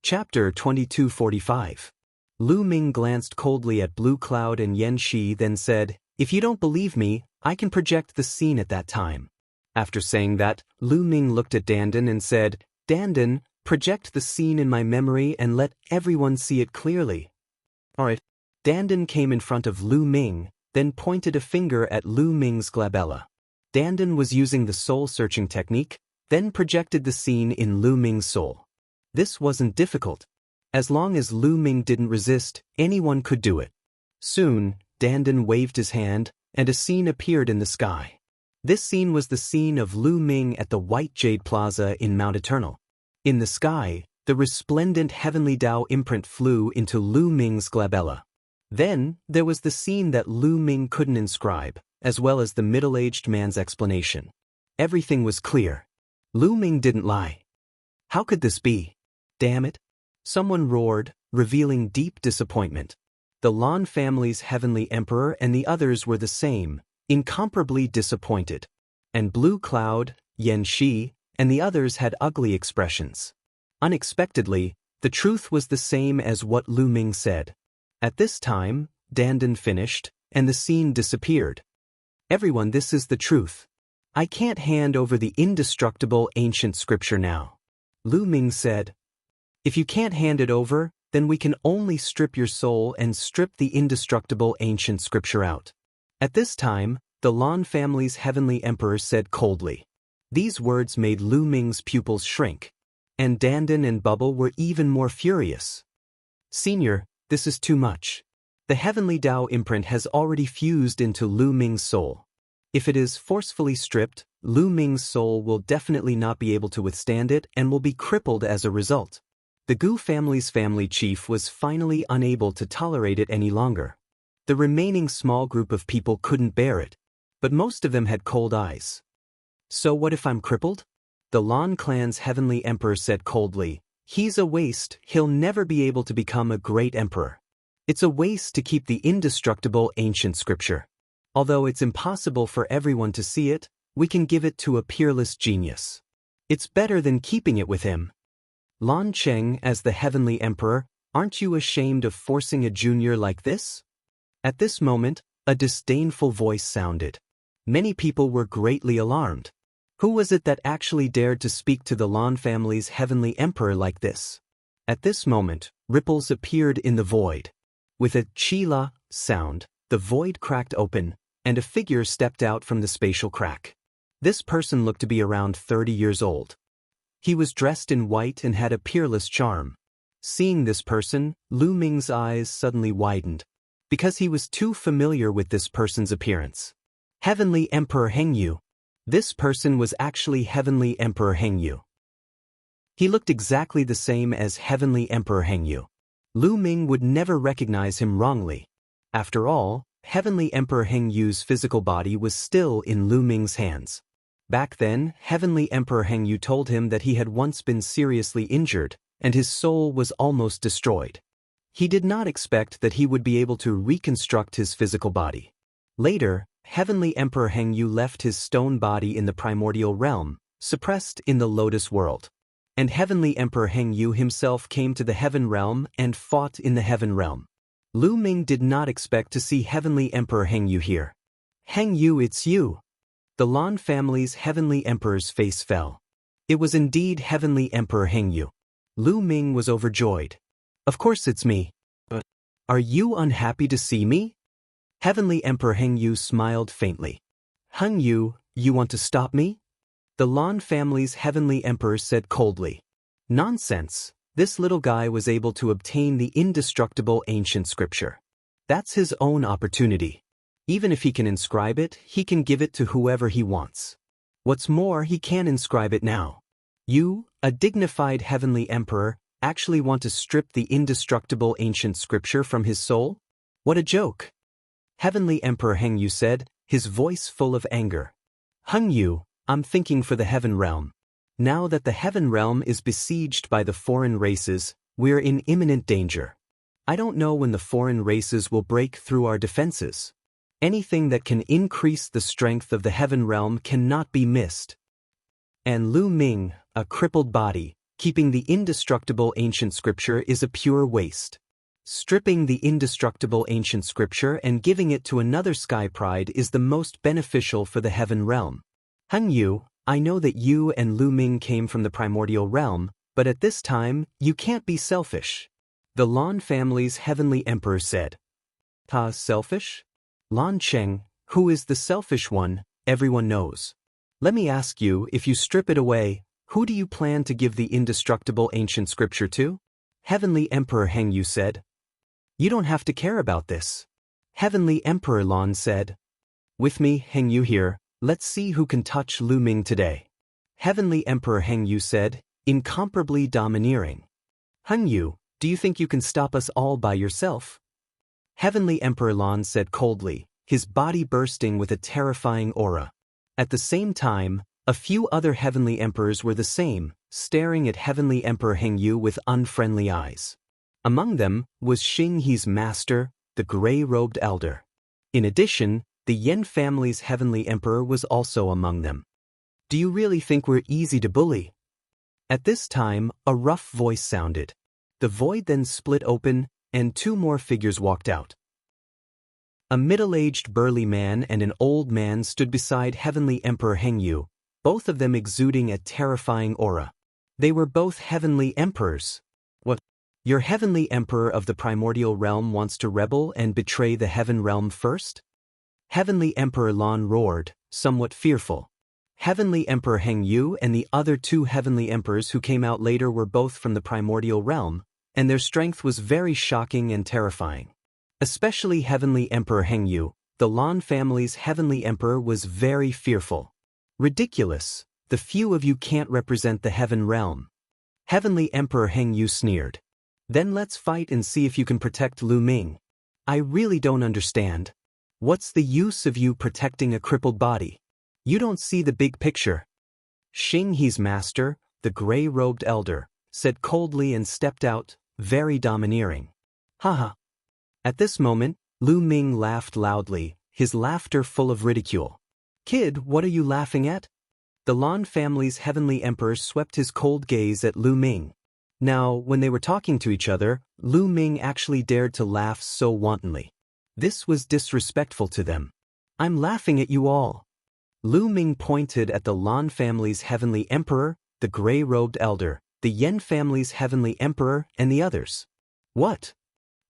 Chapter 2245. Lu Ming glanced coldly at Blue Cloud and Yan Shi, then said, "If you don't believe me, I can project the scene at that time." After saying that, Lu Ming looked at Dandan and said, "Dandan, project the scene in my memory and let everyone see it clearly." Alright. Dandan came in front of Lu Ming, then pointed a finger at Lu Ming's glabella. Dandan was using the soul-searching technique, then projected the scene in Lu Ming's soul. This wasn't difficult. As long as Lu Ming didn't resist, anyone could do it. Soon, Dandan waved his hand, and a scene appeared in the sky. This scene was the scene of Lu Ming at the White Jade Plaza in Mount Eternal. In the sky, the resplendent heavenly Tao imprint flew into Lu Ming's glabella. Then, there was the scene that Lu Ming couldn't inscribe, as well as the middle-aged man's explanation. Everything was clear. Lu Ming didn't lie. How could this be? Damn it! Someone roared, revealing deep disappointment. The Lan family's heavenly emperor and the others were the same, incomparably disappointed. And Blue Cloud, Yan Shi, and the others had ugly expressions. Unexpectedly, the truth was the same as what Lu Ming said. At this time, Dandan finished, and the scene disappeared. "Everyone, this is the truth. I can't hand over the indestructible ancient scripture now," Lu Ming said. "If you can't hand it over, then we can only strip your soul and strip the indestructible ancient scripture out." At this time, the Lan family's heavenly emperor said coldly. These words made Lu Ming's pupils shrink. And Dandan and Bubble were even more furious. "Senior, this is too much. The heavenly Tao imprint has already fused into Lu Ming's soul. If it is forcefully stripped, Lu Ming's soul will definitely not be able to withstand it and will be crippled as a result." The Gu family's family chief was finally unable to tolerate it any longer. The remaining small group of people couldn't bear it, but most of them had cold eyes. "So what if I'm crippled?" The Lan clan's heavenly emperor said coldly. "He's a waste, he'll never be able to become a great emperor. It's a waste to keep the indestructible ancient scripture. Although it's impossible for everyone to see it, we can give it to a peerless genius. It's better than keeping it with him." "Lan Cheng, as the heavenly emperor, aren't you ashamed of forcing a junior like this?" At this moment, a disdainful voice sounded. Many people were greatly alarmed. Who was it that actually dared to speak to the Lan family's heavenly emperor like this? At this moment, ripples appeared in the void. With a chila sound, the void cracked open, and a figure stepped out from the spatial crack. This person looked to be around 30 years old. He was dressed in white and had a peerless charm. Seeing this person, Lu Ming's eyes suddenly widened, because he was too familiar with this person's appearance. Heavenly Emperor Hengyu. This person was actually Heavenly Emperor Hengyu. He looked exactly the same as Heavenly Emperor Hengyu. Lu Ming would never recognize him wrongly. After all, Heavenly Emperor Hengyu's physical body was still in Lu Ming's hands. Back then, Heavenly Emperor Hengyu told him that he had once been seriously injured, and his soul was almost destroyed. He did not expect that he would be able to reconstruct his physical body. Later, Heavenly Emperor Hengyu left his stone body in the primordial realm, suppressed in the Lotus world. And Heavenly Emperor Hengyu himself came to the Heaven realm and fought in the Heaven realm. Lu Ming did not expect to see Heavenly Emperor Hengyu here. "Hengyu, it's you." The Lan family's heavenly emperor's face fell. It was indeed Heavenly Emperor Hengyu. Lu Ming was overjoyed. "Of course it's me. But are you unhappy to see me?" Heavenly Emperor Hengyu smiled faintly. "Hengyu, you want to stop me?" The Lan family's heavenly emperor said coldly. "Nonsense, this little guy was able to obtain the indestructible ancient scripture. That's his own opportunity. Even if he can inscribe it, he can give it to whoever he wants. What's more, he can inscribe it now. You, a dignified heavenly emperor, actually want to strip the indestructible ancient scripture from his soul? What a joke!" Heavenly Emperor Hengyu said, his voice full of anger. "Hengyu, I'm thinking for the Heaven realm. Now that the Heaven realm is besieged by the foreign races, we're in imminent danger. I don't know when the foreign races will break through our defenses. Anything that can increase the strength of the Heaven realm cannot be missed." And Lu Ming, a crippled body, Keeping the indestructible ancient scripture is a pure waste. Stripping the indestructible ancient scripture and giving it to another sky pride is the most beneficial for the heaven realm. Heng Yu, I know that you and Lu Ming came from the primordial realm, but at this time, you can't be selfish. The Lan family's heavenly emperor said. Ta selfish? Lan Cheng, who is the selfish one, everyone knows. Let me ask you, if you strip it away, who do you plan to give the indestructible ancient scripture to? Heavenly Emperor Heng Yu said. You don't have to care about this. Heavenly Emperor Lan said. With me, Heng Yu here, let's see who can touch Lu Ming today. Heavenly Emperor Heng Yu said, incomparably domineering. Heng Yu, do you think you can stop us all by yourself? Heavenly Emperor Lan said coldly, his body bursting with a terrifying aura. At the same time, a few other heavenly emperors were the same, staring at Heavenly Emperor Heng Yu with unfriendly eyes. Among them was Xing He's master, the gray-robed elder. In addition, the Yan family's heavenly emperor was also among them. Do you really think we're easy to bully? At this time, a rough voice sounded. The void then split open, and two more figures walked out. A middle-aged burly man and an old man stood beside Heavenly Emperor Heng Yu, both of them exuding a terrifying aura. They were both heavenly emperors. What? Your heavenly emperor of the primordial realm wants to rebel and betray the heaven realm first? Heavenly Emperor Lan roared, somewhat fearful. Heavenly Emperor Heng Yu and the other two heavenly emperors who came out later were both from the primordial realm, and their strength was very shocking and terrifying. Especially Heavenly Emperor Heng Yu, the Lan family's heavenly emperor was very fearful. Ridiculous, the few of you can't represent the heaven realm. Heavenly Emperor Heng Yu sneered. Then let's fight and see if you can protect Lu Ming. I really don't understand. What's the use of you protecting a crippled body? You don't see the big picture. Xing He's master, the gray-robed elder, said coldly and stepped out, very domineering. Haha. At this moment, Lu Ming laughed loudly, his laughter full of ridicule. Kid, what are you laughing at? The Lan family's heavenly emperor swept his cold gaze at Lu Ming. Now, when they were talking to each other, Lu Ming actually dared to laugh so wantonly. This was disrespectful to them. I'm laughing at you all. Lu Ming pointed at the Lan family's heavenly emperor, the gray-robed elder, the Yan family's heavenly emperor, and the others. What?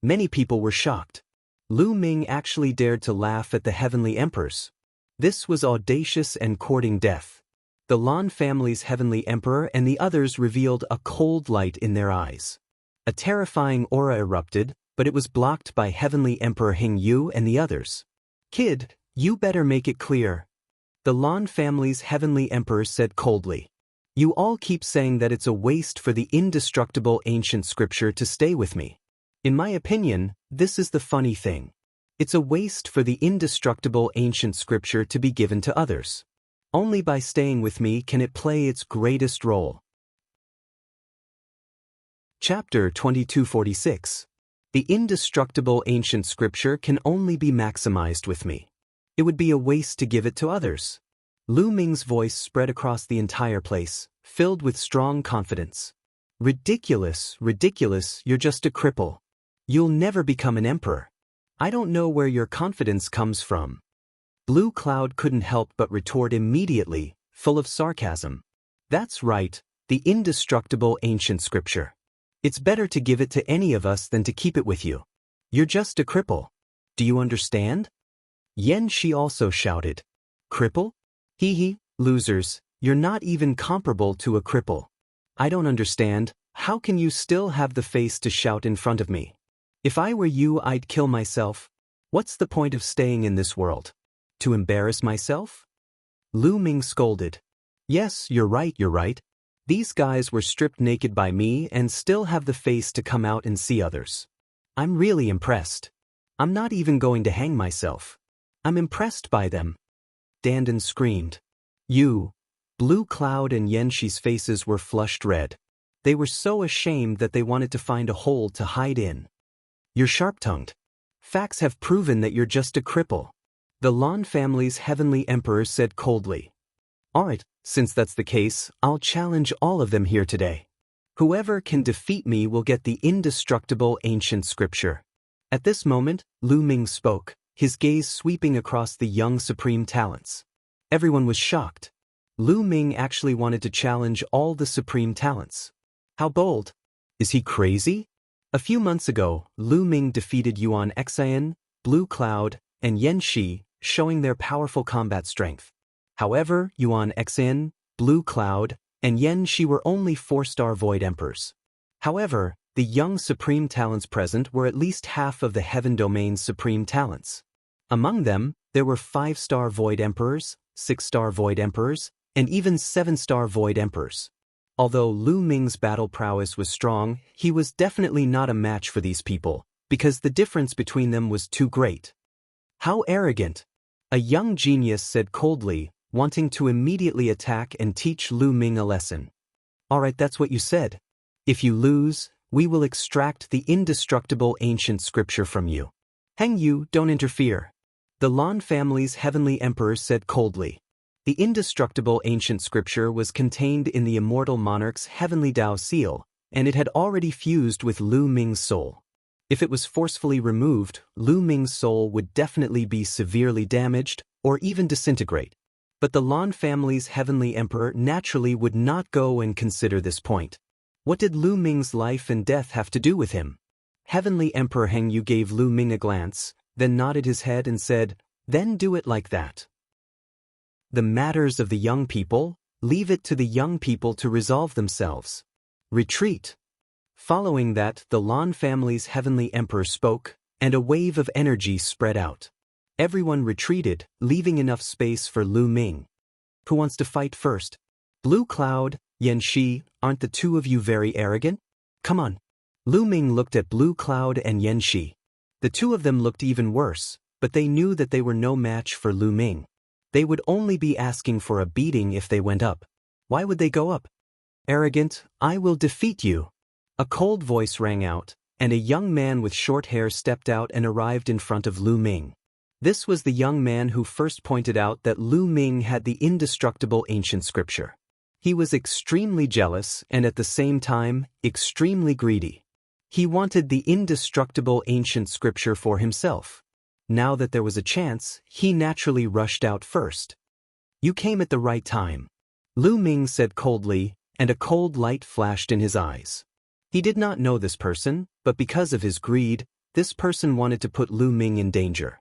Many people were shocked. Lu Ming actually dared to laugh at the heavenly emperors. This was audacious and courting death. The Lan family's heavenly emperor and the others revealed a cold light in their eyes. A terrifying aura erupted, but it was blocked by Heavenly Emperor Heng Yu and the others. Kid, you better make it clear. The Lan family's heavenly emperor said coldly. You all keep saying that it's a waste for the indestructible ancient scripture to stay with me. In my opinion, this is the funny thing. It's a waste for the indestructible ancient scripture to be given to others. Only by staying with me can it play its greatest role. Chapter 2246. The indestructible ancient scripture can only be maximized with me. It would be a waste to give it to others. Lu Ming's voice spread across the entire place, filled with strong confidence. Ridiculous, ridiculous, you're just a cripple. You'll never become an emperor. I don't know where your confidence comes from. Blue Cloud couldn't help but retort immediately, full of sarcasm. That's right, the indestructible ancient scripture. It's better to give it to any of us than to keep it with you. You're just a cripple. Do you understand? Yan Shi also shouted. Cripple? Hee hee, losers, you're not even comparable to a cripple. I don't understand, how can you still have the face to shout in front of me? If I were you, I'd kill myself. What's the point of staying in this world? To embarrass myself? Lu Ming scolded. Yes, you're right. These guys were stripped naked by me and still have the face to come out and see others. I'm really impressed. I'm not even going to hang myself. I'm impressed by them. Dandan screamed. You. Blue Cloud and Yenshi's faces were flushed red. They were so ashamed that they wanted to find a hole to hide in. You're sharp-tongued. Facts have proven that you're just a cripple. The Lan family's heavenly emperor said coldly. Alright, since that's the case, I'll challenge all of them here today. Whoever can defeat me will get the indestructible ancient scripture. At this moment, Lu Ming spoke, his gaze sweeping across the young supreme talents. Everyone was shocked. Lu Ming actually wanted to challenge all the supreme talents. How bold! Is he crazy? A few months ago, Lu Ming defeated Yuan Xian, Blue Cloud, and Yan Shi, showing their powerful combat strength. However, Yuan Xian, Blue Cloud, and Yan Shi were only 4-star Void Emperors. However, the young supreme talents present were at least half of the Heaven Domain's supreme talents. Among them, there were 5-star Void Emperors, 6-star Void Emperors, and even 7-star Void Emperors. Although Lu Ming's battle prowess was strong, he was definitely not a match for these people, because the difference between them was too great. How arrogant! A young genius said coldly, wanting to immediately attack and teach Lu Ming a lesson. Alright, that's what you said. If you lose, we will extract the indestructible ancient scripture from you. Heng Yu, don't interfere. The Lan family's heavenly emperor said coldly. The indestructible ancient scripture was contained in the immortal monarch's heavenly Dao seal, and it had already fused with Lu Ming's soul. If it was forcefully removed, Lu Ming's soul would definitely be severely damaged or even disintegrate. But the Lan family's heavenly emperor naturally would not go and consider this point. What did Lu Ming's life and death have to do with him? Heavenly Emperor Heng Yu gave Lu Ming a glance, then nodded his head and said, "Then do it like that. The matters of the young people, leave it to the young people to resolve themselves. Retreat." Following that, the Lan family's heavenly emperor spoke, and a wave of energy spread out. Everyone retreated, leaving enough space for Lu Ming. Who wants to fight first? Blue Cloud, Yan Shi, aren't the two of you very arrogant? Come on. Lu Ming looked at Blue Cloud and Yan Shi. The two of them looked even worse, but they knew that they were no match for Lu Ming. They would only be asking for a beating if they went up. Why would they go up? Arrogant, I will defeat you. A cold voice rang out, and a young man with short hair stepped out and arrived in front of Lu Ming. This was the young man who first pointed out that Lu Ming had the indestructible ancient scripture. He was extremely jealous and at the same time, extremely greedy. He wanted the indestructible ancient scripture for himself. Now that there was a chance, he naturally rushed out first. You came at the right time, Lu Ming said coldly, and a cold light flashed in his eyes. He did not know this person, but because of his greed, this person wanted to put Lu Ming in danger.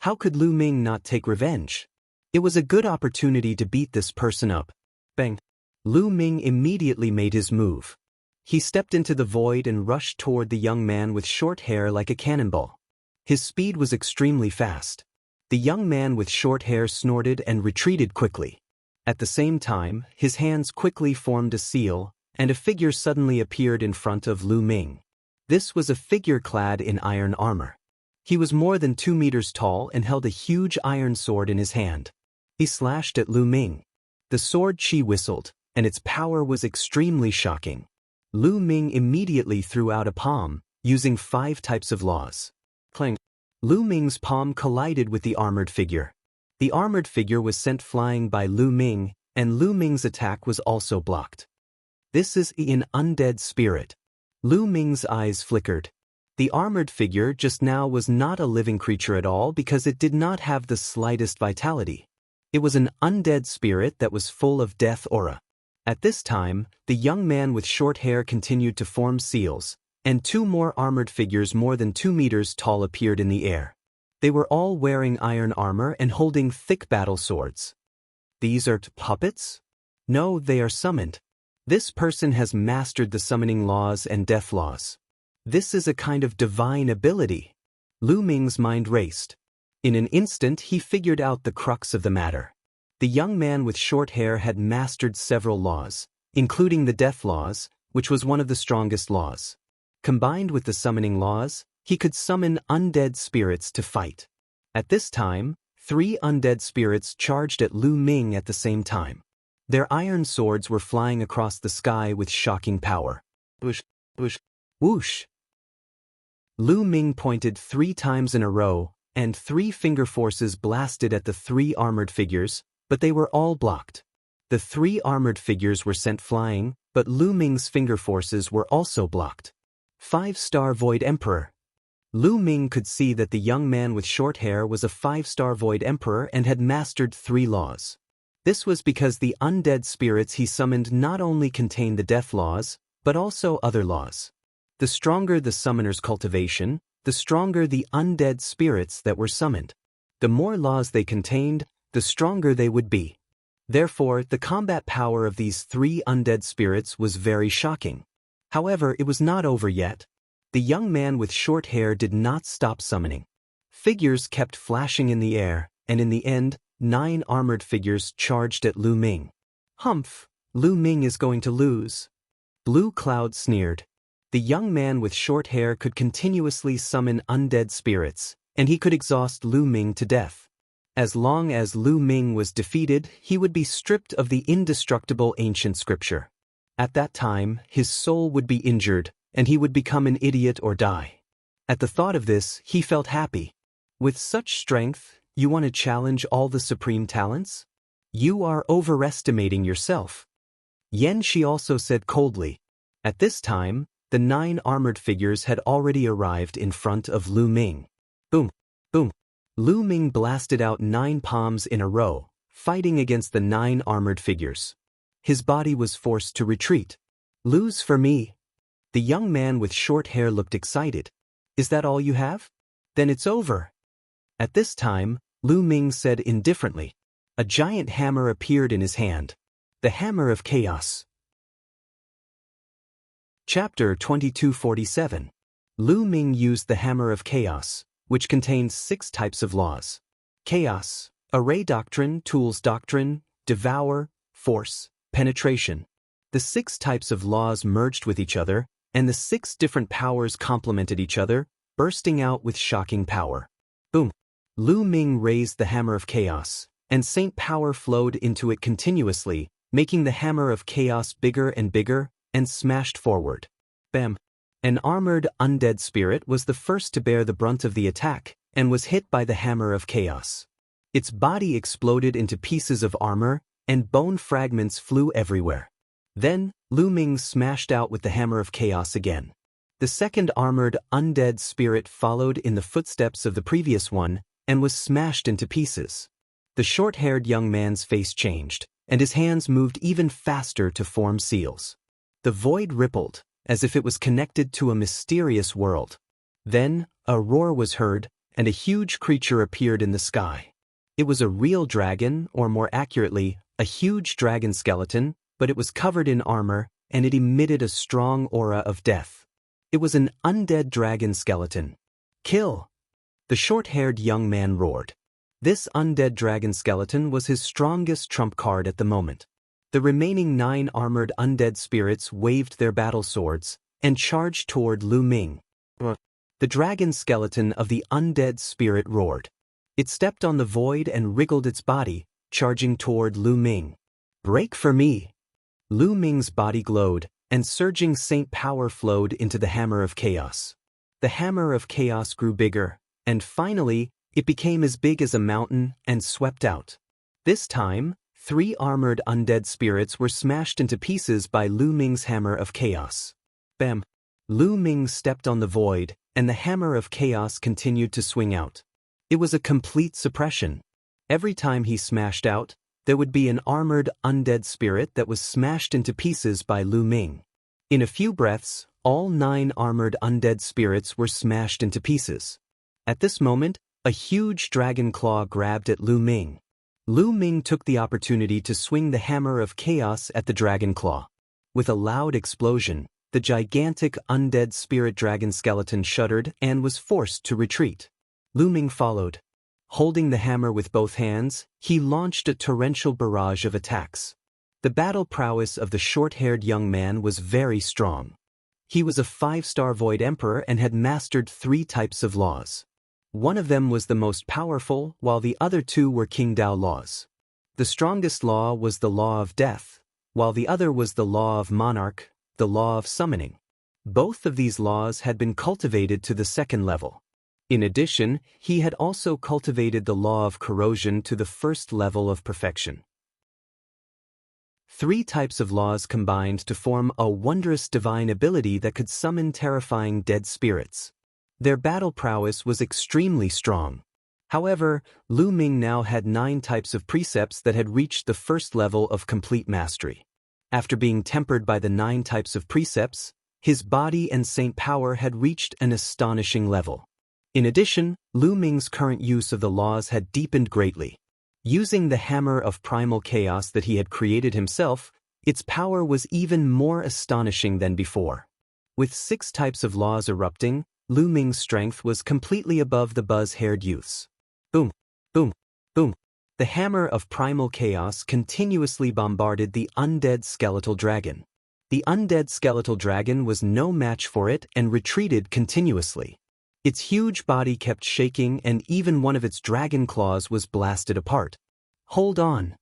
How could Lu Ming not take revenge? It was a good opportunity to beat this person up. Bang! Lu Ming immediately made his move. He stepped into the void and rushed toward the young man with short hair like a cannonball. His speed was extremely fast. The young man with short hair snorted and retreated quickly. At the same time, his hands quickly formed a seal, and a figure suddenly appeared in front of Lu Ming. This was a figure clad in iron armor. He was more than 2 meters tall and held a huge iron sword in his hand. He slashed at Lu Ming. The sword chi whistled, and its power was extremely shocking. Lu Ming immediately threw out a palm, using 5 types of laws. Clang! Lu Ming's palm collided with the armored figure. The armored figure was sent flying by Lu Ming, and Lu Ming's attack was also blocked. This is an undead spirit. Lu Ming's eyes flickered. The armored figure just now was not a living creature at all because it did not have the slightest vitality. It was an undead spirit that was full of death aura. At this time, the young man with short hair continued to form seals, and 2 more armored figures more than 2 meters tall appeared in the air. They were all wearing iron armor and holding thick battle swords. These are puppets? No, they are summoned. This person has mastered the summoning laws and death laws. This is a kind of divine ability. Lu Ming's mind raced. In an instant he figured out the crux of the matter. The young man with short hair had mastered several laws, including the death laws, which was one of the strongest laws. Combined with the summoning laws, he could summon undead spirits to fight. At this time, 3 undead spirits charged at Lu Ming at the same time. Their iron swords were flying across the sky with shocking power. Whoosh, whoosh, whoosh. Lu Ming pointed 3 times in a row, and 3 finger forces blasted at the 3 armored figures, but they were all blocked. The 3 armored figures were sent flying, But Lu Ming's finger forces were also blocked. 5-star Void Emperor. Lu Ming could see that the young man with short hair was a 5-star Void Emperor and had mastered 3 laws. This was because the undead spirits he summoned not only contained the death laws, but also other laws. The stronger the summoner's cultivation, the stronger the undead spirits that were summoned. The more laws they contained, the stronger they would be. Therefore, the combat power of these 3 undead spirits was very shocking. However, it was not over yet. The young man with short hair did not stop summoning. Figures kept flashing in the air, and in the end, 9 armored figures charged at Lu Ming. Humph, Lu Ming is going to lose. Blue Cloud sneered. The young man with short hair could continuously summon undead spirits, and he could exhaust Lu Ming to death. As long as Lu Ming was defeated, he would be stripped of the indestructible ancient scripture. At that time, his soul would be injured, and he would become an idiot or die. At the thought of this, he felt happy. With such strength, you want to challenge all the supreme talents? You are overestimating yourself. Yan Shi also said coldly. At this time, the 9 armored figures had already arrived in front of Lu Ming. Boom, boom. Lu Ming blasted out 9 palms in a row, fighting against the 9 armored figures. His body was forced to retreat. Lose for me. The young man with short hair looked excited. Is that all you have? Then it's over. At this time, Lu Ming said indifferently. A giant hammer appeared in his hand. The Hammer of Chaos. Chapter 2247. Lu Ming used the Hammer of Chaos, which contains 6 types of laws. Chaos, Array Doctrine, Tools Doctrine, Devour, Force, Penetration. The 6 types of laws merged with each other, and the 6 different powers complemented each other, bursting out with shocking power. Boom! Lu Ming raised the Hammer of Chaos, and Saint Power flowed into it continuously, making the Hammer of Chaos bigger and bigger, and smashed forward. Bam! An armored undead spirit was the first to bear the brunt of the attack, and was hit by the Hammer of Chaos. Its body exploded into pieces of armor, and bone fragments flew everywhere. Then, Lu Ming smashed out with the Hammer of Chaos again. The second armored undead spirit followed in the footsteps of the previous one, and was smashed into pieces. The short-haired young man's face changed, and his hands moved even faster to form seals. The void rippled, as if it was connected to a mysterious world. Then, a roar was heard, and a huge creature appeared in the sky. It was a real dragon, or more accurately, a huge dragon skeleton, but it was covered in armor, and it emitted a strong aura of death. It was an undead dragon skeleton. Kill! The short-haired young man roared. This undead dragon skeleton was his strongest trump card at the moment. The remaining 9 armored undead spirits waved their battle swords, and charged toward Lu Ming. The dragon skeleton of the undead spirit roared. It stepped on the void and wriggled its body, charging toward Lu Ming. Break for me! Lu Ming's body glowed, and surging Saint Power flowed into the Hammer of Chaos. The Hammer of Chaos grew bigger, and finally, it became as big as a mountain and swept out. This time, 3 armored undead spirits were smashed into pieces by Lu Ming's Hammer of Chaos. Bam! Lu Ming stepped on the void, and the Hammer of Chaos continued to swing out. It was a complete suppression. Every time he smashed out, there would be an armored undead spirit that was smashed into pieces by Lu Ming. In a few breaths, all 9 armored undead spirits were smashed into pieces. At this moment, a huge dragon claw grabbed at Lu Ming. Lu Ming took the opportunity to swing the Hammer of Chaos at the dragon claw. With a loud explosion, the gigantic undead spirit dragon skeleton shuddered and was forced to retreat. Lu Ming followed. Holding the hammer with both hands, he launched a torrential barrage of attacks. The battle prowess of the short-haired young man was very strong. He was a 5-star Void Emperor and had mastered 3 types of laws. One of them was the most powerful, while the other 2 were King Dao laws. The strongest law was the law of death, while the other was the law of monarch, the law of summoning. Both of these laws had been cultivated to the 2nd level. In addition, he had also cultivated the law of corrosion to the 1st level of perfection. 3 types of laws combined to form a wondrous divine ability that could summon terrifying dead spirits. Their battle prowess was extremely strong. However, Lu Ming now had 9 types of precepts that had reached the first level of complete mastery. After being tempered by the 9 types of precepts, his body and saint power had reached an astonishing level. In addition, Lu Ming's current use of the laws had deepened greatly. Using the hammer of primal chaos that he had created himself, its power was even more astonishing than before. With 6 types of laws erupting, Lu Ming's strength was completely above the buzz-haired youth's. Boom, boom, boom. The hammer of primal chaos continuously bombarded the undead skeletal dragon. The undead skeletal dragon was no match for it and retreated continuously. Its huge body kept shaking and even one of its dragon claws was blasted apart. Hold on!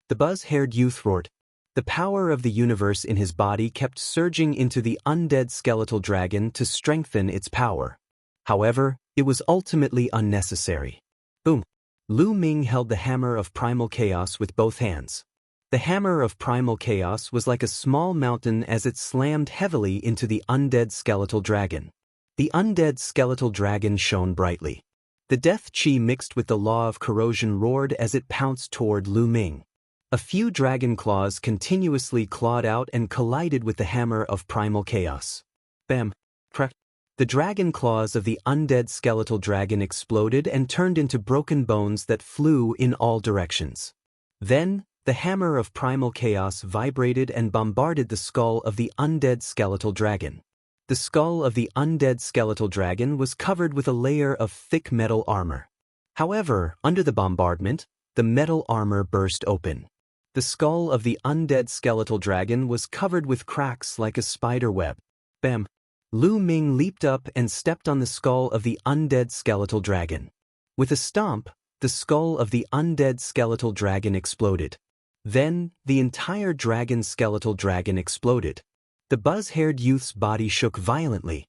The buzz-haired youth roared. The power of the universe in his body kept surging into the undead skeletal dragon to strengthen its power. However, it was ultimately unnecessary. Boom! Lu Ming held the hammer of primal chaos with both hands. The hammer of primal chaos was like a small mountain as it slammed heavily into the undead skeletal dragon. The undead skeletal dragon shone brightly. The death chi mixed with the law of corrosion roared as it pounced toward Lu Ming. A few dragon claws continuously clawed out and collided with the hammer of primal chaos. Bam! Crack! The dragon claws of the undead skeletal dragon exploded and turned into broken bones that flew in all directions. Then, the hammer of primal chaos vibrated and bombarded the skull of the undead skeletal dragon. The skull of the undead skeletal dragon was covered with a layer of thick metal armor. However, under the bombardment, the metal armor burst open. The skull of the undead skeletal dragon was covered with cracks like a spider web. Bam! Lu Ming leaped up and stepped on the skull of the undead skeletal dragon. With a stomp, the skull of the undead skeletal dragon exploded. Then, the entire dragon skeletal dragon exploded. The buzz-haired youth's body shook violently.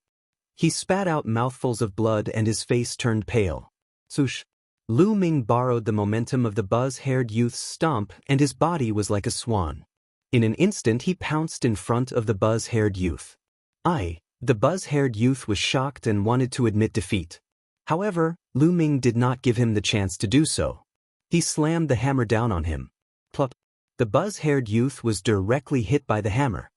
He spat out mouthfuls of blood and his face turned pale. Swoosh! Lu Ming borrowed the momentum of the buzz-haired youth's stomp and his body was like a swan. In an instant he pounced in front of the buzz-haired youth. The buzz-haired youth was shocked and wanted to admit defeat. However, Lu Ming did not give him the chance to do so. He slammed the hammer down on him. Plop! The buzz-haired youth was directly hit by the hammer.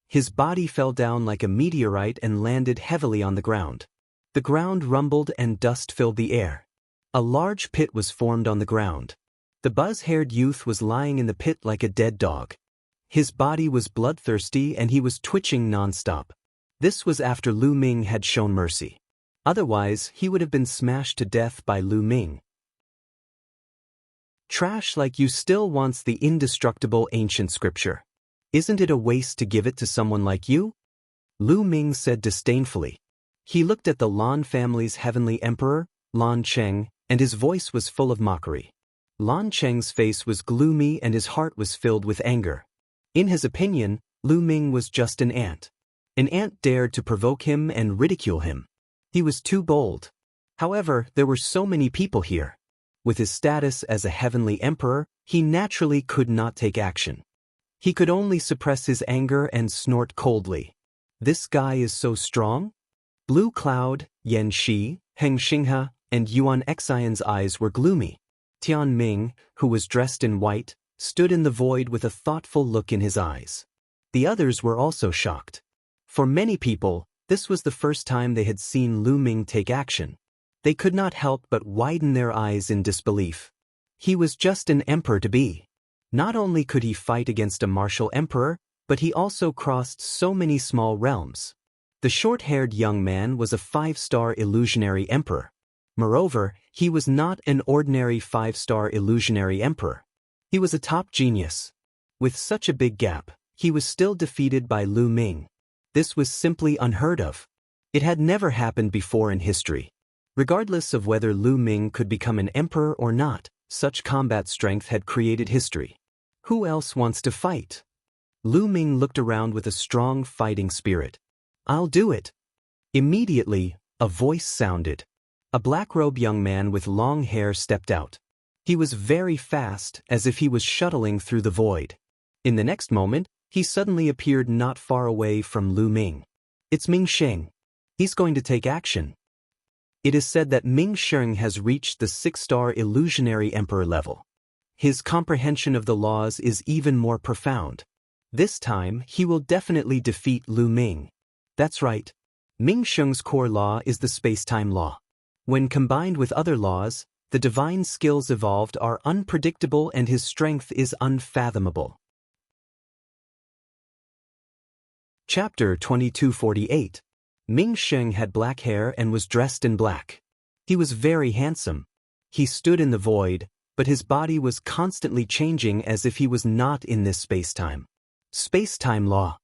His body fell down like a meteorite and landed heavily on the ground. The ground rumbled and dust filled the air. A large pit was formed on the ground. The buzz-haired youth was lying in the pit like a dead dog. His body was bloodthirsty and he was twitching non-stop. This was after Lu Ming had shown mercy. Otherwise, he would have been smashed to death by Lu Ming. Trash like you still wants the indestructible ancient scripture. Isn't it a waste to give it to someone like you? Lu Ming said disdainfully. He looked at the Lan family's heavenly emperor, Lan Cheng, and his voice was full of mockery. Lan Cheng's face was gloomy and his heart was filled with anger. In his opinion, Lu Ming was just an ant. An ant dared to provoke him and ridicule him. He was too bold. However, there were so many people here. With his status as a heavenly emperor, he naturally could not take action. He could only suppress his anger and snort coldly. This guy is so strong? Blue Cloud, Yan Shi, Heng Xinghe, and Yuan Xian's eyes were gloomy. Tian Ming, who was dressed in white, stood in the void with a thoughtful look in his eyes. The others were also shocked. For many people, this was the first time they had seen Lu Ming take action. They could not help but widen their eyes in disbelief. He was just an emperor to be. Not only could he fight against a martial emperor, but he also crossed so many small realms. The short-haired young man was a 5-star illusionary emperor. Moreover, he was not an ordinary 5-star illusionary emperor. He was a top genius. With such a big gap, he was still defeated by Lu Ming. This was simply unheard of. It had never happened before in history. Regardless of whether Lu Ming could become an emperor or not, such combat strength had created history. Who else wants to fight? Lu Ming looked around with a strong fighting spirit. I'll do it. Immediately, a voice sounded. A black-robed young man with long hair stepped out. He was very fast, as if he was shuttling through the void. In the next moment, he suddenly appeared not far away from Lu Ming. It's Ming Sheng. He's going to take action. It is said that Ming Sheng has reached the 6-star illusionary emperor level. His comprehension of the laws is even more profound. This time, he will definitely defeat Lu Ming. That's right. Ming Sheng's core law is the space-time law. When combined with other laws, the divine skills evolved are unpredictable and his strength is unfathomable. Chapter 2248. Ming Sheng had black hair and was dressed in black. He was very handsome. He stood in the void, but his body was constantly changing as if he was not in this space-time. Space-time law.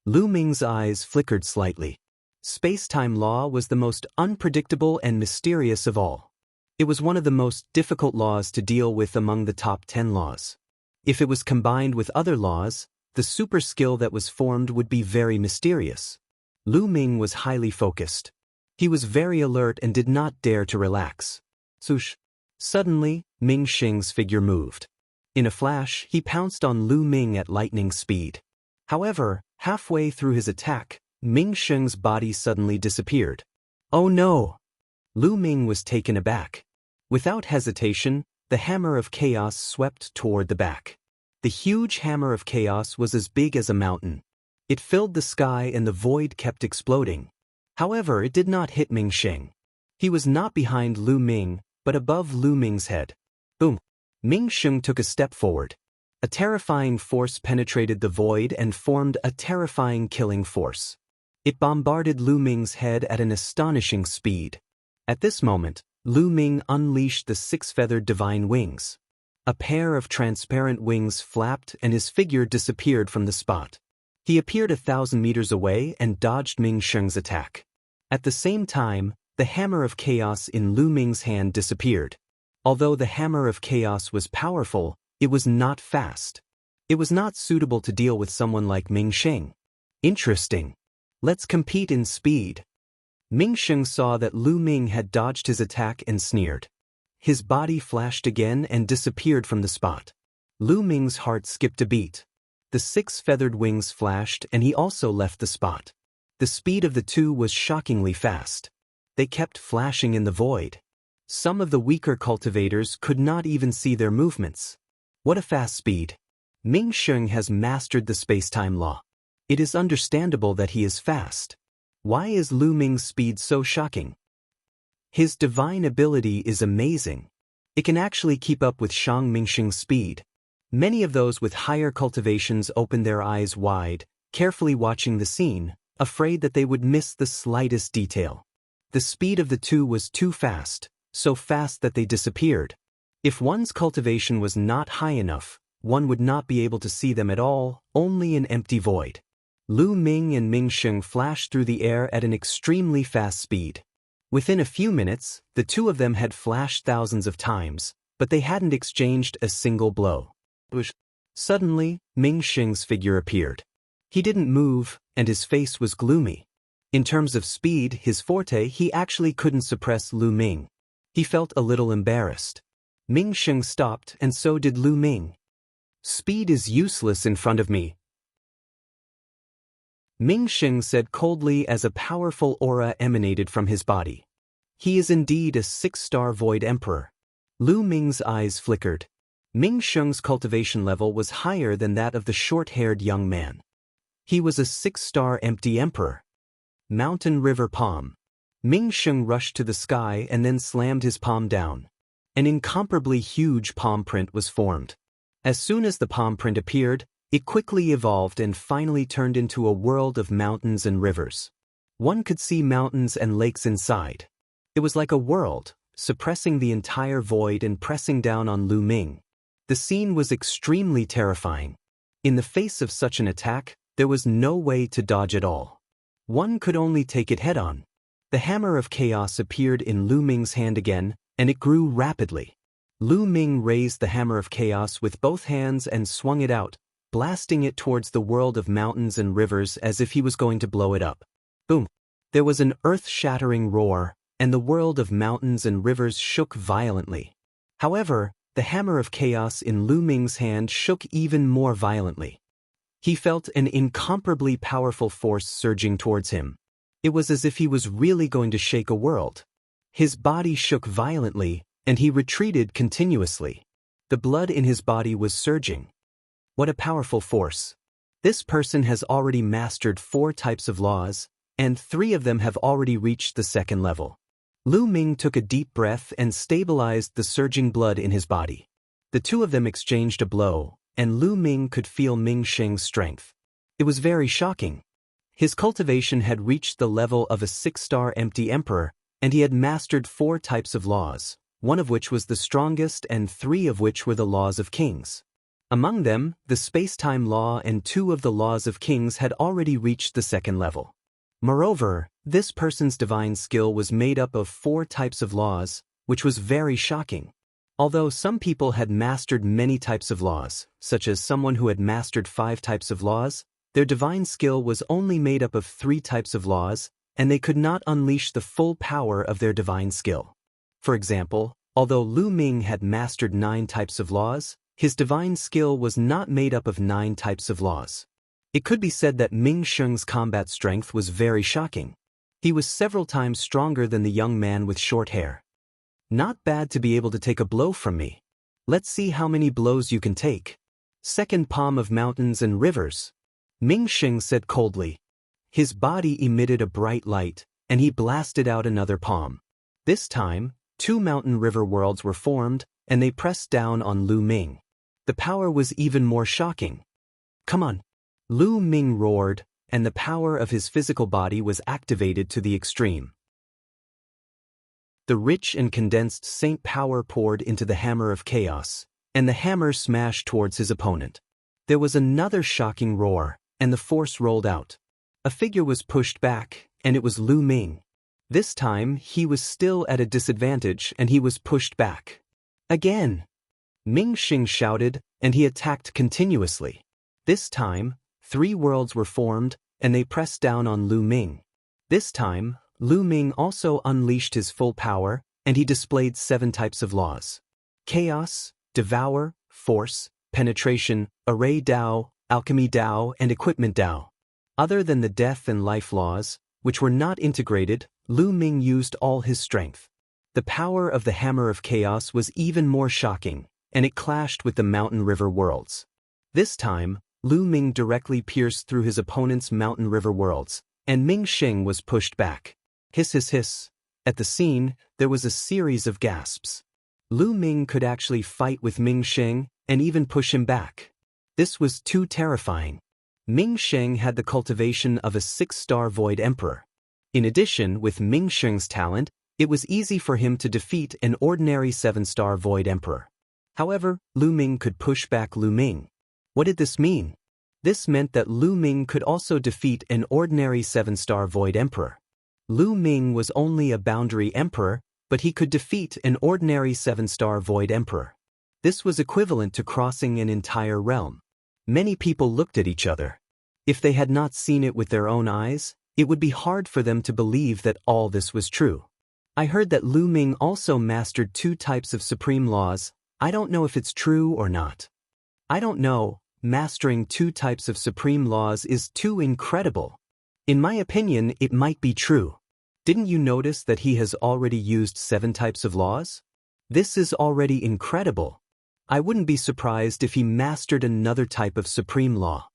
Lu Ming's eyes flickered slightly. Space-time law was the most unpredictable and mysterious of all. It was one of the most difficult laws to deal with among the top 10 laws. If it was combined with other laws, the super skill that was formed would be very mysterious. Lu Ming was highly focused. He was very alert and did not dare to relax. Swoosh! Suddenly, Ming Sheng's figure moved. In a flash, he pounced on Lu Ming at lightning speed. However, halfway through his attack, Ming Sheng's body suddenly disappeared. Oh no! Lu Ming was taken aback. Without hesitation, the hammer of chaos swept toward the back. The huge hammer of chaos was as big as a mountain. It filled the sky and the void kept exploding. However, it did not hit Ming Sheng. He was not behind Lu Ming, but above Lu Ming's head. Boom! Ming Sheng took a step forward. A terrifying force penetrated the void and formed a terrifying killing force. It bombarded Lu Ming's head at an astonishing speed. At this moment, Lu Ming unleashed the 6-feathered divine wings. A pair of transparent wings flapped and his figure disappeared from the spot. He appeared 1,000 meters away and dodged Ming Sheng's attack. At the same time, the hammer of chaos in Lu Ming's hand disappeared. Although the hammer of chaos was powerful, it was not fast. It was not suitable to deal with someone like Ming Sheng. Interesting. Let's compete in speed. Ming Sheng saw that Lu Ming had dodged his attack and sneered. His body flashed again and disappeared from the spot. Lu Ming's heart skipped a beat. The 6-feathered wings flashed and he also left the spot. The speed of the two was shockingly fast. They kept flashing in the void. Some of the weaker cultivators could not even see their movements. What a fast speed. Ming Sheng has mastered the space-time law. It is understandable that he is fast. Why is Lu Ming's speed so shocking? His divine ability is amazing. It can actually keep up with Shang Mingsheng's speed. Many of those with higher cultivations opened their eyes wide, carefully watching the scene, afraid that they would miss the slightest detail. The speed of the two was too fast, so fast that they disappeared. If one's cultivation was not high enough, one would not be able to see them at all, only an empty void. Lu Ming and Ming Sheng flashed through the air at an extremely fast speed. Within a few minutes, the two of them had flashed thousands of times, but they hadn't exchanged a single blow. Suddenly, Ming Sheng's figure appeared. He didn't move, and his face was gloomy. In terms of speed, his forte, he actually couldn't suppress Lu Ming. He felt a little embarrassed. Ming Sheng stopped, and so did Lu Ming. Speed is useless in front of me, Ming Sheng said coldly as a powerful aura emanated from his body. He is indeed a 6-star void emperor. Lu Ming's eyes flickered. Ming Sheng's cultivation level was higher than that of the short-haired young man. He was a 6-star empty emperor. Mountain River Palm. Ming Sheng rushed to the sky and then slammed his palm down. An incomparably huge palm print was formed. As soon as the palm print appeared, it quickly evolved and finally turned into a world of mountains and rivers. One could see mountains and lakes inside. It was like a world, suppressing the entire void and pressing down on Lu Ming. The scene was extremely terrifying. In the face of such an attack, there was no way to dodge at all. One could only take it head-on. The hammer of chaos appeared in Lu Ming's hand again, and it grew rapidly. Lu Ming raised the hammer of chaos with both hands and swung it out, blasting it towards the world of mountains and rivers as if he was going to blow it up. Boom! There was an earth-shattering roar, and the world of mountains and rivers shook violently. However, the hammer of chaos in Lu Ming's hand shook even more violently. He felt an incomparably powerful force surging towards him. It was as if he was really going to shake a world. His body shook violently, and he retreated continuously. The blood in his body was surging. What a powerful force. This person has already mastered 4 types of laws, and 3 of them have already reached the 2nd level. Lu Ming took a deep breath and stabilized the surging blood in his body. The 2 of them exchanged a blow, and Lu Ming could feel Ming Sheng's strength. It was very shocking. His cultivation had reached the level of a 6-star empty emperor, and he had mastered 4 types of laws, 1 of which was the strongest and 3 of which were the laws of kings. Among them, the space-time law and 2 of the laws of kings had already reached the 2nd level. Moreover, this person's divine skill was made up of 4 types of laws, which was very shocking. Although some people had mastered many types of laws, such as someone who had mastered 5 types of laws, their divine skill was only made up of 3 types of laws, and they could not unleash the full power of their divine skill. For example, although Lu Ming had mastered 9 types of laws, his divine skill was not made up of 9 types of laws. It could be said that Ming Sheng's combat strength was very shocking. He was several times stronger than the young man with short hair. Not bad to be able to take a blow from me. Let's see how many blows you can take. 2nd palm of mountains and rivers. Ming Sheng said coldly. His body emitted a bright light, and he blasted out another palm. This time, 2 mountain river worlds were formed, and they pressed down on Lu Ming. The power was even more shocking. Come on. Lu Ming roared, and the power of his physical body was activated to the extreme. The rich and condensed saint power poured into the hammer of chaos, and the hammer smashed towards his opponent. There was another shocking roar, and the force rolled out. A figure was pushed back, and it was Lu Ming. This time, he was still at a disadvantage, and he was pushed back. Again! Ming Sheng shouted, and he attacked continuously. This time, 3 worlds were formed, and they pressed down on Lu Ming. This time, Lu Ming also unleashed his full power, and he displayed 7 types of laws. Chaos, Devour, Force, Penetration, Array Dao, Alchemy Dao, and Equipment Dao. Other than the death and life laws, which were not integrated, Lu Ming used all his strength. The power of the Hammer of Chaos was even more shocking, and it clashed with the mountain river worlds. This time, Lu Ming directly pierced through his opponent's mountain river worlds, and Ming Sheng was pushed back. Hiss hiss hiss. At the scene, there was a series of gasps. Lu Ming could actually fight with Ming Sheng, and even push him back. This was too terrifying. Ming Sheng had the cultivation of a 6-star Void Emperor. In addition, with Ming Sheng's talent, it was easy for him to defeat an ordinary 7-star Void Emperor. However, Lu Ming could push back Lu Ming. What did this mean? This meant that Lu Ming could also defeat an ordinary 7-star Void Emperor. Lu Ming was only a boundary emperor, but he could defeat an ordinary 7-star Void Emperor. This was equivalent to crossing an entire realm. Many people looked at each other. If they had not seen it with their own eyes, it would be hard for them to believe that all this was true. I heard that Lu Ming also mastered 2 types of supreme laws. I don't know if it's true or not. I don't know. Mastering 2 types of supreme laws is too incredible. In my opinion, it might be true. Didn't you notice that he has already used 7 types of laws? This is already incredible. I wouldn't be surprised if he mastered another type of supreme law.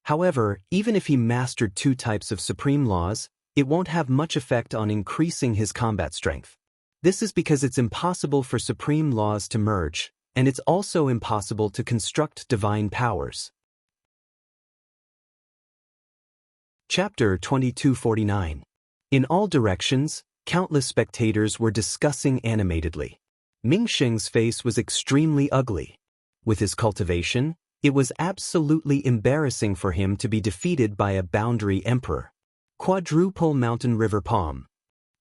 However, even if he mastered 2 types of supreme laws, it won't have much effect on increasing his combat strength. This is because it's impossible for supreme laws to merge, and it's also impossible to construct divine powers. Chapter 2249. In all directions, countless spectators were discussing animatedly. Ming Sheng's face was extremely ugly. With his cultivation, it was absolutely embarrassing for him to be defeated by a boundary emperor. Quadruple Mountain River Palm.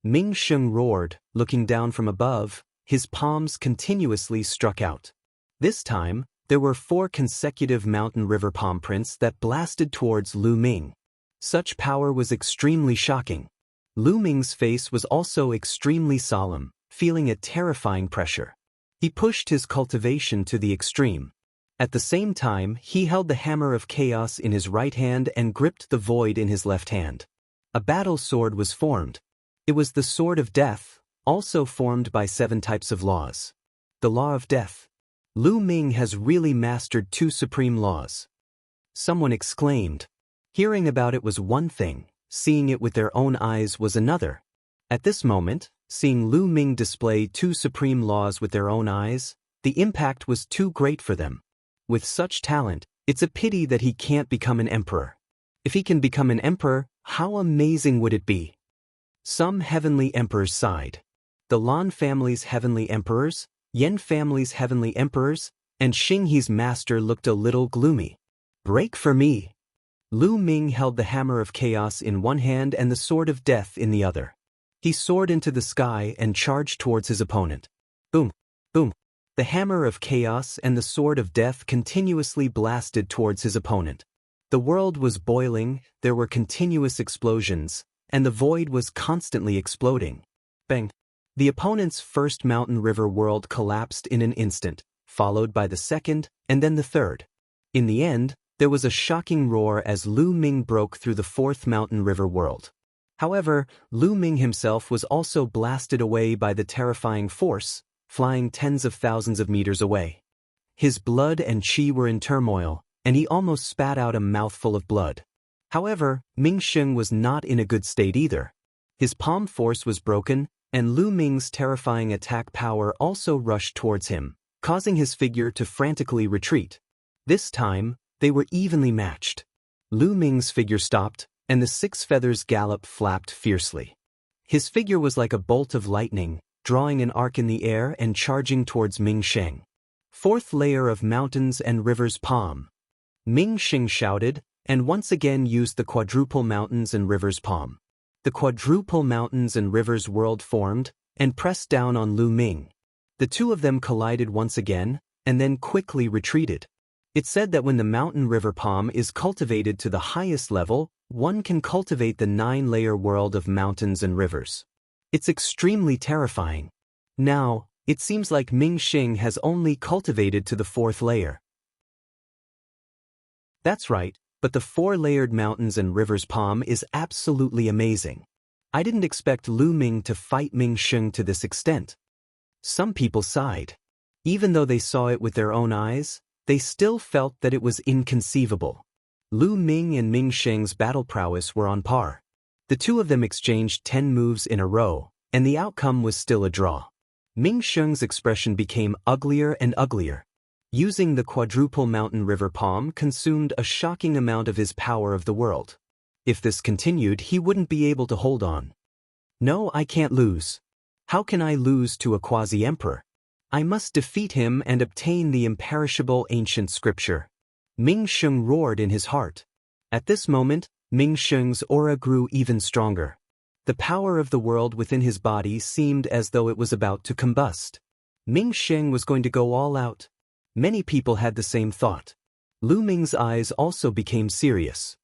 Ming Sheng roared, looking down from above. His palms continuously struck out. This time, there were 4 consecutive mountain river palm prints that blasted towards Lu Ming. Such power was extremely shocking. Lu Ming's face was also extremely solemn, feeling a terrifying pressure. He pushed his cultivation to the extreme. At the same time, he held the hammer of chaos in his right hand and gripped the void in his left hand. A battle sword was formed. It was the sword of death, also formed by 7 types of laws. The law of death. Lu Ming has really mastered 2 supreme laws. Someone exclaimed. Hearing about it was one thing, seeing it with their own eyes was another. At this moment, seeing Lu Ming display 2 supreme laws with their own eyes, the impact was too great for them. With such talent, it's a pity that he can't become an emperor. If he can become an emperor, how amazing would it be? Some heavenly emperors sighed. The Lan family's heavenly emperors, Yan family's heavenly emperors, and Xinghe's master looked a little gloomy. Break for me. Lu Ming held the hammer of chaos in one hand and the sword of death in the other. He soared into the sky and charged towards his opponent. Boom, boom. The hammer of chaos and the sword of death continuously blasted towards his opponent. The world was boiling, there were continuous explosions, and the void was constantly exploding. Bang! The opponent's first mountain river world collapsed in an instant, followed by the second, and then the third. In the end, there was a shocking roar as Lu Ming broke through the 4th mountain river world. However, Lu Ming himself was also blasted away by the terrifying force, flying tens of thousands of meters away. His blood and qi were in turmoil, and he almost spat out a mouthful of blood. However, Ming Sheng was not in a good state either. His palm force was broken, and Lu Ming's terrifying attack power also rushed towards him, causing his figure to frantically retreat. This time, they were evenly matched. Lu Ming's figure stopped, and the 6 feathers gallop flapped fiercely. His figure was like a bolt of lightning, drawing an arc in the air and charging towards Ming Sheng. 4th layer of mountains and rivers palm. Ming Sheng shouted, and once again used the quadruple mountains and rivers palm. The quadruple mountains and rivers world formed, and pressed down on Lu Ming. The 2 of them collided once again, and then quickly retreated. It's said that when the mountain river palm is cultivated to the highest level, one can cultivate the 9-layer world of mountains and rivers. It's extremely terrifying. Now, it seems like Ming Sheng has only cultivated to the 4th layer. That's right. But the 4-layered mountains and rivers palm is absolutely amazing. I didn't expect Lu Ming to fight Ming Sheng to this extent. Some people sighed. Even though they saw it with their own eyes, they still felt that it was inconceivable. Lu Ming and Ming Sheng's battle prowess were on par. The 2 of them exchanged 10 moves in a row, and the outcome was still a draw. Ming Sheng's expression became uglier and uglier. Using the quadruple mountain river palm consumed a shocking amount of his power of the world. If this continued, he wouldn't be able to hold on. No, I can't lose. How can I lose to a quasi-emperor? I must defeat him and obtain the imperishable ancient scripture. Ming Sheng roared in his heart. At this moment, Ming Sheng's aura grew even stronger. The power of the world within his body seemed as though it was about to combust. Ming Sheng was going to go all out. Many people had the same thought. Lu Ming's eyes also became serious.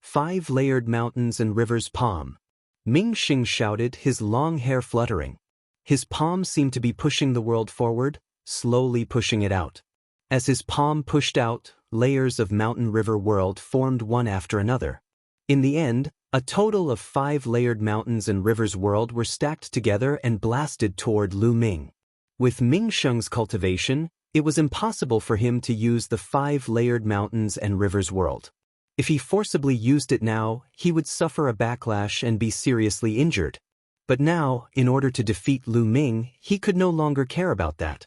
5-layered mountains and rivers palm. Ming Sheng shouted, his long hair fluttering. His palm seemed to be pushing the world forward, slowly pushing it out. As his palm pushed out, layers of mountain river world formed one after another. In the end, a total of 5-layered mountains and rivers world were stacked together and blasted toward Lu Ming. With Ming Sheng's cultivation, it was impossible for him to use the 5-layered mountains and rivers world. If he forcibly used it now, he would suffer a backlash and be seriously injured. But now, in order to defeat Lu Ming, he could no longer care about that.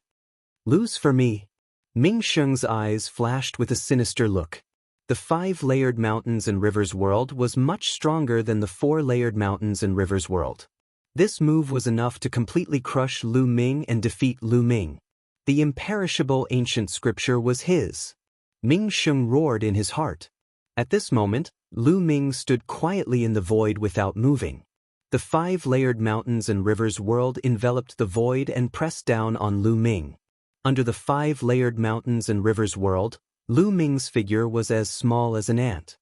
Lose for me. Ming Sheng's eyes flashed with a sinister look. The 5-layered mountains and rivers world was much stronger than the 4-layered mountains and rivers world. This move was enough to completely crush Lu Ming and defeat Lu Ming. The imperishable ancient scripture was his. Ming Sheng roared in his heart. At this moment, Lu Ming stood quietly in the void without moving. The 5-layered mountains and rivers world enveloped the void and pressed down on Lu Ming. Under the 5-layered mountains and rivers world, Lu Ming's figure was as small as an ant.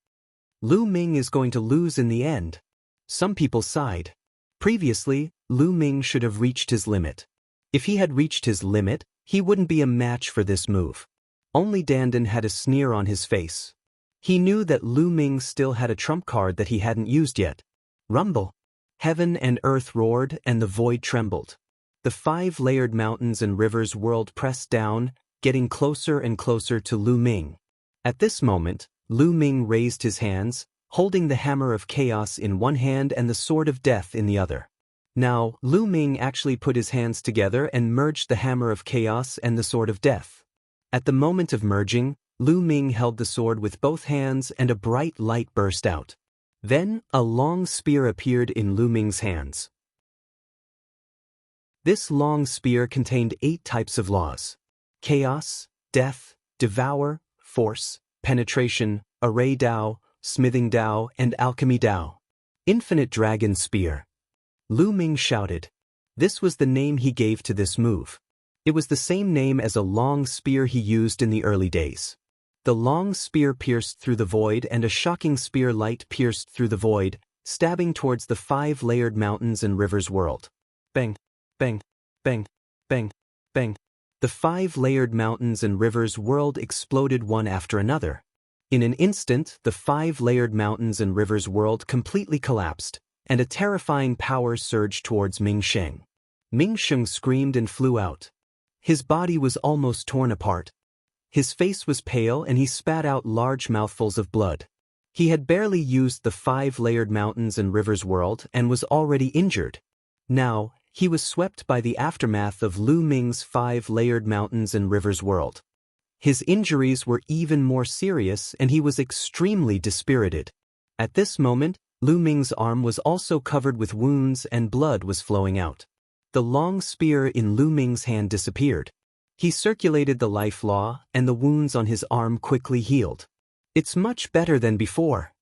Lu Ming is going to lose in the end. Some people sighed. Previously, Lu Ming should have reached his limit. If he had reached his limit, he wouldn't be a match for this move. Only Dandan had a sneer on his face. He knew that Lu Ming still had a trump card that he hadn't used yet. Rumble. Heaven and earth roared and the void trembled. The 5-layered mountains and rivers whirled pressed down, getting closer and closer to Lu Ming. At this moment, Lu Ming raised his hands, holding the hammer of chaos in one hand and the sword of death in the other. Now, Lu Ming actually put his hands together and merged the hammer of chaos and the sword of death. At the moment of merging, Lu Ming held the sword with both hands and a bright light burst out. Then, a long spear appeared in Lu Ming's hands. This long spear contained 8 types of laws: chaos, death, devour, force, penetration, array Dao, smithing Dao, and alchemy Dao. Infinite Dragon Spear. Lu Ming shouted. This was the name he gave to this move. It was the same name as a long spear he used in the early days. The long spear pierced through the void and a shocking spear light pierced through the void, stabbing towards the 5-layered mountains and rivers world. Bang, bang, bang, bang, bang. The 5-layered mountains and rivers world exploded one after another. In an instant, the 5-layered mountains and rivers world completely collapsed, and a terrifying power surged towards Ming Sheng. Ming Sheng screamed and flew out. His body was almost torn apart. His face was pale and he spat out large mouthfuls of blood. He had barely used the 5-layered mountains and rivers world and was already injured. Now, he was swept by the aftermath of Lu Ming's 5-layered mountains and rivers world. His injuries were even more serious and he was extremely dispirited. At this moment, Lu Ming's arm was also covered with wounds and blood was flowing out. The long spear in Lu Ming's hand disappeared. He circulated the life law and the wounds on his arm quickly healed. It's much better than before.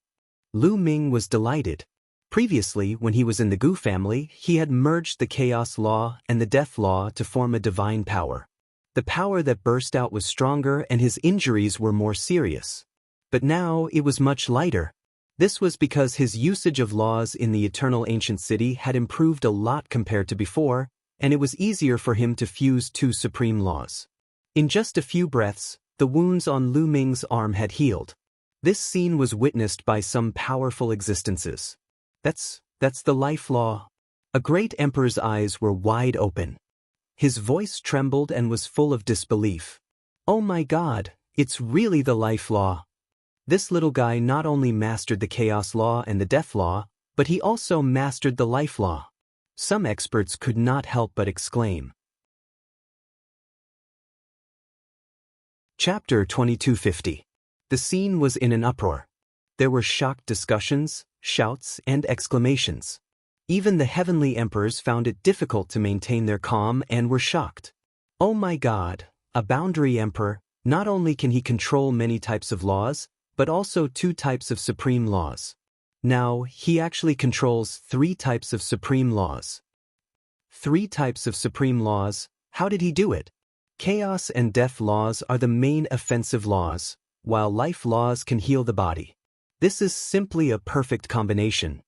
Lu Ming was delighted. Previously, when he was in the Gu family, he had merged the chaos law and the death law to form a divine power. The power that burst out was stronger and his injuries were more serious. But now it was much lighter. This was because his usage of laws in the eternal ancient city had improved a lot compared to before, and it was easier for him to fuse 2 supreme laws. In just a few breaths, the wounds on Lu Ming's arm had healed. This scene was witnessed by some powerful existences. That's the life law. A great emperor's eyes were wide open. His voice trembled and was full of disbelief. Oh my God, it's really the life law. This little guy not only mastered the chaos law and the death law, but he also mastered the life law. Some experts could not help but exclaim. Chapter 2250. The scene was in an uproar. There were shocked discussions, shouts, and exclamations. Even the heavenly emperors found it difficult to maintain their calm and were shocked. Oh my God, a boundary emperor, not only can he control many types of laws, but also 2 types of supreme laws. Now, he actually controls 3 types of supreme laws. 3 types of supreme laws, how did he do it? Chaos and death laws are the main offensive laws, while life laws can heal the body. This is simply a perfect combination.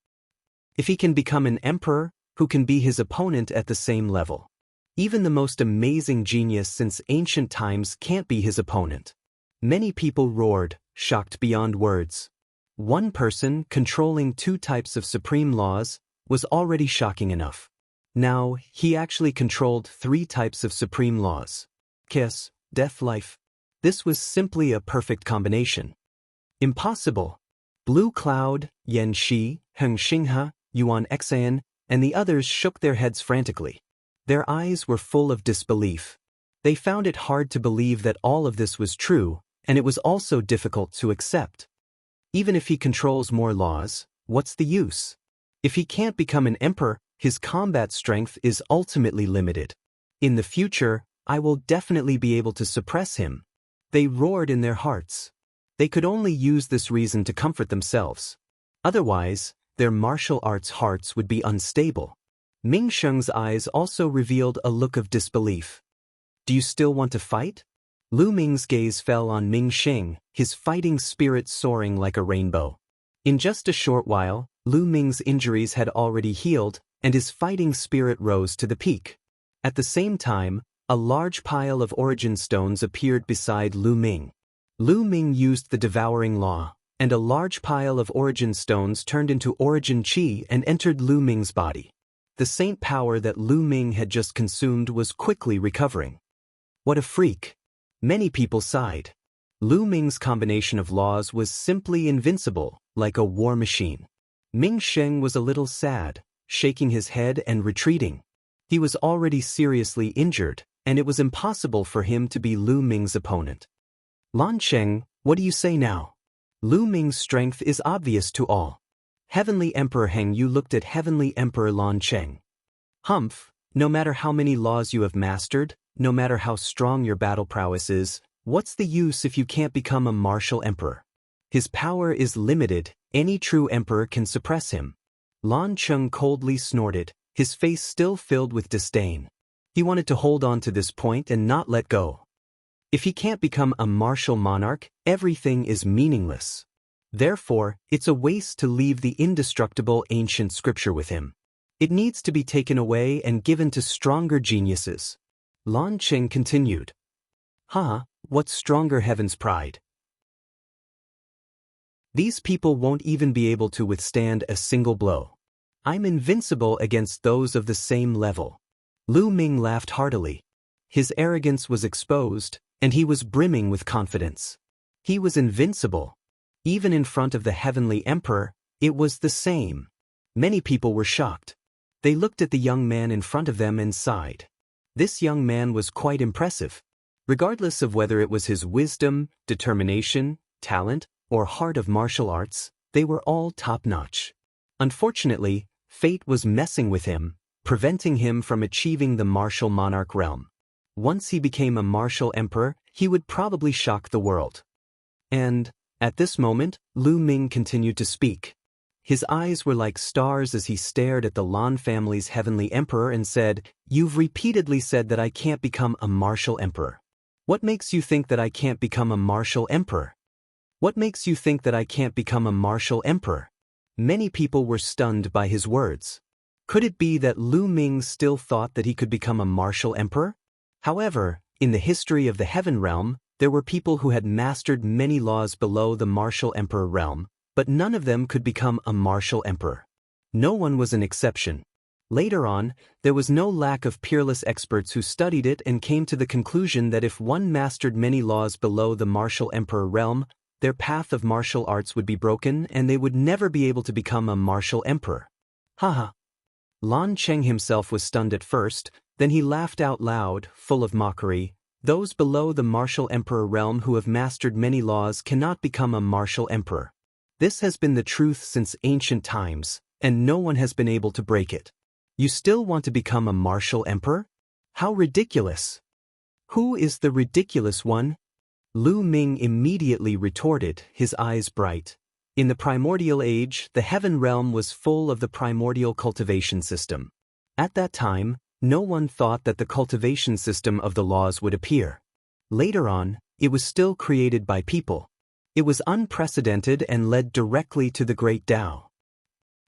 If he can become an emperor, who can be his opponent at the same level? Even the most amazing genius since ancient times can't be his opponent. Many people roared, shocked beyond words. One person controlling 2 types of supreme laws was already shocking enough. Now, he actually controlled 3 types of supreme laws. Chaos, death, life. This was simply a perfect combination. Impossible. Blue Cloud, Yan Shi, Heng Xinghe, Yuan Xan, and the others shook their heads frantically. Their eyes were full of disbelief. They found it hard to believe that all of this was true, and it was also difficult to accept. Even if he controls more laws, what's the use? If he can't become an emperor, his combat strength is ultimately limited. In the future, I will definitely be able to suppress him. They roared in their hearts. They could only use this reason to comfort themselves. Otherwise, their martial arts hearts would be unstable. Ming Sheng's eyes also revealed a look of disbelief. Do you still want to fight? Lu Ming's gaze fell on Ming Sheng, his fighting spirit soaring like a rainbow. In just a short while, Lu Ming's injuries had already healed, and his fighting spirit rose to the peak. At the same time, A large pile of origin stones appeared beside Lu Ming. Lu Ming used the devouring law, and a large pile of origin stones turned into origin qi and entered Lu Ming's body. The saint power that Lu Ming had just consumed was quickly recovering. What a freak! Many people sighed. Lu Ming's combination of laws was simply invincible, like a war machine. Ming Sheng was a little sad, shaking his head and retreating. He was already seriously injured, and it was impossible for him to be Lu Ming's opponent. Lan Cheng, what do you say now? Lu Ming's strength is obvious to all. Heavenly Emperor Heng Yu looked at Heavenly Emperor Lan Cheng. Humph, no matter how many laws you have mastered, no matter how strong your battle prowess is, what's the use if you can't become a martial emperor? His power is limited, any true emperor can suppress him. Lan Cheng coldly snorted, his face still filled with disdain. He wanted to hold on to this point and not let go. If he can't become a martial monarch, everything is meaningless. Therefore, it's a waste to leave the indestructible ancient scripture with him. It needs to be taken away and given to stronger geniuses. Lan Cheng continued. What's stronger heaven's pride? These people won't even be able to withstand a single blow. I'm invincible against those of the same level. Lu Ming laughed heartily. His arrogance was exposed, and he was brimming with confidence. He was invincible. Even in front of the heavenly emperor, it was the same. Many people were shocked. They looked at the young man in front of them and sighed. This young man was quite impressive. Regardless of whether it was his wisdom, determination, talent, or heart of martial arts, they were all top-notch. Unfortunately, fate was messing with him, preventing him from achieving the martial monarch realm. Once he became a martial emperor, he would probably shock the world. And, at this moment, Lu Ming continued to speak. His eyes were like stars as he stared at the Lan family's heavenly emperor and said, "You've repeatedly said that I can't become a martial emperor. What makes you think that I can't become a martial emperor? What makes you think that I can't become a martial emperor?" Many people were stunned by his words. Could it be that Lu Ming still thought that he could become a martial emperor? However, in the history of the heaven realm, there were people who had mastered many laws below the martial emperor realm, but none of them could become a martial emperor. No one was an exception. Later on, there was no lack of peerless experts who studied it and came to the conclusion that if one mastered many laws below the martial emperor realm, their path of martial arts would be broken and they would never be able to become a martial emperor. Haha. Lan Cheng himself was stunned at first, then he laughed out loud, full of mockery. Those below the martial emperor realm who have mastered many laws cannot become a martial emperor. This has been the truth since ancient times, and no one has been able to break it. You still want to become a martial emperor? How ridiculous! Who is the ridiculous one? Lu Ming immediately retorted, his eyes bright. In the primordial age, the heaven realm was full of the primordial cultivation system. At that time, no one thought that the cultivation system of the laws would appear. Later on, it was still created by people. It was unprecedented and led directly to the great Tao.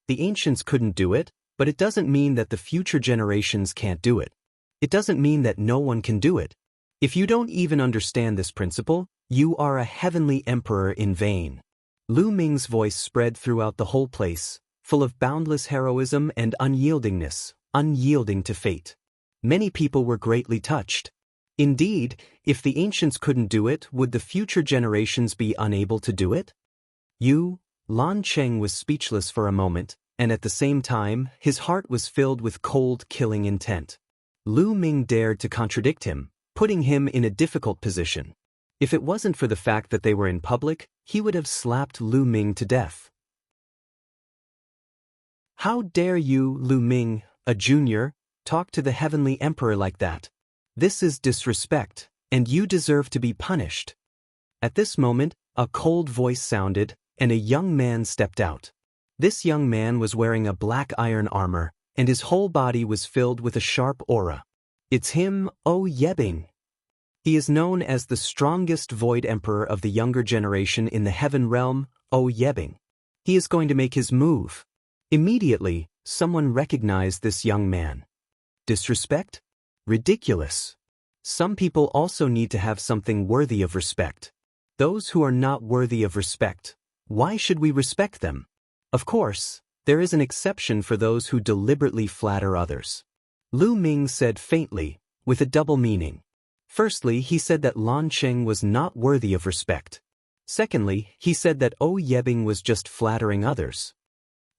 The ancients couldn't do it, but it doesn't mean that the future generations can't do it. It doesn't mean that no one can do it. If you don't even understand this principle, you are a heavenly emperor in vain. Lu Ming's voice spread throughout the whole place, full of boundless heroism and unyieldingness, unyielding to fate. Many people were greatly touched. Indeed, if the ancients couldn't do it, would the future generations be unable to do it? Lan Cheng was speechless for a moment, and at the same time, his heart was filled with cold, killing intent. Lu Ming dared to contradict him, putting him in a difficult position. If it wasn't for the fact that they were in public, he would have slapped Lu Ming to death. How dare you, Lu Ming, a junior, talk to the heavenly emperor like that? This is disrespect, and you deserve to be punished. At this moment, a cold voice sounded, and a young man stepped out. This young man was wearing a black iron armor, and his whole body was filled with a sharp aura. It's him, O Yebing. He is known as the strongest void emperor of the younger generation in the heaven realm, O Yebing. He is going to make his move. Immediately, someone recognized this young man. Disrespect? Ridiculous. Some people also need to have something worthy of respect. Those who are not worthy of respect, why should we respect them? Of course, there is an exception for those who deliberately flatter others. Lu Ming said faintly, with a double meaning. Firstly, he said that Lan Cheng was not worthy of respect. Secondly, he said that O Yebing was just flattering others.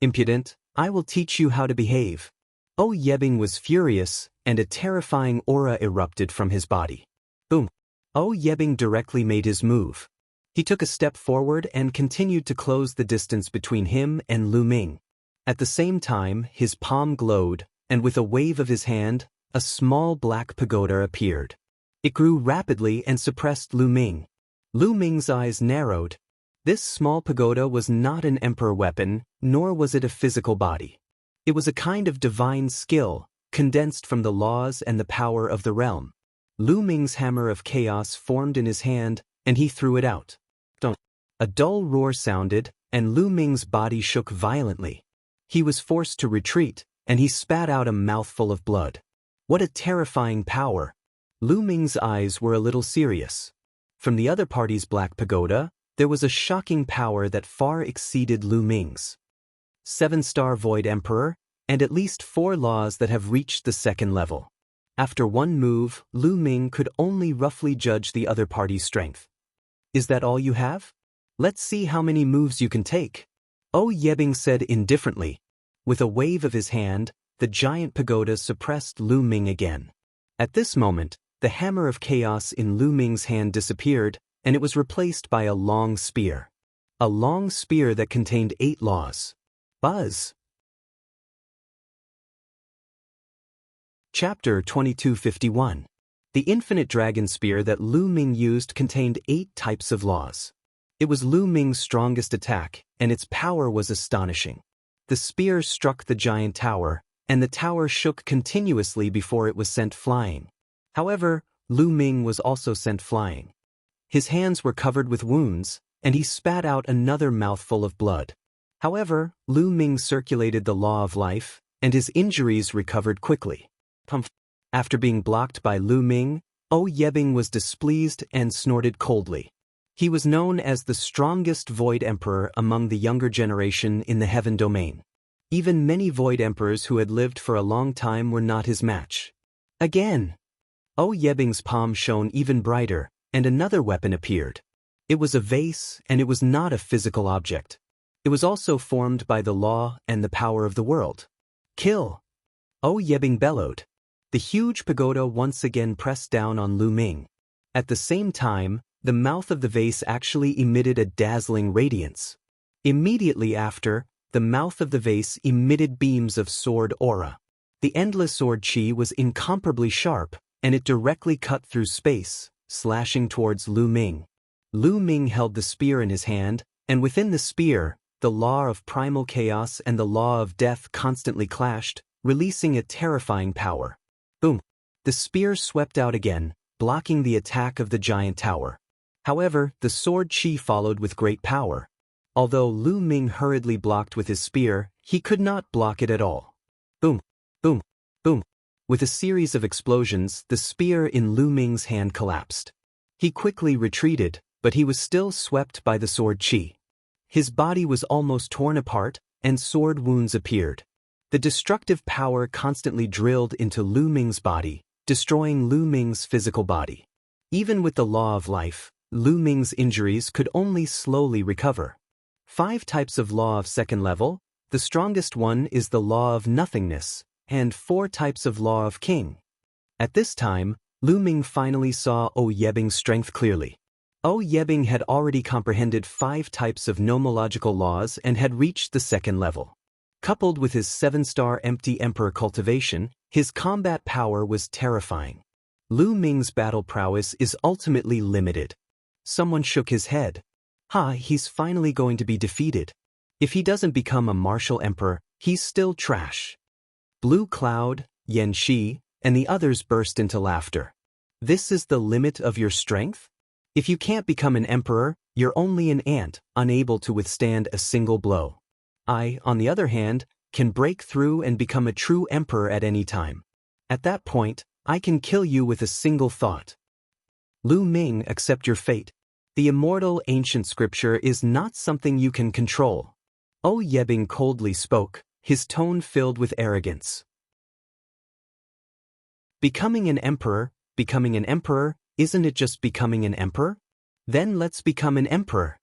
Impudent, I will teach you how to behave. O Yebing was furious, and a terrifying aura erupted from his body. Boom. O Yebing directly made his move. He took a step forward and continued to close the distance between him and Lu Ming. At the same time, his palm glowed, and with a wave of his hand, a small black pagoda appeared. It grew rapidly and suppressed Lu Ming. Lu Ming's eyes narrowed. This small pagoda was not an emperor weapon, nor was it a physical body. It was a kind of divine skill, condensed from the laws and the power of the realm. Lu Ming's hammer of chaos formed in his hand, and he threw it out. A dull roar sounded, and Lu Ming's body shook violently. He was forced to retreat, and he spat out a mouthful of blood. What a terrifying power! Lu Ming's eyes were a little serious. From the other party's black pagoda, there was a shocking power that far exceeded Lu Ming's. 7-star Void Emperor, and at least 4 laws that have reached the second level. After one move, Lu Ming could only roughly judge the other party's strength. Is that all you have? Let's see how many moves you can take. O Yebing said indifferently. With a wave of his hand, the giant pagoda suppressed Lu Ming again. At this moment, the hammer of chaos in Lu Ming's hand disappeared, and it was replaced by a long spear. A long spear that contained 8 laws. Buzz! Chapter 2251. The infinite dragon spear that Lu Ming used contained 8 types of laws. It was Lu Ming's strongest attack, and its power was astonishing. The spear struck the giant tower, and the tower shook continuously before it was sent flying. However, Lu Ming was also sent flying. His hands were covered with wounds, and he spat out another mouthful of blood. However, Lu Ming circulated the law of life, and his injuries recovered quickly. After being blocked by Lu Ming, O Yebing was displeased and snorted coldly. He was known as the strongest Void Emperor among the younger generation in the Heaven Domain. Even many Void Emperors who had lived for a long time were not his match. Again! O Yebing's palm shone even brighter, and another weapon appeared. It was a vase, and it was not a physical object. It was also formed by the law and the power of the world. Kill! O Yebing bellowed. The huge pagoda once again pressed down on Lu Ming. At the same time, the mouth of the vase actually emitted a dazzling radiance. Immediately after, the mouth of the vase emitted beams of sword aura. The endless sword chi was incomparably sharp, and it directly cut through space, slashing towards Lu Ming. Lu Ming held the spear in his hand, and within the spear, the law of primal chaos and the law of death constantly clashed, releasing a terrifying power. Boom! The spear swept out again, blocking the attack of the giant tower. However, the sword chi followed with great power. Although Lu Ming hurriedly blocked with his spear, he could not block it at all. Boom! Boom! Boom! With a series of explosions, the spear in Lu Ming's hand collapsed. He quickly retreated, but he was still swept by the sword chi. His body was almost torn apart, and sword wounds appeared. The destructive power constantly drilled into Lu Ming's body, destroying Lu Ming's physical body. Even with the law of life, Lu Ming's injuries could only slowly recover. 5 types of law of second level, the strongest one is the law of nothingness, and 4 types of law of king. At this time, Lu Ming finally saw O Yebing's strength clearly. O Yebing had already comprehended 5 types of nomological laws and had reached the second level. Coupled with his 7-star empty emperor cultivation, his combat power was terrifying. Lu Ming's battle prowess is ultimately limited. Someone shook his head. He's finally going to be defeated. If he doesn't become a martial emperor, he's still trash. Blue Cloud, Yan Shi, and the others burst into laughter. This is the limit of your strength? If you can't become an emperor, you're only an ant, unable to withstand a single blow. I, on the other hand, can break through and become a true emperor at any time. At that point, I can kill you with a single thought. Lu Ming, accept your fate. The immortal ancient scripture is not something you can control. Yebing coldly spoke, his tone filled with arrogance. Becoming an emperor, isn't it just becoming an emperor? Then let's become an emperor.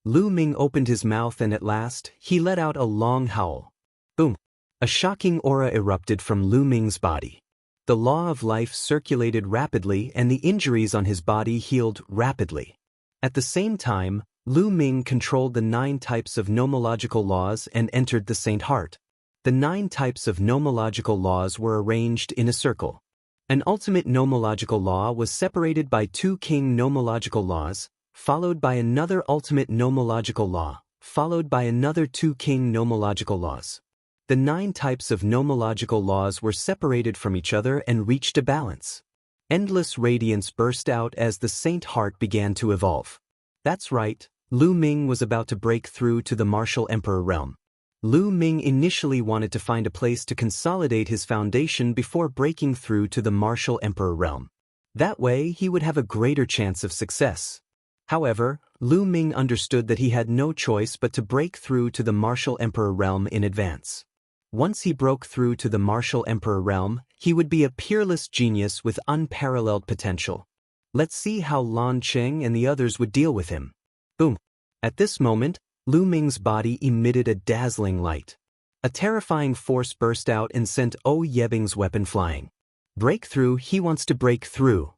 Lu Ming opened his mouth and at last, he let out a long howl. Boom! A shocking aura erupted from Lu Ming's body. The law of life circulated rapidly and the injuries on his body healed rapidly. At the same time, Lu Ming controlled the 9 types of nomological laws and entered the Saint Heart. The 9 types of nomological laws were arranged in a circle. An ultimate nomological law was separated by 2 king nomological laws, followed by another ultimate nomological law, followed by another 2 king nomological laws. The 9 types of nomological laws were separated from each other and reached a balance. Endless radiance burst out as the Saint Heart began to evolve. That's right, Lu Ming was about to break through to the martial emperor realm. Lu Ming initially wanted to find a place to consolidate his foundation before breaking through to the martial emperor realm. That way he would have a greater chance of success. However, Lu Ming understood that he had no choice but to break through to the martial emperor realm in advance. Once he broke through to the martial emperor realm, he would be a peerless genius with unparalleled potential. Let's see how Lan Cheng and the others would deal with him. Boom! At this moment, Lu Ming's body emitted a dazzling light. A terrifying force burst out and sent Yebing's weapon flying. Breakthrough, he wants to break through.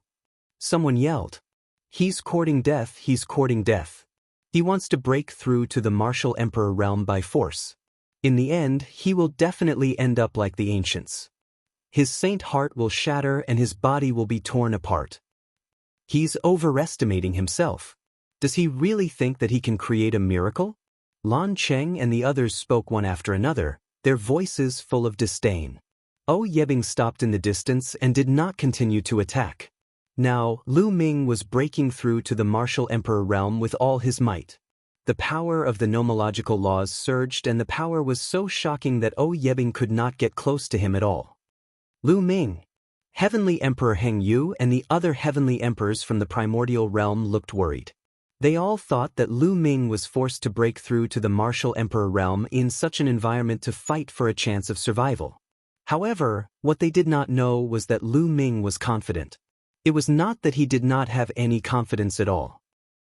Someone yelled. He's courting death, he's courting death. He wants to break through to the martial emperor realm by force. In the end, he will definitely end up like the ancients. His Saint Heart will shatter and his body will be torn apart. He's overestimating himself. Does he really think that he can create a miracle? Lan Cheng and the others spoke one after another, their voices full of disdain. Yebing stopped in the distance and did not continue to attack. Now, Lu Ming was breaking through to the martial emperor realm with all his might. The power of the nomological laws surged and the power was so shocking that Yebing could not get close to him at all. Lu Ming. Heavenly Emperor Heng Yu and the other heavenly emperors from the primordial realm looked worried. They all thought that Lu Ming was forced to break through to the martial emperor realm in such an environment to fight for a chance of survival. However, what they did not know was that Lu Ming was confident. It was not that he did not have any confidence at all.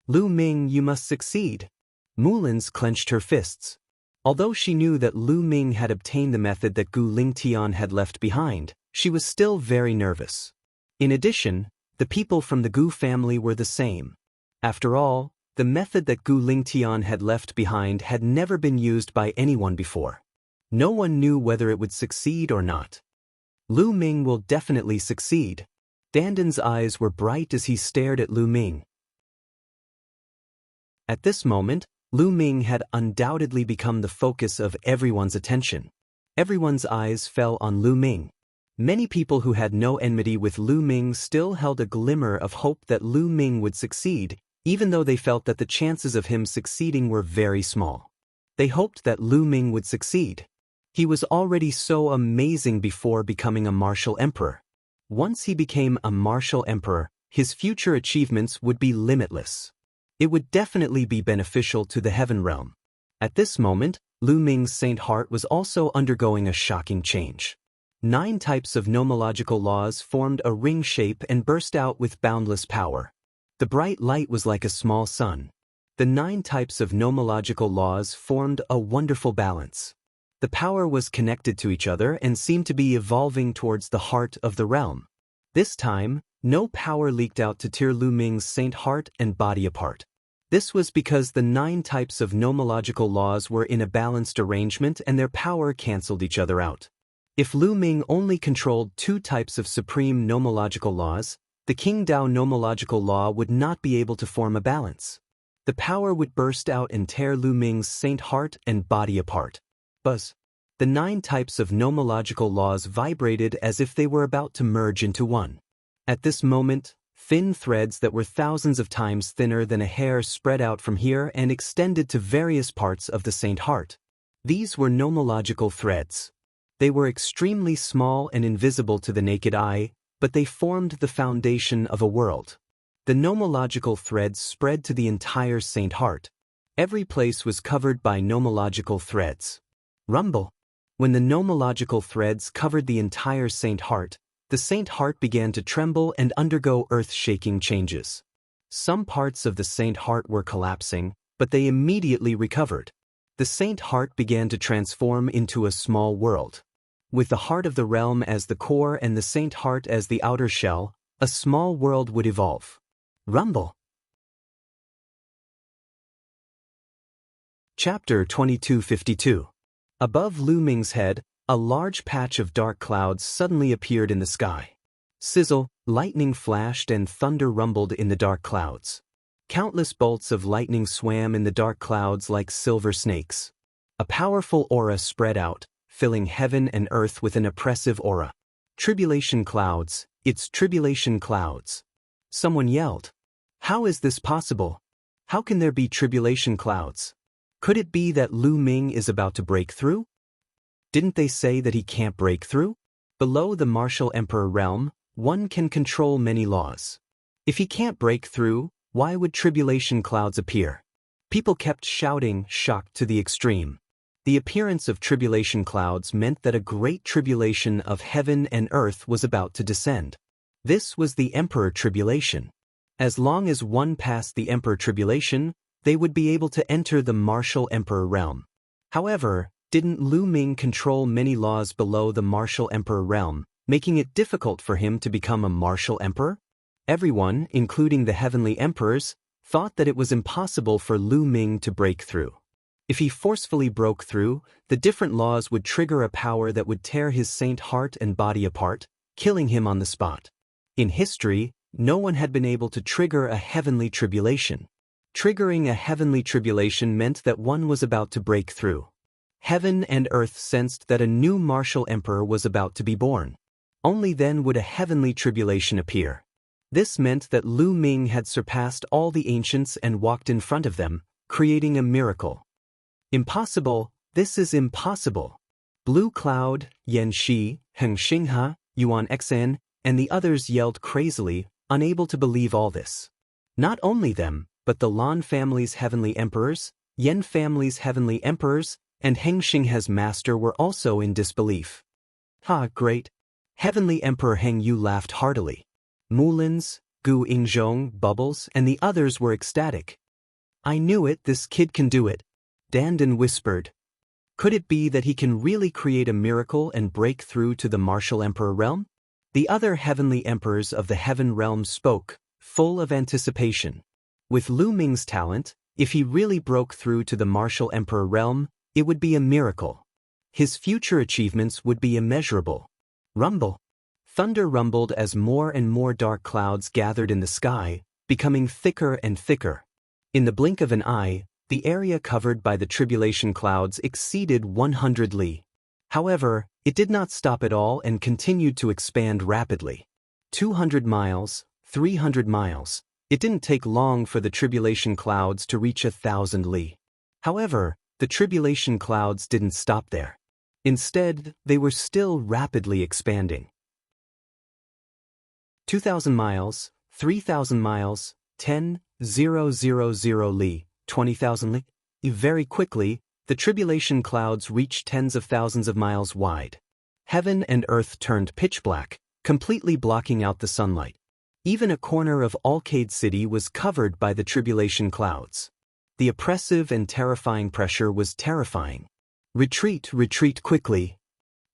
Lu Ming, you must succeed. Mulins clenched her fists. Although she knew that Lu Ming had obtained the method that Gu Lingtian had left behind, she was still very nervous. In addition, the people from the Gu family were the same. After all, the method that Gu Lingtian had left behind had never been used by anyone before. No one knew whether it would succeed or not. Lu Ming will definitely succeed. Danden's eyes were bright as he stared at Lu Ming. At this moment, Lu Ming had undoubtedly become the focus of everyone's attention. Everyone's eyes fell on Lu Ming. Many people who had no enmity with Lu Ming still held a glimmer of hope that Lu Ming would succeed, even though they felt that the chances of him succeeding were very small. They hoped that Lu Ming would succeed. He was already so amazing before becoming a martial emperor. Once he became a martial emperor, his future achievements would be limitless. It would definitely be beneficial to the heaven realm. At this moment, Lu Ming's Saint Heart was also undergoing a shocking change. 9 types of nomological laws formed a ring shape and burst out with boundless power. The bright light was like a small sun. The 9 types of nomological laws formed a wonderful balance. The power was connected to each other and seemed to be evolving towards the heart of the realm. This time, no power leaked out to tear Lu Ming's Saint Heart and body apart. This was because the 9 types of nomological laws were in a balanced arrangement and their power cancelled each other out. If Lu Ming only controlled 2 types of supreme nomological laws, the Qingdao nomological law would not be able to form a balance. The power would burst out and tear Lu Ming's Saint Heart and body apart. Buzz. The 9 types of nomological laws vibrated as if they were about to merge into one. At this moment, thin threads that were thousands of times thinner than a hair spread out from here and extended to various parts of the Saint Heart. These were nomological threads. They were extremely small and invisible to the naked eye, but they formed the foundation of a world. The nomological threads spread to the entire Saint Heart. Every place was covered by nomological threads. Rumble. When the nomological threads covered the entire Saint Heart, the Saint Heart began to tremble and undergo earth-shaking changes. Some parts of the Saint Heart were collapsing, but they immediately recovered. The Saint Heart began to transform into a small world. With the heart of the realm as the core and the Saint Heart as the outer shell, a small world would evolve. Rumble. Chapter 2252. Above Lu Ming's head, a large patch of dark clouds suddenly appeared in the sky. Sizzle, lightning flashed and thunder rumbled in the dark clouds. Countless bolts of lightning swam in the dark clouds like silver snakes. A powerful aura spread out, filling heaven and earth with an oppressive aura. Tribulation clouds, it's tribulation clouds. Someone yelled. How is this possible? How can there be tribulation clouds? Could it be that Lu Ming is about to break through? Didn't they say that he can't break through? Below the martial emperor realm, one can control many laws. If he can't break through, why would tribulation clouds appear? People kept shouting, shocked to the extreme. The appearance of tribulation clouds meant that a great tribulation of heaven and earth was about to descend. This was the emperor tribulation. As long as one passed the emperor tribulation, they would be able to enter the martial emperor realm. However, didn't Lu Ming control many laws below the martial emperor realm, making it difficult for him to become a martial emperor? Everyone, including the heavenly emperors, thought that it was impossible for Lu Ming to break through. If he forcefully broke through, the different laws would trigger a power that would tear his saint heart and body apart, killing him on the spot. In history, no one had been able to trigger a heavenly tribulation. Triggering a heavenly tribulation meant that one was about to break through. Heaven and earth sensed that a new martial emperor was about to be born. Only then would a heavenly tribulation appear. This meant that Lu Ming had surpassed all the ancients and walked in front of them, creating a miracle. Impossible, this is impossible. Blue Cloud, Yan Shi, Heng Xinghe, Yuan Xan, and the others yelled crazily, unable to believe all this. Not only them, but the Lan family's heavenly emperors, Yan family's heavenly emperors, and Heng Xinghe's master were also in disbelief. Ha, great! Heavenly Emperor Heng Yu laughed heartily. Mulins, Gu Yingzhong, Bubbles, and the others were ecstatic. I knew it, this kid can do it. Dandan whispered. Could it be that he can really create a miracle and break through to the martial emperor realm? The other heavenly emperors of the heaven realm spoke, full of anticipation. With Lu Ming's talent, if he really broke through to the martial emperor realm, it would be a miracle. His future achievements would be immeasurable. Rumble. Thunder rumbled as more and more dark clouds gathered in the sky, becoming thicker and thicker. In the blink of an eye, the area covered by the tribulation clouds exceeded 100 li. However, it did not stop at all and continued to expand rapidly. 200 miles, 300 miles. It didn't take long for the tribulation clouds to reach 1,000 li. However, the tribulation clouds didn't stop there. Instead, they were still rapidly expanding. 2,000 miles, 3,000 miles, 10,000 li, 20,000 li. Very quickly, the tribulation clouds reached tens of thousands of miles wide. Heaven and earth turned pitch black, completely blocking out the sunlight. Even a corner of Alcade City was covered by the tribulation clouds. The oppressive and terrifying pressure was terrifying. Retreat, retreat quickly.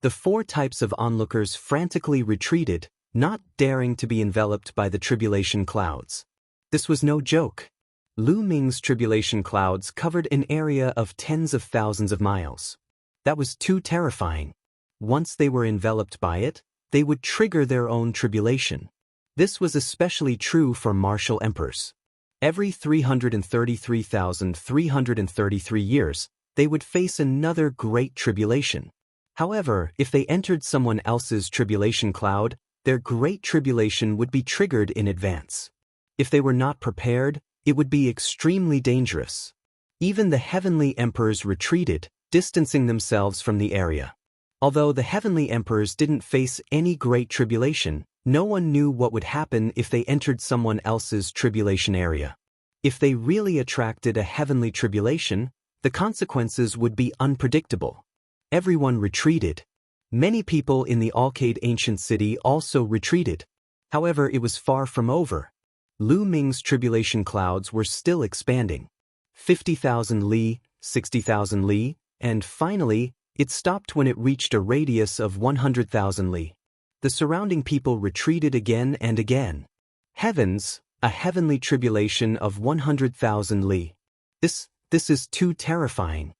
The four types of onlookers frantically retreated, not daring to be enveloped by the tribulation clouds. This was no joke. Lu Ming's tribulation clouds covered an area of tens of thousands of miles. That was too terrifying. Once they were enveloped by it, they would trigger their own tribulation. This was especially true for martial emperors. Every 333,333 years, they would face another great tribulation. However, if they entered someone else's tribulation cloud, their great tribulation would be triggered in advance. If they were not prepared, it would be extremely dangerous. Even the heavenly emperors retreated, distancing themselves from the area. Although the heavenly emperors didn't face any great tribulation, No one knew what would happen if they entered someone else's tribulation area. If they really attracted a heavenly tribulation, the consequences would be unpredictable. Everyone retreated. Many people in the Alcade ancient city also retreated. However, it was far from over. Lu Ming's tribulation clouds were still expanding. 50,000 li, 60,000 li, and finally, it stopped when it reached a radius of 100,000 li. The surrounding people retreated again and again. Heavens, a heavenly tribulation of 100,000 li. This is too terrifying.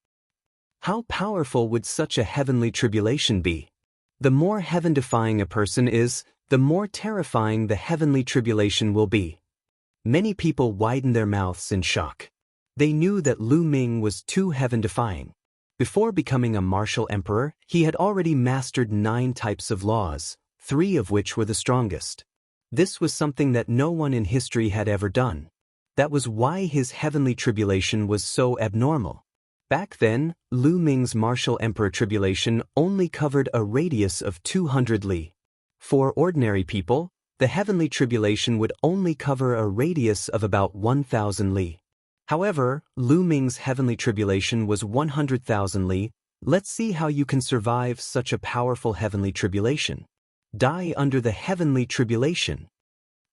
How powerful would such a heavenly tribulation be? The more heaven-defying a person is, the more terrifying the heavenly tribulation will be. Many people widened their mouths in shock. They knew that Lu Ming was too heaven-defying. Before becoming a martial emperor, he had already mastered 9 types of laws, 3 of which were the strongest. This was something that no one in history had ever done. That was why his heavenly tribulation was so abnormal. Back then, Lu Ming's martial emperor tribulation only covered a radius of 200 li. For ordinary people, the heavenly tribulation would only cover a radius of about 1,000 li. However, Lu Ming's heavenly tribulation was 100,000 li. Let's see how you can survive such a powerful heavenly tribulation. Die under the heavenly tribulation.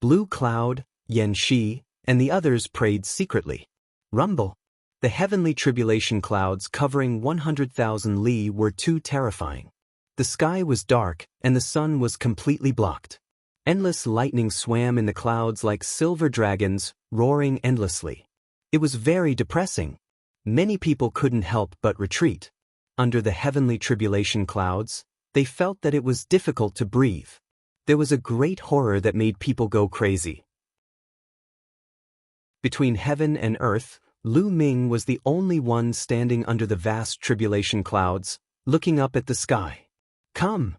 Blue Cloud, Yan Shi, and the others prayed secretly. Rumble. The heavenly tribulation clouds covering 100,000 li were too terrifying. The sky was dark, and the sun was completely blocked. Endless lightning swam in the clouds like silver dragons, roaring endlessly. It was very depressing. Many people couldn't help but retreat. Under the heavenly tribulation clouds, they felt that it was difficult to breathe. There was a great horror that made people go crazy. Between heaven and earth, Lu Ming was the only one standing under the vast tribulation clouds, looking up at the sky. Come!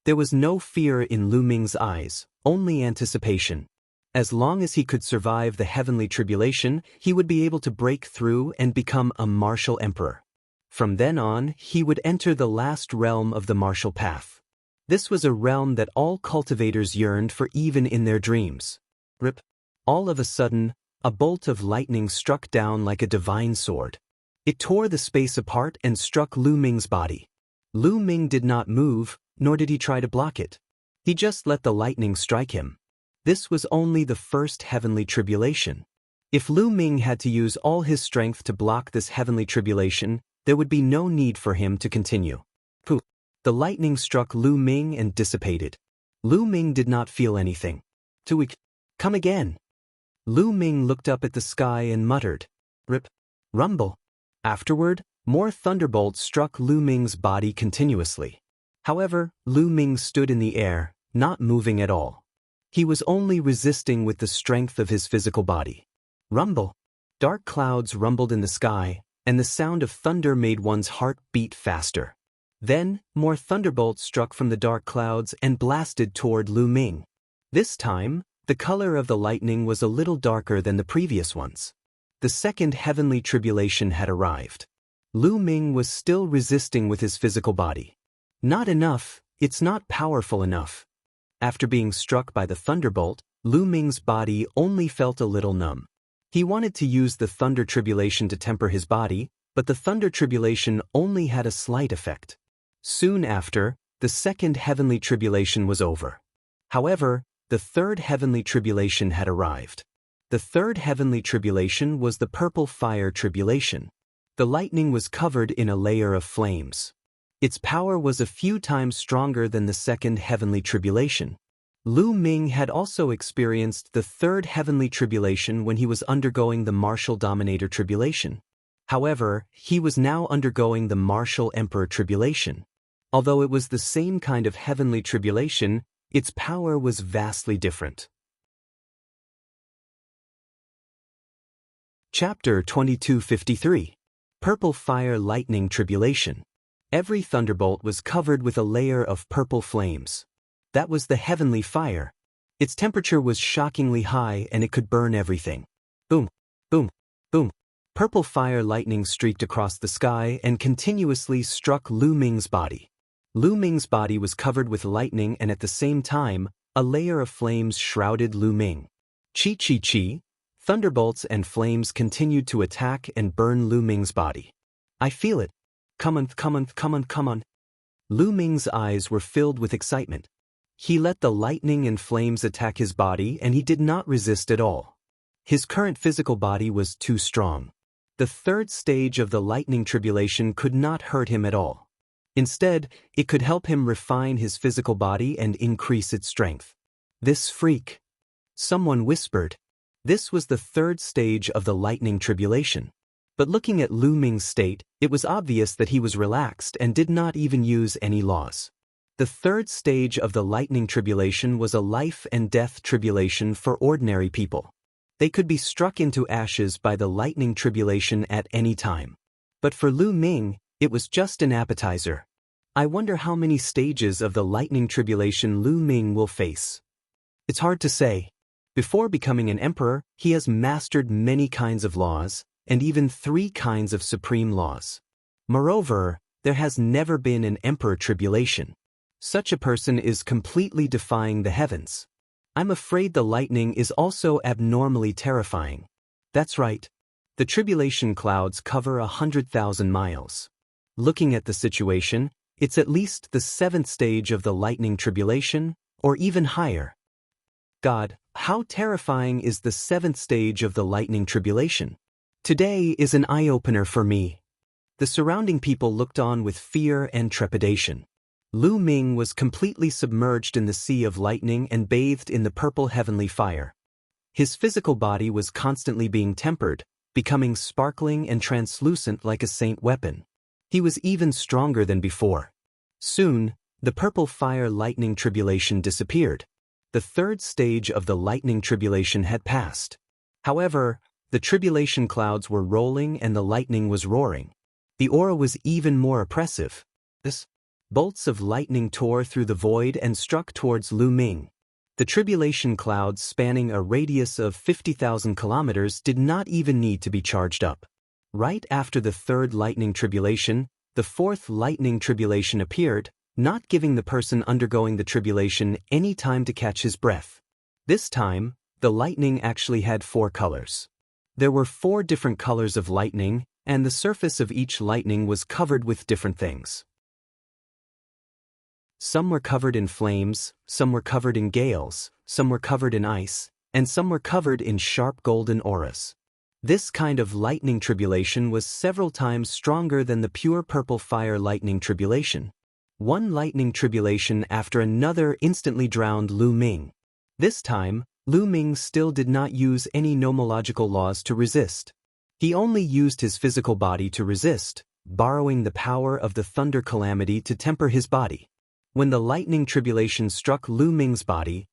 There was no fear in Lu Ming's eyes, only anticipation. As long as he could survive the heavenly tribulation, he would be able to break through and become a martial emperor. From then on, he would enter the last realm of the martial path. This was a realm that all cultivators yearned for even in their dreams. Rip! All of a sudden, a bolt of lightning struck down like a divine sword. It tore the space apart and struck Lu Ming's body. Lu Ming did not move, nor did he try to block it. He just let the lightning strike him. This was only the first heavenly tribulation. If Lu Ming had to use all his strength to block this heavenly tribulation, there would be no need for him to continue. Pooh! The lightning struck Lu Ming and dissipated. Lu Ming did not feel anything. Come again! Lu Ming looked up at the sky and muttered, Rip! Rumble! Afterward, more thunderbolts struck Lu Ming's body continuously. However, Lu Ming stood in the air, not moving at all. He was only resisting with the strength of his physical body. Rumble! Dark clouds rumbled in the sky, and the sound of thunder made one's heart beat faster. Then, more thunderbolts struck from the dark clouds and blasted toward Lu Ming. This time, the color of the lightning was a little darker than the previous ones. The second heavenly tribulation had arrived. Lu Ming was still resisting with his physical body. Not enough, it's not powerful enough. After being struck by the thunderbolt, Lu Ming's body only felt a little numb. He wanted to use the thunder tribulation to temper his body, but the thunder tribulation only had a slight effect. Soon after, the second heavenly tribulation was over. However, the third heavenly tribulation had arrived. The third heavenly tribulation was the purple fire tribulation. The lightning was covered in a layer of flames. Its power was a few times stronger than the second heavenly tribulation. Lu Ming had also experienced the third heavenly tribulation when he was undergoing the martial dominator tribulation. However, he was now undergoing the martial emperor tribulation. Although it was the same kind of heavenly tribulation, its power was vastly different. Chapter 2253. Purple Fire Lightning Tribulation. Every thunderbolt was covered with a layer of purple flames. That was the heavenly fire. Its temperature was shockingly high and it could burn everything. Boom, boom, boom. Purple fire lightning streaked across the sky and continuously struck Lu Ming's body. Lu Ming's body was covered with lightning and at the same time, A layer of flames shrouded Lu Ming. Chi chi chi, thunderbolts and flames continued to attack and burn Lu Ming's body. I feel it. Come on, come on, come on, come on. Lu Ming's eyes were filled with excitement. He let the lightning and flames attack his body and he did not resist at all. His current physical body was too strong. The third stage of the lightning tribulation could not hurt him at all. Instead, it could help him refine his physical body and increase its strength. This freak. Someone whispered. This was the third stage of the lightning tribulation. But looking at Lu Ming's state, it was obvious that he was relaxed and did not even use any laws. The third stage of the lightning tribulation was a life and death tribulation for ordinary people. They could be struck into ashes by the lightning tribulation at any time. But for Lu Ming, it was just an appetizer. I wonder how many stages of the lightning tribulation Lu Ming will face. It's hard to say. Before becoming an emperor, he has mastered many kinds of laws, and even 3 kinds of supreme laws. Moreover, there has never been an emperor tribulation. Such a person is completely defying the heavens. I'm afraid the lightning is also abnormally terrifying. That's right. The tribulation clouds cover 100,000 miles. Looking at the situation, it's at least the 7th stage of the lightning tribulation, or even higher. God, how terrifying is the 7th stage of the lightning tribulation? Today is an eye-opener for me. The surrounding people looked on with fear and trepidation. Lu Ming was completely submerged in the sea of lightning and bathed in the purple heavenly fire. His physical body was constantly being tempered, becoming sparkling and translucent like a saint weapon. He was even stronger than before. Soon, the purple fire lightning tribulation disappeared. The third stage of the lightning tribulation had passed. However, the tribulation clouds were rolling and the lightning was roaring. The aura was even more oppressive. Bolts of lightning tore through the void and struck towards Lu Ming. The tribulation clouds spanning a radius of 50,000 kilometers did not even need to be charged up. Right after the third lightning tribulation, the fourth lightning tribulation appeared, not giving the person undergoing the tribulation any time to catch his breath. This time, the lightning actually had 4 colors. There were 4 different colors of lightning, and the surface of each lightning was covered with different things. Some were covered in flames, some were covered in gales, some were covered in ice, and some were covered in sharp golden auras. This kind of lightning tribulation was several times stronger than the pure purple fire lightning tribulation. One lightning tribulation after another instantly drowned Lu Ming. This time, Lu Ming still did not use any nomological laws to resist. He only used his physical body to resist, borrowing the power of the thunder calamity to temper his body. When the lightning tribulation struck Lu Ming's body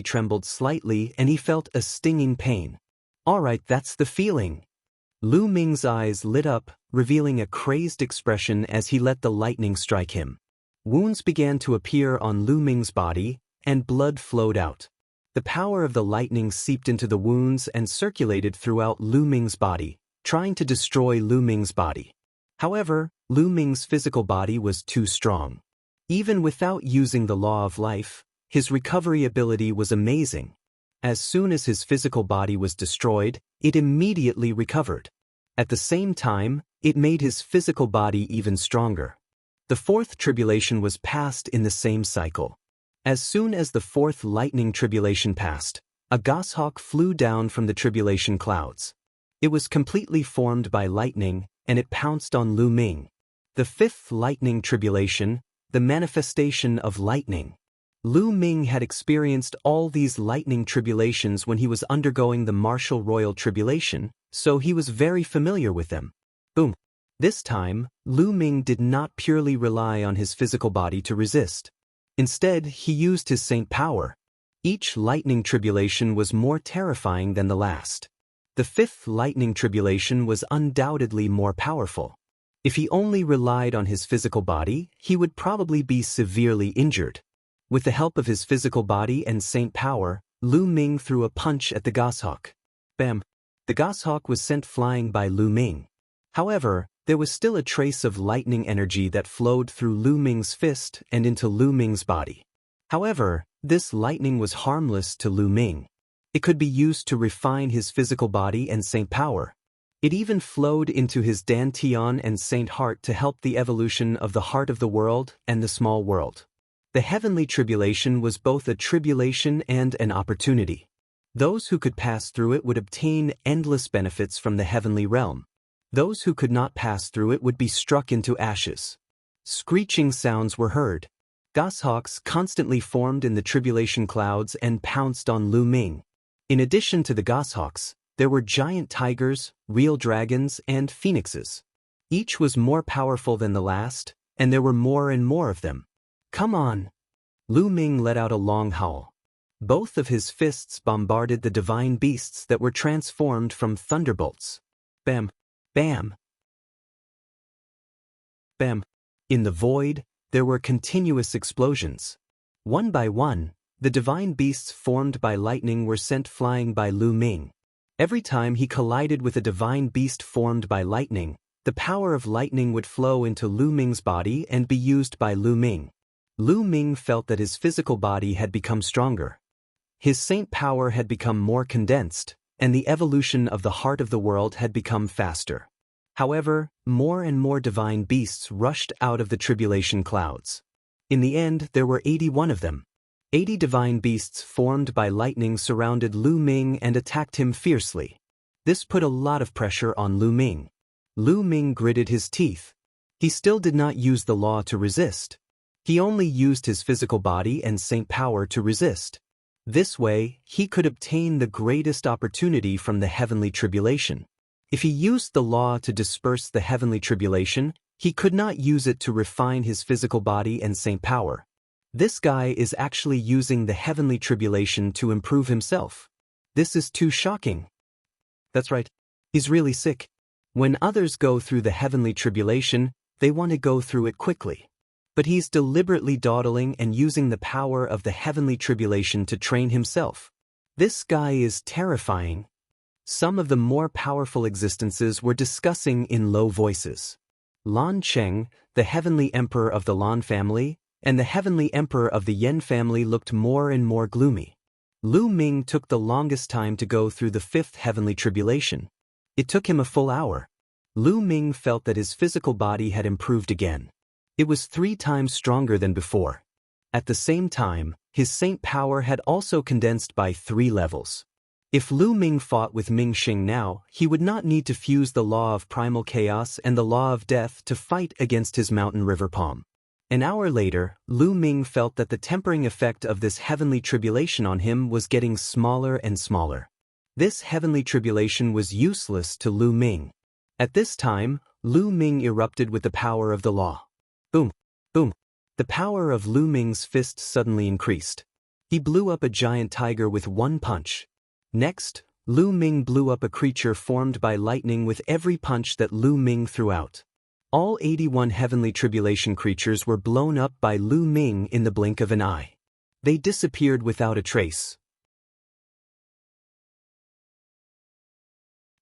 trembled slightly and he felt a stinging pain. Alright, that's the feeling. Lu Ming's eyes lit up, revealing a crazed expression as he let the lightning strike him. Wounds began to appear on Lu Ming's body, and blood flowed out. The power of the lightning seeped into the wounds and circulated throughout Lu Ming's body, trying to destroy Lu Ming's body. However, Lu Ming's physical body was too strong. Even without using the law of life, his recovery ability was amazing. As soon as his physical body was destroyed, it immediately recovered. At the same time, it made his physical body even stronger. The fourth tribulation was passed in the same cycle. As soon as the fourth lightning tribulation passed, a goshawk flew down from the tribulation clouds. It was completely formed by lightning, and it pounced on Lu Ming. The fifth lightning tribulation, the manifestation of lightning. Lu Ming had experienced all these lightning tribulations when he was undergoing the martial royal tribulation, so he was very familiar with them. Boom. This time, Lu Ming did not purely rely on his physical body to resist. Instead, he used his saint power. Each lightning tribulation was more terrifying than the last. The fifth lightning tribulation was undoubtedly more powerful. If he only relied on his physical body, he would probably be severely injured. With the help of his physical body and saint power, Lu Ming threw a punch at the goshawk. Bam! The goshawk was sent flying by Lu Ming. However, there was still a trace of lightning energy that flowed through Lu Ming's fist and into Lu Ming's body. However, this lightning was harmless to Lu Ming. It could be used to refine his physical body and saint power. It even flowed into his dantian and saint heart to help the evolution of the heart of the world and the small world. The heavenly tribulation was both a tribulation and an opportunity. Those who could pass through it would obtain endless benefits from the heavenly realm. Those who could not pass through it would be struck into ashes. Screeching sounds were heard. Goshawks constantly formed in the tribulation clouds and pounced on Lu Ming. In addition to the goshawks, there were giant tigers, real dragons, and phoenixes. Each was more powerful than the last, and there were more and more of them. Come on! Lu Ming let out a long howl. Both of his fists bombarded the divine beasts that were transformed from thunderbolts. Bam! Bam! Bam! In the void, there were continuous explosions. One by one, the divine beasts formed by lightning were sent flying by Lu Ming. Every time he collided with a divine beast formed by lightning, the power of lightning would flow into Lu Ming's body and be used by Lu Ming. Lu Ming felt that his physical body had become stronger. His saint power had become more condensed, and the evolution of the heart of the world had become faster. However, more and more divine beasts rushed out of the tribulation clouds. In the end, there were 81 of them. 80 divine beasts formed by lightning surrounded Lu Ming and attacked him fiercely. This put a lot of pressure on Lu Ming. Lu Ming gritted his teeth. He still did not use the law to resist. He only used his physical body and saint power to resist. This way, he could obtain the greatest opportunity from the heavenly tribulation. If he used the law to disperse the heavenly tribulation, he could not use it to refine his physical body and saint power. This guy is actually using the heavenly tribulation to improve himself. This is too shocking. That's right. He's really sick. When others go through the heavenly tribulation, they want to go through it quickly. But he's deliberately dawdling and using the power of the heavenly tribulation to train himself. This guy is terrifying. Some of the more powerful existences were discussing in low voices. Lan Cheng, the heavenly emperor of the Lan family, and the heavenly emperor of the Yen family looked more and more gloomy. Lu Ming took the longest time to go through the fifth heavenly tribulation. It took him a full hour. Lu Ming felt that his physical body had improved again. It was 3 times stronger than before. At the same time, his saint power had also condensed by 3 levels. If Lu Ming fought with Ming Xing now, he would not need to fuse the law of primal chaos and the law of death to fight against his mountain river palm. An hour later, Lu Ming felt that the tempering effect of this heavenly tribulation on him was getting smaller and smaller. This heavenly tribulation was useless to Lu Ming. At this time, Lu Ming erupted with the power of the law. Boom! Boom! The power of Lu Ming's fist suddenly increased. He blew up a giant tiger with one punch. Next, Lu Ming blew up a creature formed by lightning with every punch that Lu Ming threw out. All 81 heavenly tribulation creatures were blown up by Lu Ming in the blink of an eye. They disappeared without a trace.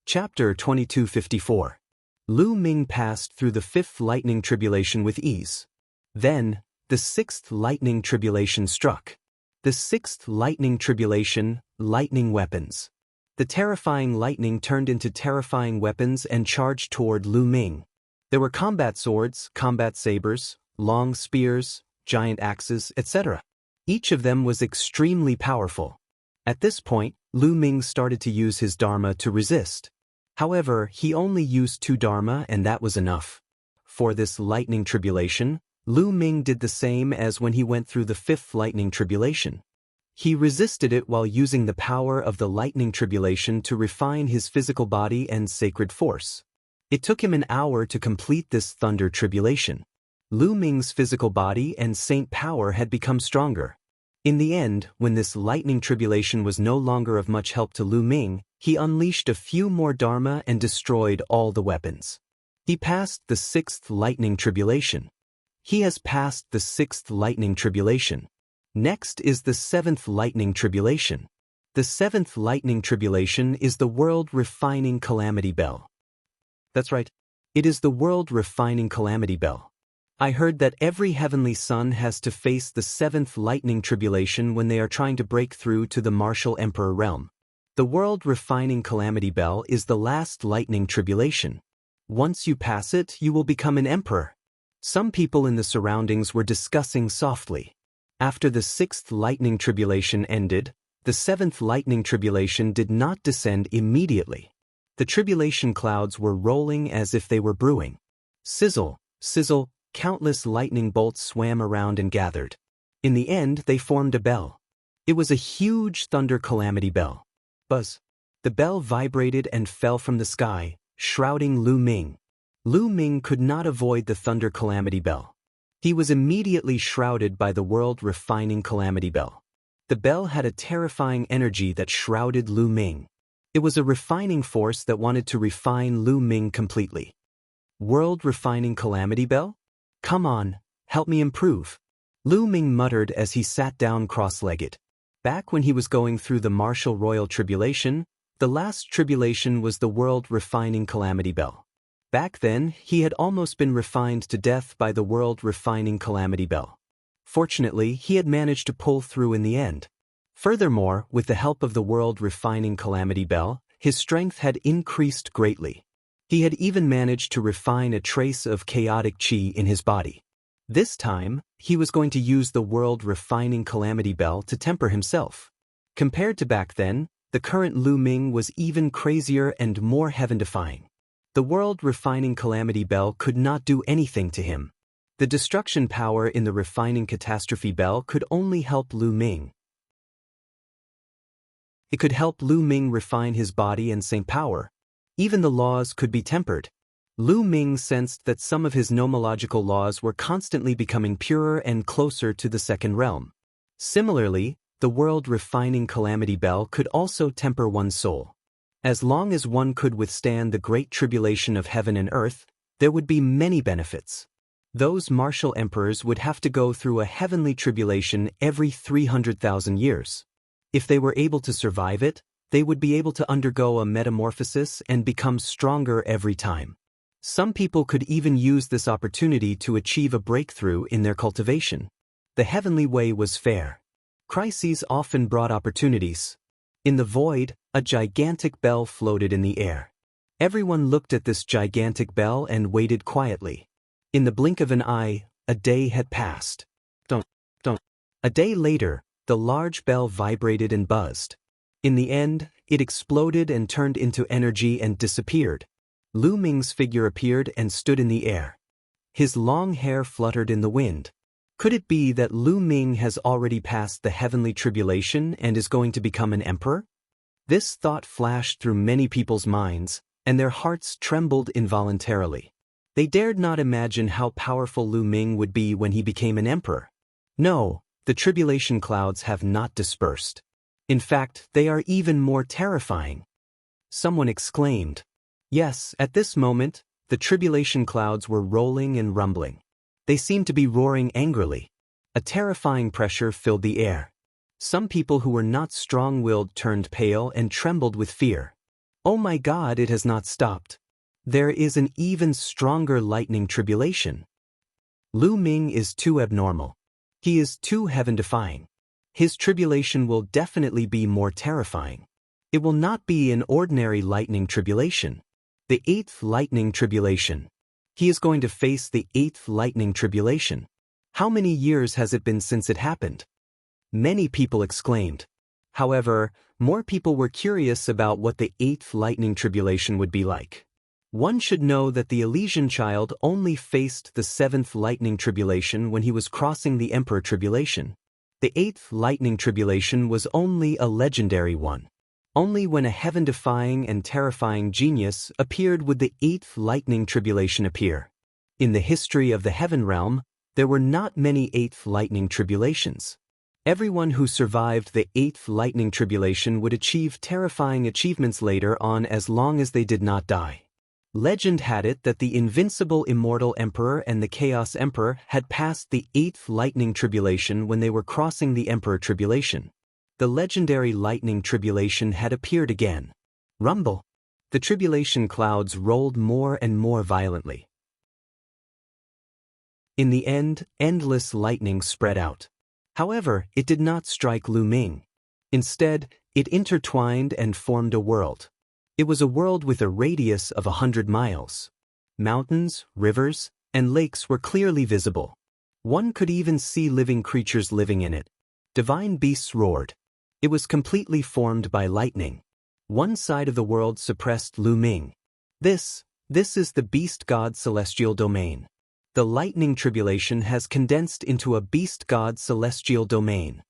Chapter 2254. Lu Ming passed through the 5th lightning tribulation with ease. Then, the 6th lightning tribulation struck. The 6th lightning tribulation, lightning weapons. The terrifying lightning turned into terrifying weapons and charged toward Lu Ming. There were combat swords, combat sabers, long spears, giant axes, etc. Each of them was extremely powerful. At this point, Lu Ming started to use his dharma to resist. However, he only used 2 dharma and that was enough. For this lightning tribulation, Lu Ming did the same as when he went through the 5th lightning tribulation. He resisted it while using the power of the lightning tribulation to refine his physical body and sacred force. It took him an hour to complete this thunder tribulation. Lu Ming's physical body and saint power had become stronger. In the end, when this lightning tribulation was no longer of much help to Lu Ming, he unleashed a few more dharma and destroyed all the weapons. He passed the 6th lightning tribulation. He has passed the 6th lightning tribulation. Next is the 7th lightning tribulation. The 7th lightning tribulation is the world refining calamity bell. That's right. It is the world refining calamity bell. I heard that every heavenly son has to face the 7th lightning tribulation when they are trying to break through to the martial emperor realm. The world refining calamity bell is the last lightning tribulation. Once you pass it, you will become an emperor. Some people in the surroundings were discussing softly. After the 6th lightning tribulation ended, the 7th lightning tribulation did not descend immediately. The tribulation clouds were rolling as if they were brewing. Sizzle, sizzle, countless lightning bolts swam around and gathered. In the end, they formed a bell. It was a huge thunder calamity bell. Buzz. The bell vibrated and fell from the sky, shrouding Lu Ming. Lu Ming could not avoid the thunder calamity bell. He was immediately shrouded by the world refining calamity bell. The bell had a terrifying energy that shrouded Lu Ming. It was a refining force that wanted to refine Lu Ming completely. World refining calamity bell? Come on, help me improve. Lu Ming muttered as he sat down cross-legged. Back when he was going through the martial royal tribulation, the last tribulation was the world refining calamity bell. Back then, he had almost been refined to death by the world refining calamity bell. Fortunately, he had managed to pull through in the end. Furthermore, with the help of the world refining calamity bell, his strength had increased greatly. He had even managed to refine a trace of chaotic qi in his body. This time, he was going to use the world refining calamity bell to temper himself. Compared to back then, the current Lu Ming was even crazier and more heaven-defying. The world refining calamity bell could not do anything to him. The destruction power in the refining catastrophe bell could only help Lu Ming. It could help Lu Ming refine his body and same power. Even the laws could be tempered. Lu Ming sensed that some of his nomological laws were constantly becoming purer and closer to the second realm. Similarly, the world refining calamity bell could also temper one's soul. As long as one could withstand the great tribulation of heaven and earth, there would be many benefits. Those martial emperors would have to go through a heavenly tribulation every 300,000 years. If they were able to survive it, they would be able to undergo a metamorphosis and become stronger every time. Some people could even use this opportunity to achieve a breakthrough in their cultivation. The heavenly way was fair. Crises often brought opportunities. In the void, a gigantic bell floated in the air. Everyone looked at this gigantic bell and waited quietly. In the blink of an eye, a day had passed. A day later, the large bell vibrated and buzzed. In the end, it exploded and turned into energy and disappeared. Lu Ming's figure appeared and stood in the air. His long hair fluttered in the wind. Could it be that Lu Ming has already passed the heavenly tribulation and is going to become an emperor? This thought flashed through many people's minds, and their hearts trembled involuntarily. They dared not imagine how powerful Lu Ming would be when he became an emperor. No, the tribulation clouds have not dispersed. In fact, they are even more terrifying. Someone exclaimed. Yes, at this moment, the tribulation clouds were rolling and rumbling. They seemed to be roaring angrily. A terrifying pressure filled the air. Some people who were not strong-willed turned pale and trembled with fear. Oh my God, it has not stopped. There is an even stronger lightning tribulation. Lu Ming is too abnormal. He is too heaven-defying. His tribulation will definitely be more terrifying. It will not be an ordinary lightning tribulation. The 8th lightning tribulation. He is going to face the 8th lightning tribulation. How many years has it been since it happened? Many people exclaimed. However, more people were curious about what the 8th lightning tribulation would be like. One should know that the Elysian child only faced the 7th lightning tribulation when he was crossing the Emperor tribulation. The 8th lightning tribulation was only a legendary one. Only when a heaven-defying and terrifying genius appeared would the 8th lightning tribulation appear. In the history of the heaven realm, there were not many 8th lightning tribulations. Everyone who survived the 8th lightning tribulation would achieve terrifying achievements later on as long as they did not die. Legend had it that the invincible Immortal Emperor and the Chaos Emperor had passed the 8th lightning tribulation when they were crossing the Emperor tribulation. The legendary lightning tribulation had appeared again. Rumble. The tribulation clouds rolled more and more violently. In the end, endless lightning spread out. However, it did not strike Lu Ming. Instead, it intertwined and formed a world. It was a world with a radius of 100 miles. Mountains, rivers, and lakes were clearly visible. One could even see living creatures living in it. Divine beasts roared. It was completely formed by lightning. One side of the world suppressed Lu Ming. This is the beast god celestial domain. The lightning tribulation has condensed into a beast god celestial domain.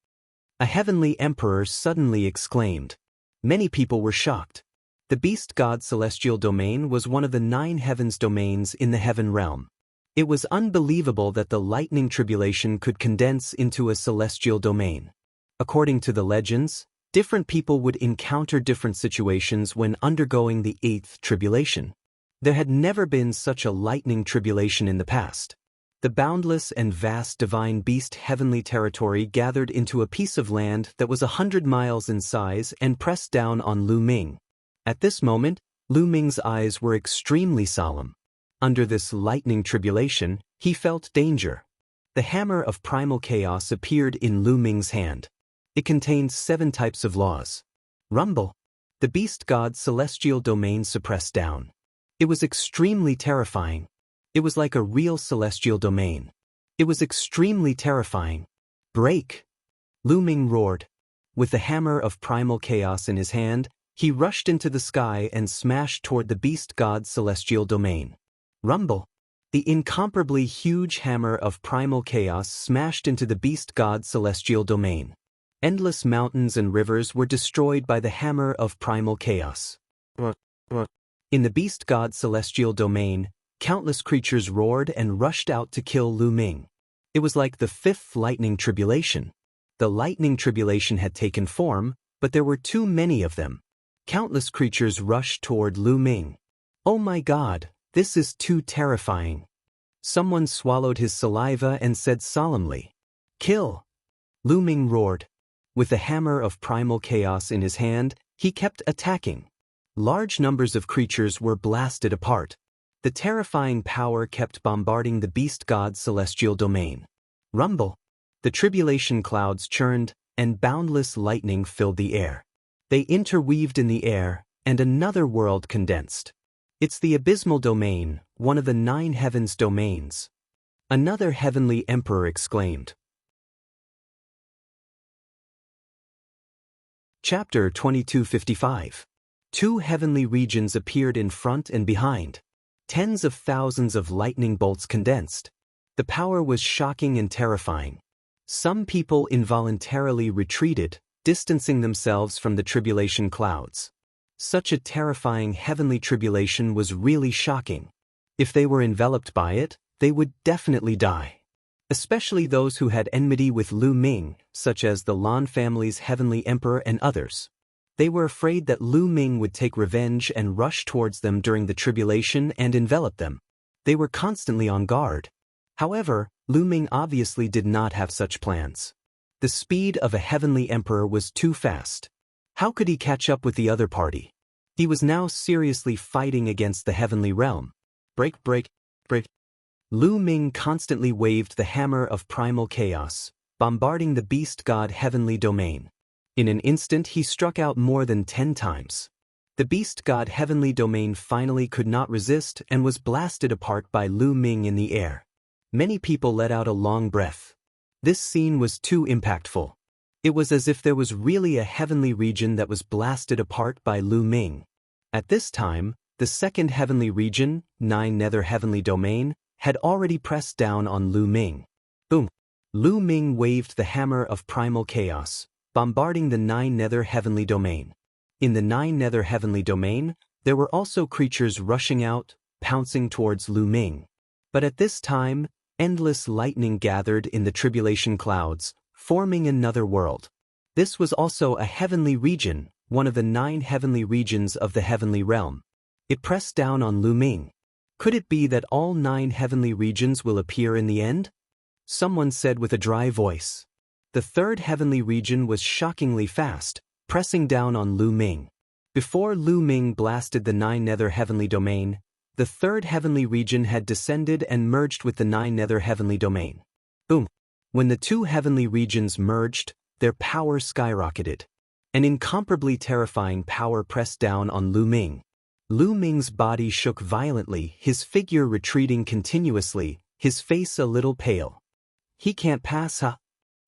A heavenly emperor suddenly exclaimed. Many people were shocked. The beast god celestial domain was one of the 9 heavens domains in the heaven realm. It was unbelievable that the lightning tribulation could condense into a celestial domain. According to the legends, different people would encounter different situations when undergoing the 8th tribulation. There had never been such a lightning tribulation in the past. The boundless and vast divine beast heavenly territory gathered into a piece of land that was 100 miles in size and pressed down on Lu Ming. At this moment, Lu Ming's eyes were extremely solemn. Under this lightning tribulation, he felt danger. The hammer of primal chaos appeared in Lu Ming's hand. It contained 7 types of laws. Rumble. The beast god celestial domain suppressed down. It was extremely terrifying. It was like a real celestial domain. It was extremely terrifying. Break. Lu Ming roared. With the hammer of primal chaos in his hand, he rushed into the sky and smashed toward the beast god celestial domain. Rumble. The incomparably huge hammer of primal chaos smashed into the beast god celestial domain. Endless mountains and rivers were destroyed by the hammer of primal chaos. In the beast god celestial domain, countless creatures roared and rushed out to kill Lu Ming. It was like the 5th lightning tribulation. The lightning tribulation had taken form, but there were too many of them. Countless creatures rushed toward Lu Ming. Oh my God, this is too terrifying. Someone swallowed his saliva and said solemnly, "Kill!" Lu Ming roared. With the hammer of primal chaos in his hand, he kept attacking. Large numbers of creatures were blasted apart. The terrifying power kept bombarding the beast god celestial domain. Rumble. The tribulation clouds churned, and boundless lightning filled the air. They interweaved in the air, and another world condensed. It's the abysmal domain, one of the 9 heavens domains. Another heavenly emperor exclaimed. Chapter 2255. 2 heavenly regions appeared in front and behind. Tens of thousands of lightning bolts condensed. The power was shocking and terrifying. Some people involuntarily retreated, distancing themselves from the tribulation clouds. Such a terrifying heavenly tribulation was really shocking. If they were enveloped by it, they would definitely die. Especially those who had enmity with Lu Ming, such as the Lan family's heavenly emperor and others. They were afraid that Lu Ming would take revenge and rush towards them during the tribulation and envelop them. They were constantly on guard. However, Lu Ming obviously did not have such plans. The speed of a heavenly emperor was too fast. How could he catch up with the other party? He was now seriously fighting against the heavenly realm. Break, break, break. Lu Ming constantly waved the hammer of primal chaos, bombarding the beast god heavenly domain. In an instant he struck out more than 10 times. The beast god heavenly domain finally could not resist and was blasted apart by Lu Ming in the air. Many people let out a long breath. This scene was too impactful. It was as if there was really a heavenly region that was blasted apart by Lu Ming. At this time, the 2nd heavenly region, 9 nether heavenly domain, had already pressed down on Lu Ming. Boom! Lu Ming waved the hammer of primal chaos, bombarding the 9 nether heavenly domain. In the 9 nether heavenly domain, there were also creatures rushing out, pouncing towards Lu Ming. But at this time, endless lightning gathered in the tribulation clouds, forming another world. This was also a heavenly region, one of the 9 heavenly regions of the heavenly realm. It pressed down on Lu Ming. Could it be that all 9 heavenly regions will appear in the end? Someone said with a dry voice. The 3rd heavenly region was shockingly fast, pressing down on Lu Ming. Before Lu Ming blasted the 9 nether heavenly domain, the third heavenly region had descended and merged with the 9 nether heavenly domain. Boom! When the 2 heavenly regions merged, their power skyrocketed. An incomparably terrifying power pressed down on Lu Ming. Lu Ming's body shook violently, his figure retreating continuously, his face a little pale. He can't pass, huh?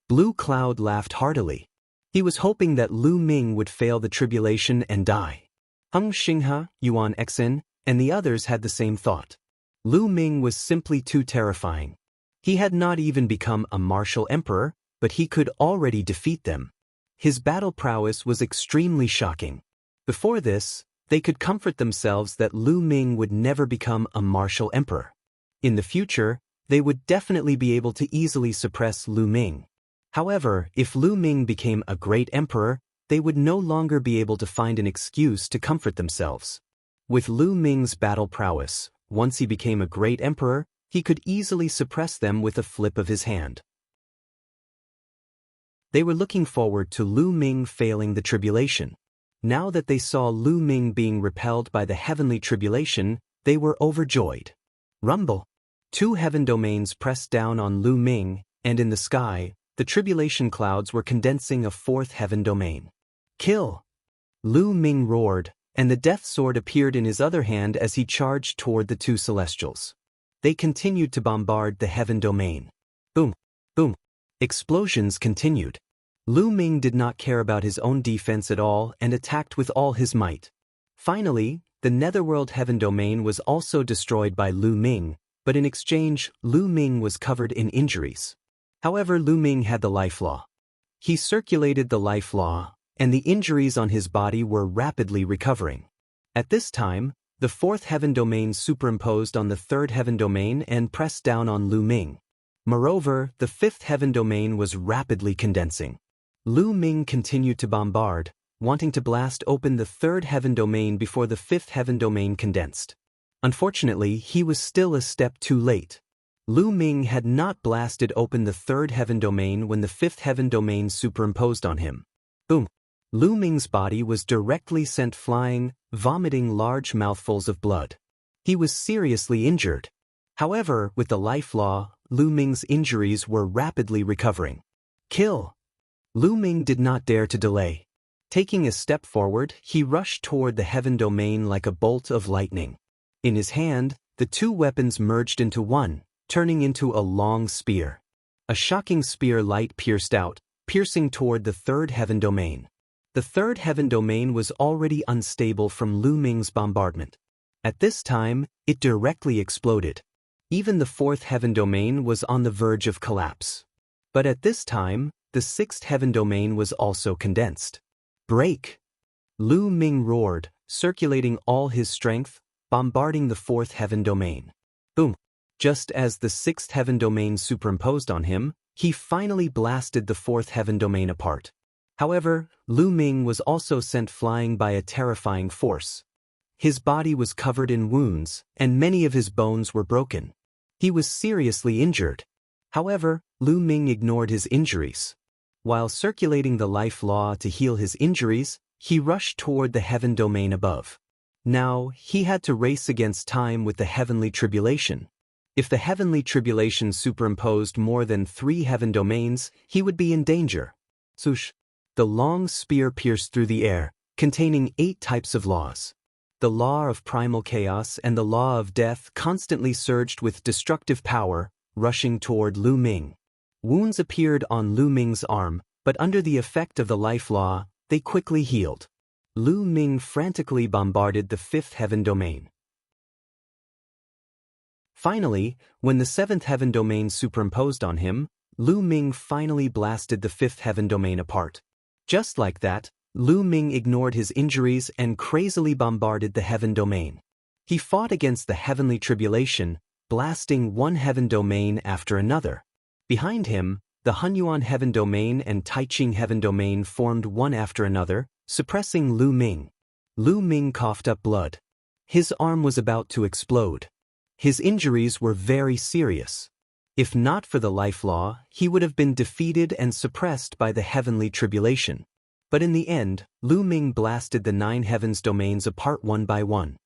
Blue Cloud laughed heartily. He was hoping that Lu Ming would fail the tribulation and die. Hung Xinghe, Yuan Xin, and the others had the same thought. Lu Ming was simply too terrifying. He had not even become a martial emperor, but he could already defeat them. His battle prowess was extremely shocking. Before this, they could comfort themselves that Lu Ming would never become a martial emperor. In the future, they would definitely be able to easily suppress Lu Ming. However, if Lu Ming became a great emperor, they would no longer be able to find an excuse to comfort themselves. With Lu Ming's battle prowess, once he became a great emperor, he could easily suppress them with a flip of his hand. They were looking forward to Lu Ming failing the tribulation. Now that they saw Lu Ming being repelled by the heavenly tribulation, they were overjoyed. Rumble! 2 heaven domains pressed down on Lu Ming, and in the sky, the tribulation clouds were condensing a 4th heaven domain. Kill! Lu Ming roared, and the death sword appeared in his other hand as he charged toward the 2 celestials. They continued to bombard the heaven domain. Boom! Boom! Explosions continued. Lu Ming did not care about his own defense at all and attacked with all his might. Finally, the netherworld heaven domain was also destroyed by Lu Ming, but in exchange, Lu Ming was covered in injuries. However, Lu Ming had the life law. He circulated the life law, and the injuries on his body were rapidly recovering. At this time, the 4th heaven domain superimposed on the 3rd heaven domain and pressed down on Lu Ming. Moreover, the 5th heaven domain was rapidly condensing. Lu Ming continued to bombard, wanting to blast open the 3rd heaven domain before the 5th heaven domain condensed. Unfortunately, he was still a step too late. Lu Ming had not blasted open the 3rd heaven domain when the 5th heaven domain superimposed on him. Boom! Lu Ming's body was directly sent flying, vomiting large mouthfuls of blood. He was seriously injured. However, with the life law, Lu Ming's injuries were rapidly recovering. Kill! Lu Ming did not dare to delay. Taking a step forward, he rushed toward the heaven domain like a bolt of lightning. In his hand, the 2 weapons merged into one, turning into a long spear. A shocking spear light pierced out, piercing toward the 3rd heaven domain. The 3rd heaven domain was already unstable from Lu Ming's bombardment. At this time, it directly exploded. Even the 4th heaven domain was on the verge of collapse. But at this time, the 6th heaven domain was also condensed. Break! Lu Ming roared, circulating all his strength, bombarding the 4th heaven domain. Boom! Just as the 6th heaven domain superimposed on him, he finally blasted the 4th heaven domain apart. However, Lu Ming was also sent flying by a terrifying force. His body was covered in wounds, and many of his bones were broken. He was seriously injured. However, Lu Ming ignored his injuries. While circulating the life law to heal his injuries, he rushed toward the heaven domain above. Now, he had to race against time with the heavenly tribulation. If the heavenly tribulation superimposed more than 3 heaven domains, he would be in danger. Swoosh! The long spear pierced through the air, containing 8 types of laws. The law of primal chaos and the law of death constantly surged with destructive power, rushing toward Lu Ming. Wounds appeared on Lu Ming's arm, but under the effect of the life law, they quickly healed. Lu Ming frantically bombarded the 5th heaven domain. Finally, when the 7th heaven domain superimposed on him, Lu Ming finally blasted the 5th heaven domain apart. Just like that, Lu Ming ignored his injuries and crazily bombarded the heaven domain. He fought against the heavenly tribulation, blasting one heaven domain after another. Behind him, the Hunyuan heaven domain and Taiching heaven domain formed one after another, suppressing Lu Ming. Lu Ming coughed up blood. His arm was about to explode. His injuries were very serious. If not for the life law, he would have been defeated and suppressed by the heavenly tribulation. But in the end, Lu Ming blasted the 9 heavens domains apart one by one.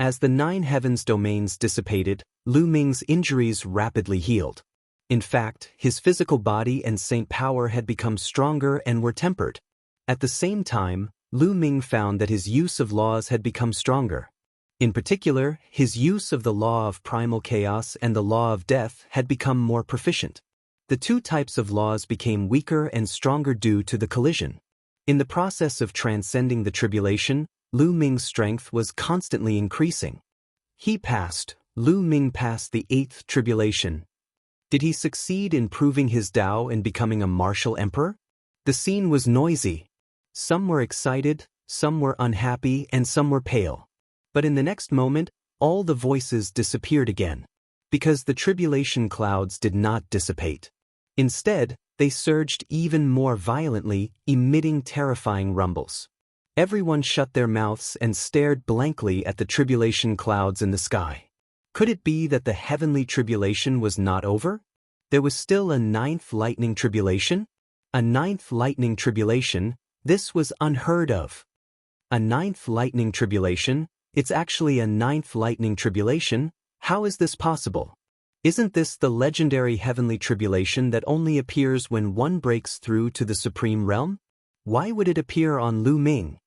As the 9 heavens domains dissipated, Lu Ming's injuries rapidly healed. In fact, his physical body and saint power had become stronger and were tempered. At the same time, Lu Ming found that his use of laws had become stronger. In particular, his use of the law of primal chaos and the law of death had become more proficient. The two types of laws became weaker and stronger due to the collision. In the process of transcending the tribulation, Lu Ming's strength was constantly increasing. Lu Ming passed the 8th tribulation. Did he succeed in proving his Tao and becoming a martial emperor? The scene was noisy. Some were excited, some were unhappy, and some were pale. But in the next moment, all the voices disappeared again. Because the tribulation clouds did not dissipate. Instead, they surged even more violently, emitting terrifying rumbles. Everyone shut their mouths and stared blankly at the tribulation clouds in the sky. Could it be that the heavenly tribulation was not over? There was still a 9th lightning tribulation? A 9th lightning tribulation? This was unheard of. A 9th lightning tribulation? It's actually a 9th lightning tribulation? How is this possible? Isn't this the legendary heavenly tribulation that only appears when one breaks through to the supreme realm? Why would it appear on Lu Ming?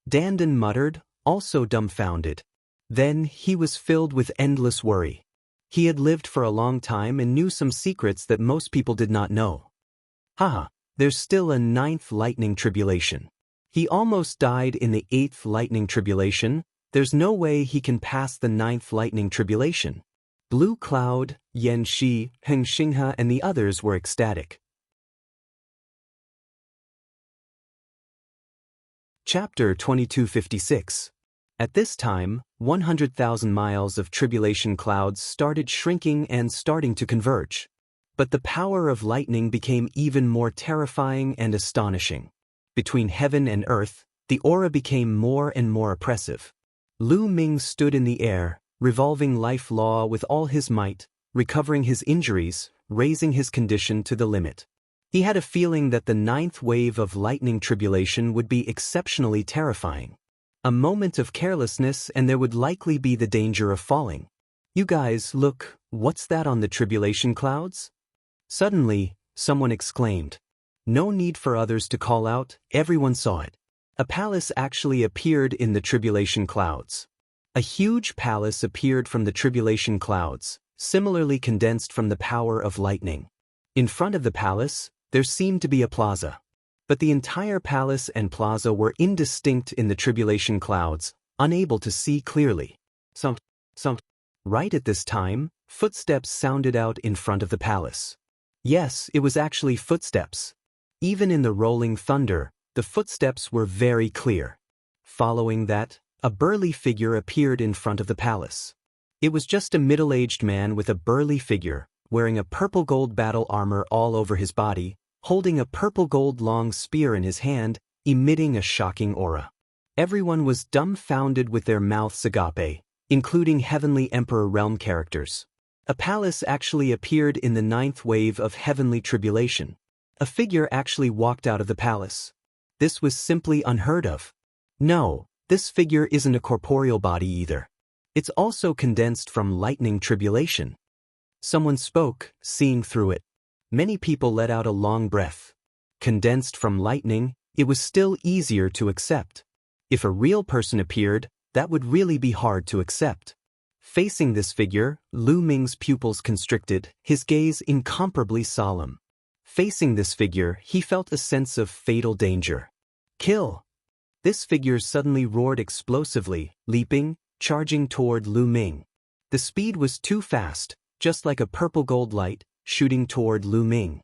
Dandan muttered, also dumbfounded. Then he was filled with endless worry. He had lived for a long time and knew some secrets that most people did not know. Haha, there's still a 9th lightning tribulation. He almost died in the 8th lightning tribulation. There's no way he can pass the 9th lightning tribulation. Blue Cloud, Yan Shi, Heng Xinghe and the others were ecstatic. Chapter 2256. At this time, 100,000 miles of tribulation clouds started shrinking and starting to converge. But the power of lightning became even more terrifying and astonishing. Between heaven and earth, the aura became more and more oppressive. Lu Ming stood in the air, revolving life law with all his might, recovering his injuries, raising his condition to the limit. He had a feeling that the 9th wave of lightning tribulation would be exceptionally terrifying. A moment of carelessness and there would likely be the danger of falling. You guys, look, what's that on the tribulation clouds? Suddenly, someone exclaimed. No need for others to call out, everyone saw it. A palace actually appeared in the tribulation clouds. A huge palace appeared from the tribulation clouds, similarly condensed from the power of lightning. In front of the palace, there seemed to be a plaza. But the entire palace and plaza were indistinct in the tribulation clouds, unable to see clearly. Right at this time, footsteps sounded out in front of the palace. Yes, it was actually footsteps. Even in the rolling thunder, the footsteps were very clear. Following that, a burly figure appeared in front of the palace. It was just a middle-aged man with a burly figure, wearing a purple gold battle armor all over his body, holding a purple gold long spear in his hand, emitting a shocking aura. Everyone was dumbfounded with their mouths agape, including Heavenly Emperor realm characters. A palace actually appeared in the 9th wave of heavenly tribulation. A figure actually walked out of the palace. This was simply unheard of. No, this figure isn't a corporeal body either. It's also condensed from lightning tribulation. Someone spoke, seeing through it. Many people let out a long breath. Condensed from lightning, it was still easier to accept. If a real person appeared, that would really be hard to accept. Facing this figure, Lu Ming's pupils constricted, his gaze incomparably solemn. Facing this figure, he felt a sense of fatal danger. Kill! This figure suddenly roared explosively, leaping, charging toward Lu Ming. The speed was too fast, just like a purple gold light, shooting toward Lu Ming.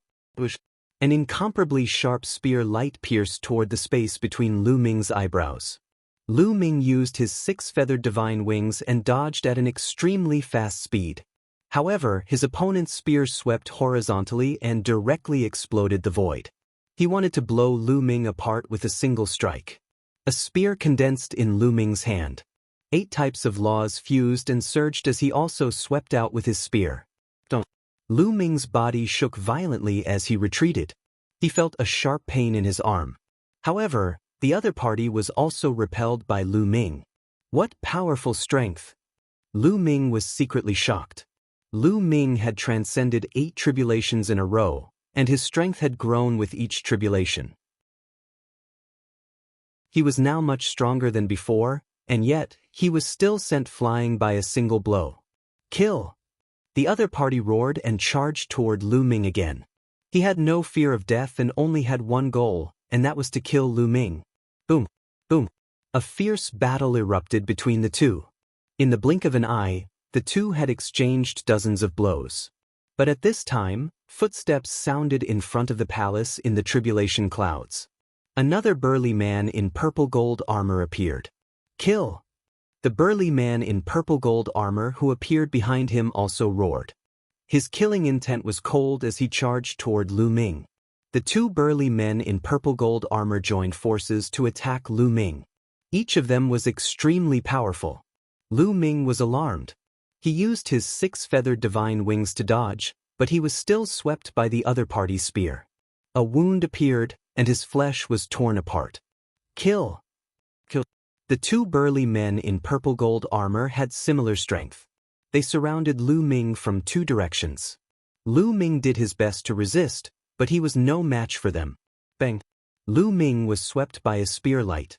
An incomparably sharp spear light pierced toward the space between Lu Ming's eyebrows. Lu Ming used his 6-feathered divine wings and dodged at an extremely fast speed. However, his opponent's spear swept horizontally and directly exploded the void. He wanted to blow Lu Ming apart with a single strike. A spear condensed in Lu Ming's hand. 8 types of laws fused and surged as he also swept out with his spear. Lu Ming's body shook violently as he retreated. He felt a sharp pain in his arm. However, the other party was also repelled by Lu Ming. What powerful strength! Lu Ming was secretly shocked. Lu Ming had transcended 8 tribulations in a row, and his strength had grown with each tribulation. He was now much stronger than before, and yet, he was still sent flying by a single blow. Kill! The other party roared and charged toward Lu Ming again. He had no fear of death and only had one goal, and that was to kill Lu Ming. Boom! Boom! A fierce battle erupted between the two. In the blink of an eye, the two had exchanged dozens of blows. But at this time, footsteps sounded in front of the palace in the tribulation clouds. Another burly man in purple gold armor appeared. Kill! The burly man in purple gold armor who appeared behind him also roared. His killing intent was cold as he charged toward Lu Ming. The two burly men in purple gold armor joined forces to attack Lu Ming. Each of them was extremely powerful. Lu Ming was alarmed. He used his 6-feathered divine wings to dodge, but he was still swept by the other party's spear. A wound appeared, and his flesh was torn apart. Kill! Kill! The two burly men in purple gold armor had similar strength. They surrounded Lu Ming from 2 directions. Lu Ming did his best to resist, but he was no match for them. Bang! Lu Ming was swept by a spear light.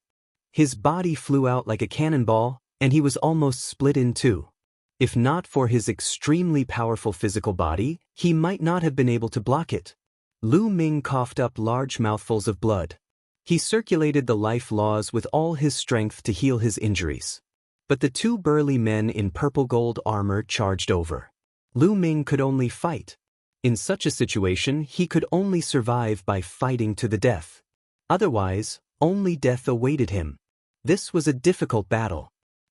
His body flew out like a cannonball, and he was almost split in 2. If not for his extremely powerful physical body, he might not have been able to block it. Lu Ming coughed up large mouthfuls of blood. He circulated the life laws with all his strength to heal his injuries. But the two burly men in purple gold armor charged over. Lu Ming could only fight. In such a situation, he could only survive by fighting to the death. Otherwise, only death awaited him. This was a difficult battle.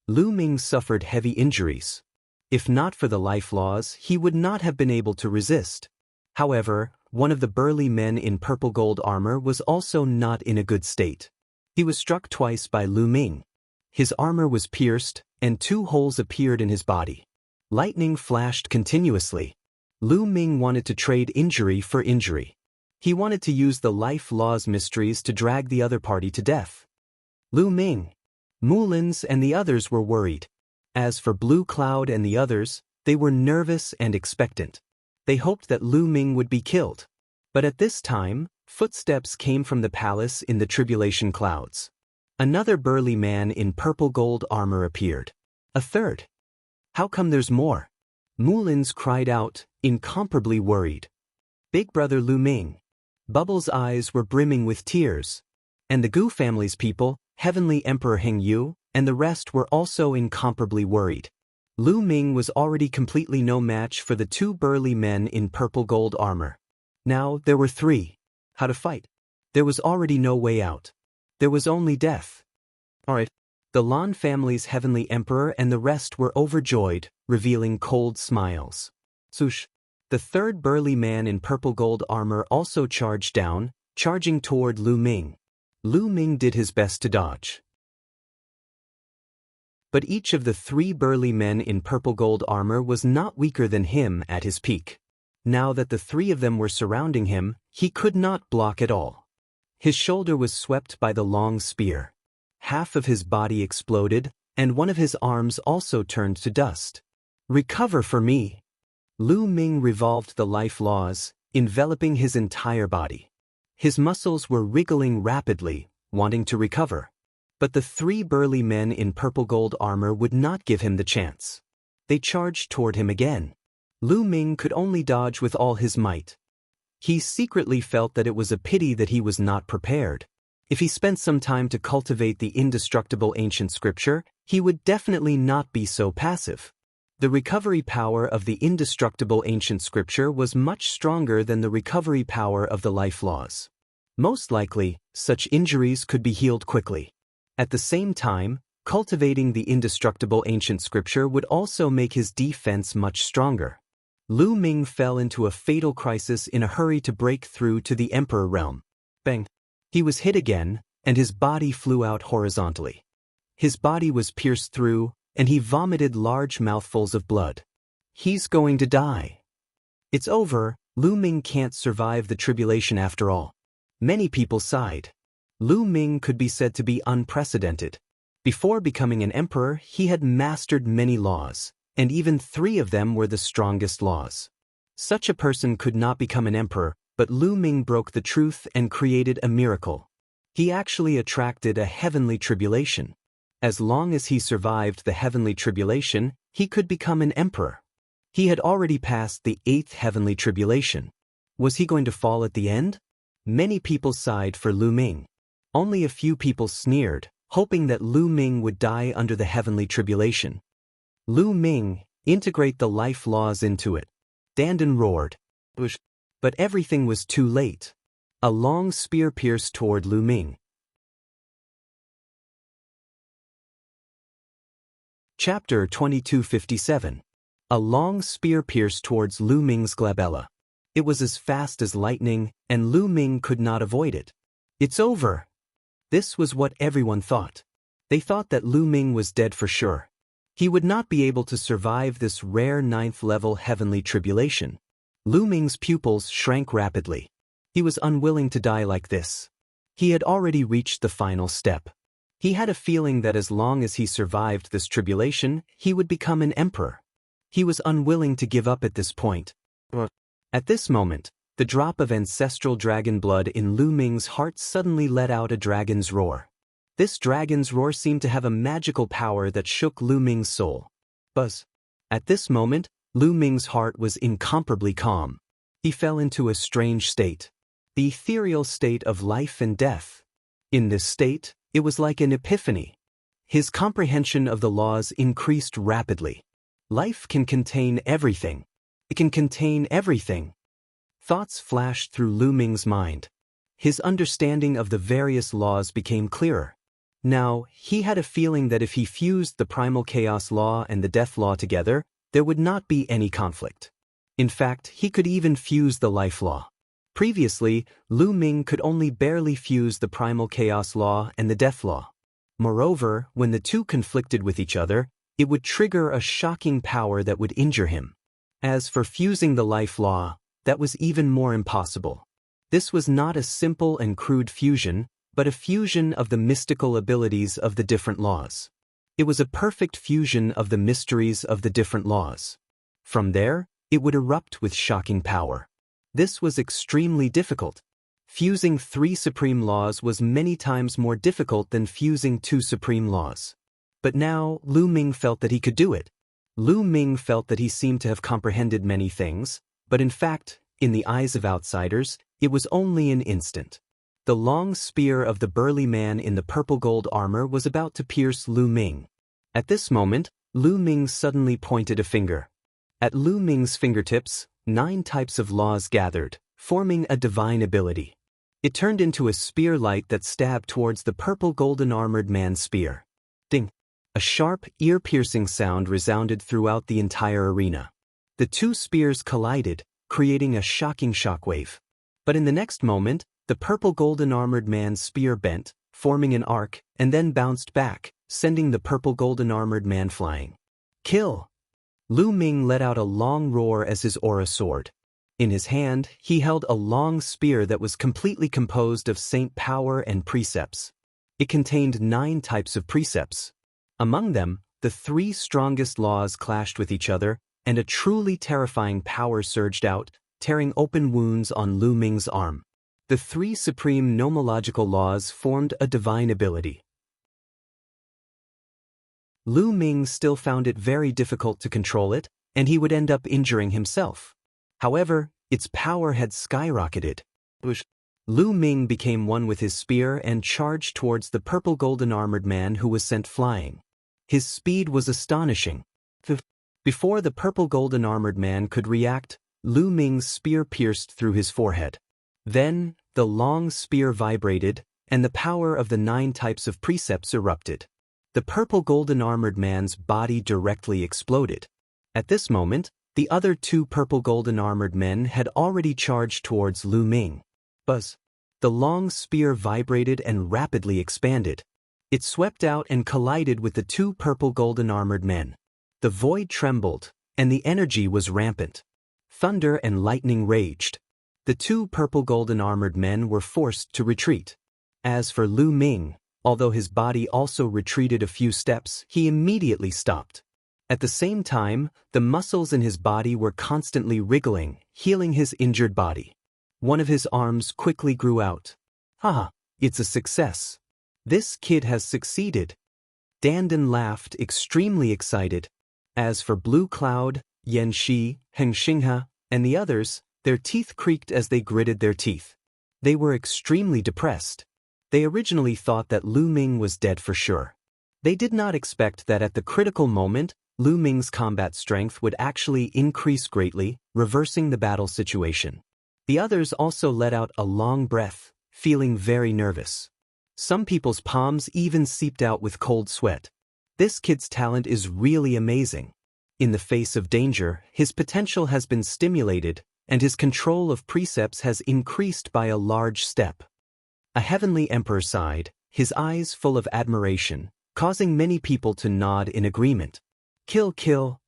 Lu Ming suffered heavy injuries. If not for the life laws, he would not have been able to resist. However, one of the burly men in purple gold armor was also not in a good state. He was struck twice by Lu Ming. His armor was pierced, and 2 holes appeared in his body. Lightning flashed continuously. Lu Ming wanted to trade injury for injury. He wanted to use the life laws mysteries to drag the other party to death. Lu Ming, Mulins and the others were worried. As for Blue Cloud and the others, they were nervous and expectant. They hoped that Lu Ming would be killed. But at this time, footsteps came from the palace in the tribulation clouds. Another burly man in purple gold armor appeared. A third. How come there's more? Mulins cried out, incomparably worried. Big brother Lu Ming. Bubbles' eyes were brimming with tears. And the Gu family's people, Heavenly Emperor Heng Yu, and the rest were also incomparably worried. Lu Ming was already completely no match for the two burly men in purple gold armor. Now there were 3. How to fight? There was already no way out. There was only death. Alright. The Lan family's Heavenly Emperor and the rest were overjoyed, revealing cold smiles. Swoosh. The third burly man in purple gold armor also charged down, charging toward Lu Ming. Lu Ming did his best to dodge. But each of the 3 burly men in purple gold armor was not weaker than him at his peak. Now that the 3 of them were surrounding him, he could not block at all. His shoulder was swept by the long spear. Half of his body exploded, and one of his arms also turned to dust. Recover for me! Lu Ming revolved the life laws, enveloping his entire body. His muscles were wriggling rapidly, wanting to recover. But the 3 burly men in purple gold armor would not give him the chance. They charged toward him again. Lu Ming could only dodge with all his might. He secretly felt that it was a pity that he was not prepared. If he spent some time to cultivate the indestructible ancient scripture, he would definitely not be so passive. The recovery power of the indestructible ancient scripture was much stronger than the recovery power of the life laws. Most likely, such injuries could be healed quickly. At the same time, cultivating the indestructible ancient scripture would also make his defense much stronger. Lu Ming fell into a fatal crisis in a hurry to break through to the Emperor realm. Bang! He was hit again, and his body flew out horizontally. His body was pierced through, and he vomited large mouthfuls of blood. He's going to die. It's over, Lu Ming can't survive the tribulation after all. Many people sighed. Lu Ming could be said to be unprecedented. Before becoming an emperor, he had mastered many laws. and even 3 of them were the strongest laws. Such a person could not become an emperor, but Lu Ming broke the truth and created a miracle. He actually attracted a heavenly tribulation. As long as he survived the heavenly tribulation, he could become an emperor. He had already passed the 8th heavenly tribulation. Was he going to fall at the end? Many people sighed for Lu Ming. Only a few people sneered, hoping that Lu Ming would die under the heavenly tribulation. Lu Ming, integrate the life laws into it. Dandan roared. But everything was too late. A long spear pierced toward Lu Ming. Chapter 2257. A long spear pierced towards Lu Ming's glabella. It was as fast as lightning, and Lu Ming could not avoid it. It's over. This was what everyone thought. They thought that Lu Ming was dead for sure. He would not be able to survive this rare 9th-level heavenly tribulation. Lu Ming's pupils shrank rapidly. He was unwilling to die like this. He had already reached the final step. He had a feeling that as long as he survived this tribulation, he would become an emperor. He was unwilling to give up at this point. At this moment, the drop of ancestral dragon blood in Lu Ming's heart suddenly let out a dragon's roar. This dragon's roar seemed to have a magical power that shook Lu Ming's soul. Buzz. At this moment, Lu Ming's heart was incomparably calm. He fell into a strange state. The ethereal state of life and death. In this state, it was like an epiphany. His comprehension of the laws increased rapidly. Life can contain everything. It can contain everything. Thoughts flashed through Lu Ming's mind. His understanding of the various laws became clearer. Now, he had a feeling that if he fused the primal chaos law and the death law together, there would not be any conflict. In fact, he could even fuse the life law. Previously, Lu Ming could only barely fuse the primal chaos law and the death law. Moreover, when the two conflicted with each other, it would trigger a shocking power that would injure him. As for fusing the life law, that was even more impossible. This was not a simple and crude fusion, but a fusion of the mystical abilities of the different laws. It was a perfect fusion of the mysteries of the different laws. From there, it would erupt with shocking power. This was extremely difficult. Fusing 3 supreme laws was many times more difficult than fusing 2 supreme laws. But now, Lu Ming felt that he could do it. Lu Ming felt that he seemed to have comprehended many things, but in fact, in the eyes of outsiders, it was only an instant. The long spear of the burly man in the purple gold armor was about to pierce Lu Ming. At this moment, Lu Ming suddenly pointed a finger. At Lu Ming's fingertips, 9 types of laws gathered, forming a divine ability. It turned into a spear light that stabbed towards the purple golden armored man's spear. Ding! A sharp, ear-piercing sound resounded throughout the entire arena. The 2 spears collided, creating a shocking shockwave. But in the next moment, the purple golden armored man's spear bent, forming an arc, and then bounced back, sending the purple golden armored man flying. Kill! Lu Ming let out a long roar as his aura soared. In his hand, he held a long spear that was completely composed of saint power and precepts. It contained 9 types of precepts. Among them, the 3 strongest laws clashed with each other, and a truly terrifying power surged out, tearing open wounds on Lu Ming's arm. The 3 supreme nomological laws formed a divine ability. Lu Ming still found it very difficult to control it, and he would end up injuring himself. However, its power had skyrocketed. Lu Ming became one with his spear and charged towards the purple golden armored man who was sent flying. His speed was astonishing. Before the purple golden armored man could react, Lu Ming's spear pierced through his forehead. Then, the long spear vibrated, and the power of the 9 types of precepts erupted. The purple golden armored man's body directly exploded. At this moment, the other 2 purple golden armored men had already charged towards Lu Ming. Buzz! The long spear vibrated and rapidly expanded. It swept out and collided with the 2 purple golden armored men. The void trembled, and the energy was rampant. Thunder and lightning raged. The 2 purple golden armored men were forced to retreat. As for Lu Ming, although his body also retreated a few steps, he immediately stopped. At the same time, the muscles in his body were constantly wriggling, healing his injured body. One of his arms quickly grew out. Haha, it's a success. This kid has succeeded. Dandan laughed, extremely excited. As for Blue Cloud, Yanxi, Hengxinghe, and the others, their teeth creaked as they gritted their teeth. They were extremely depressed. They originally thought that Lu Ming was dead for sure. They did not expect that at the critical moment, Lu Ming's combat strength would actually increase greatly, reversing the battle situation. The others also let out a long breath, feeling very nervous. Some people's palms even seeped out with cold sweat. This kid's talent is really amazing. In the face of danger, his potential has been stimulated, and his control of precepts has increased by a large step. A heavenly emperor sighed, his eyes full of admiration, causing many people to nod in agreement. Kill, kill.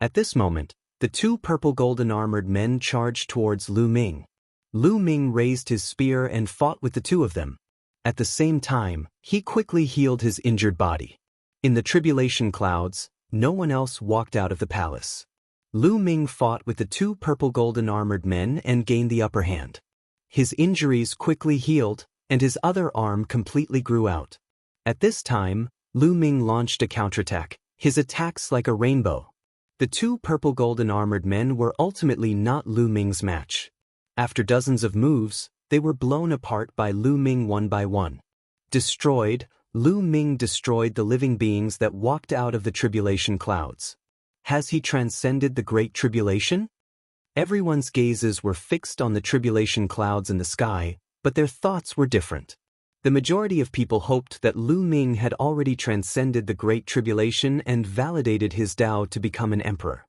At this moment, the two purple golden armored men charged towards Lu Ming. Lu Ming raised his spear and fought with the two of them. At the same time, he quickly healed his injured body. In the tribulation clouds, no one else walked out of the palace. Lu Ming fought with the two purple golden armored men and gained the upper hand. His injuries quickly healed, and his other arm completely grew out. At this time, Lu Ming launched a counterattack, his attacks like a rainbow. The two purple golden armored men were ultimately not Lu Ming's match. After dozens of moves, they were blown apart by Lu Ming one by one. Destroyed, Lu Ming destroyed the living beings that walked out of the tribulation clouds. Has he transcended the Great Tribulation? Everyone's gazes were fixed on the tribulation clouds in the sky, but their thoughts were different. The majority of people hoped that Lu Ming had already transcended the Great Tribulation and validated his Tao to become an emperor.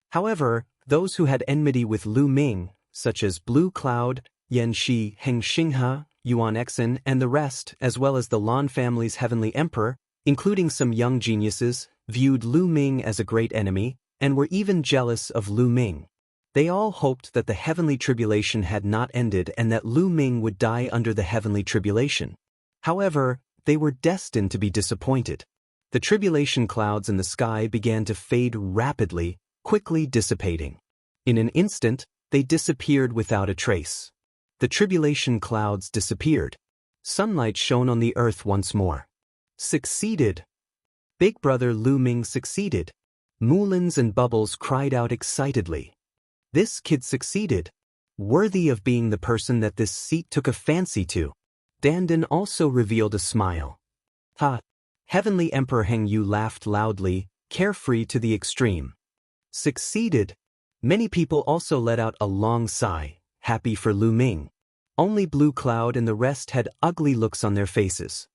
However, those who had enmity with Lu Ming, such as Blue Cloud, Yanxi, Hengxinghe, Yuan Exen, and the rest, as well as the Lan family's heavenly emperor, including some young geniuses, viewed Lu Ming as a great enemy, and were even jealous of Lu Ming. They all hoped that the heavenly tribulation had not ended and that Lu Ming would die under the heavenly tribulation. However, they were destined to be disappointed. The tribulation clouds in the sky began to fade rapidly, quickly dissipating. In an instant, they disappeared without a trace. The tribulation clouds disappeared. Sunlight shone on the earth once more. Succeeded. Big brother Lu Ming succeeded. Moulins and Bubbles cried out excitedly. This kid succeeded. Worthy of being the person that this seat took a fancy to. Dandan also revealed a smile. Ha! Heavenly Emperor Heng Yu laughed loudly, carefree to the extreme. Succeeded. Many people also let out a long sigh, happy for Lu Ming. Only Blue Cloud and the rest had ugly looks on their faces.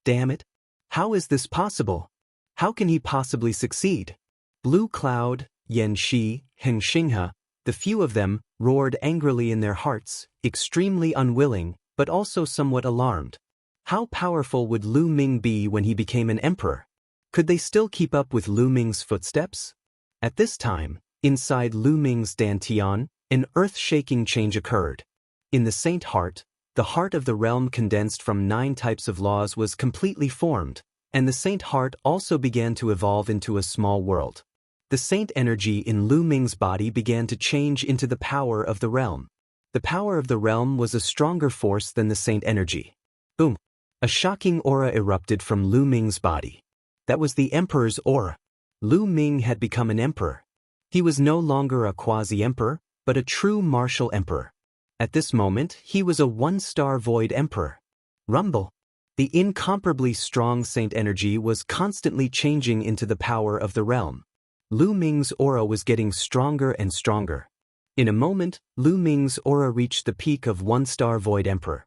Damn it! How is this possible? How can he possibly succeed? Blue Cloud, Yanxi, Hengxinghe, the few of them, roared angrily in their hearts, extremely unwilling, but also somewhat alarmed. How powerful would Lu Ming be when he became an emperor? Could they still keep up with Lu Ming's footsteps? At this time, inside Lu Ming's dantian, an earth-shaking change occurred. In the Saint Heart, the heart of the realm condensed from 9 types of laws was completely formed, and the Saint Heart also began to evolve into a small world. The Saint energy in Lu Ming's body began to change into the power of the realm. The power of the realm was a stronger force than the Saint energy. Boom! A shocking aura erupted from Lu Ming's body. That was the Emperor's aura. Lu Ming had become an emperor. He was no longer a quasi-emperor, but a true martial emperor. At this moment, he was a 1-star void emperor. Rumble! The incomparably strong Saint energy was constantly changing into the power of the realm. Lu Ming's aura was getting stronger and stronger. In a moment, Lu Ming's aura reached the peak of 1-star void emperor.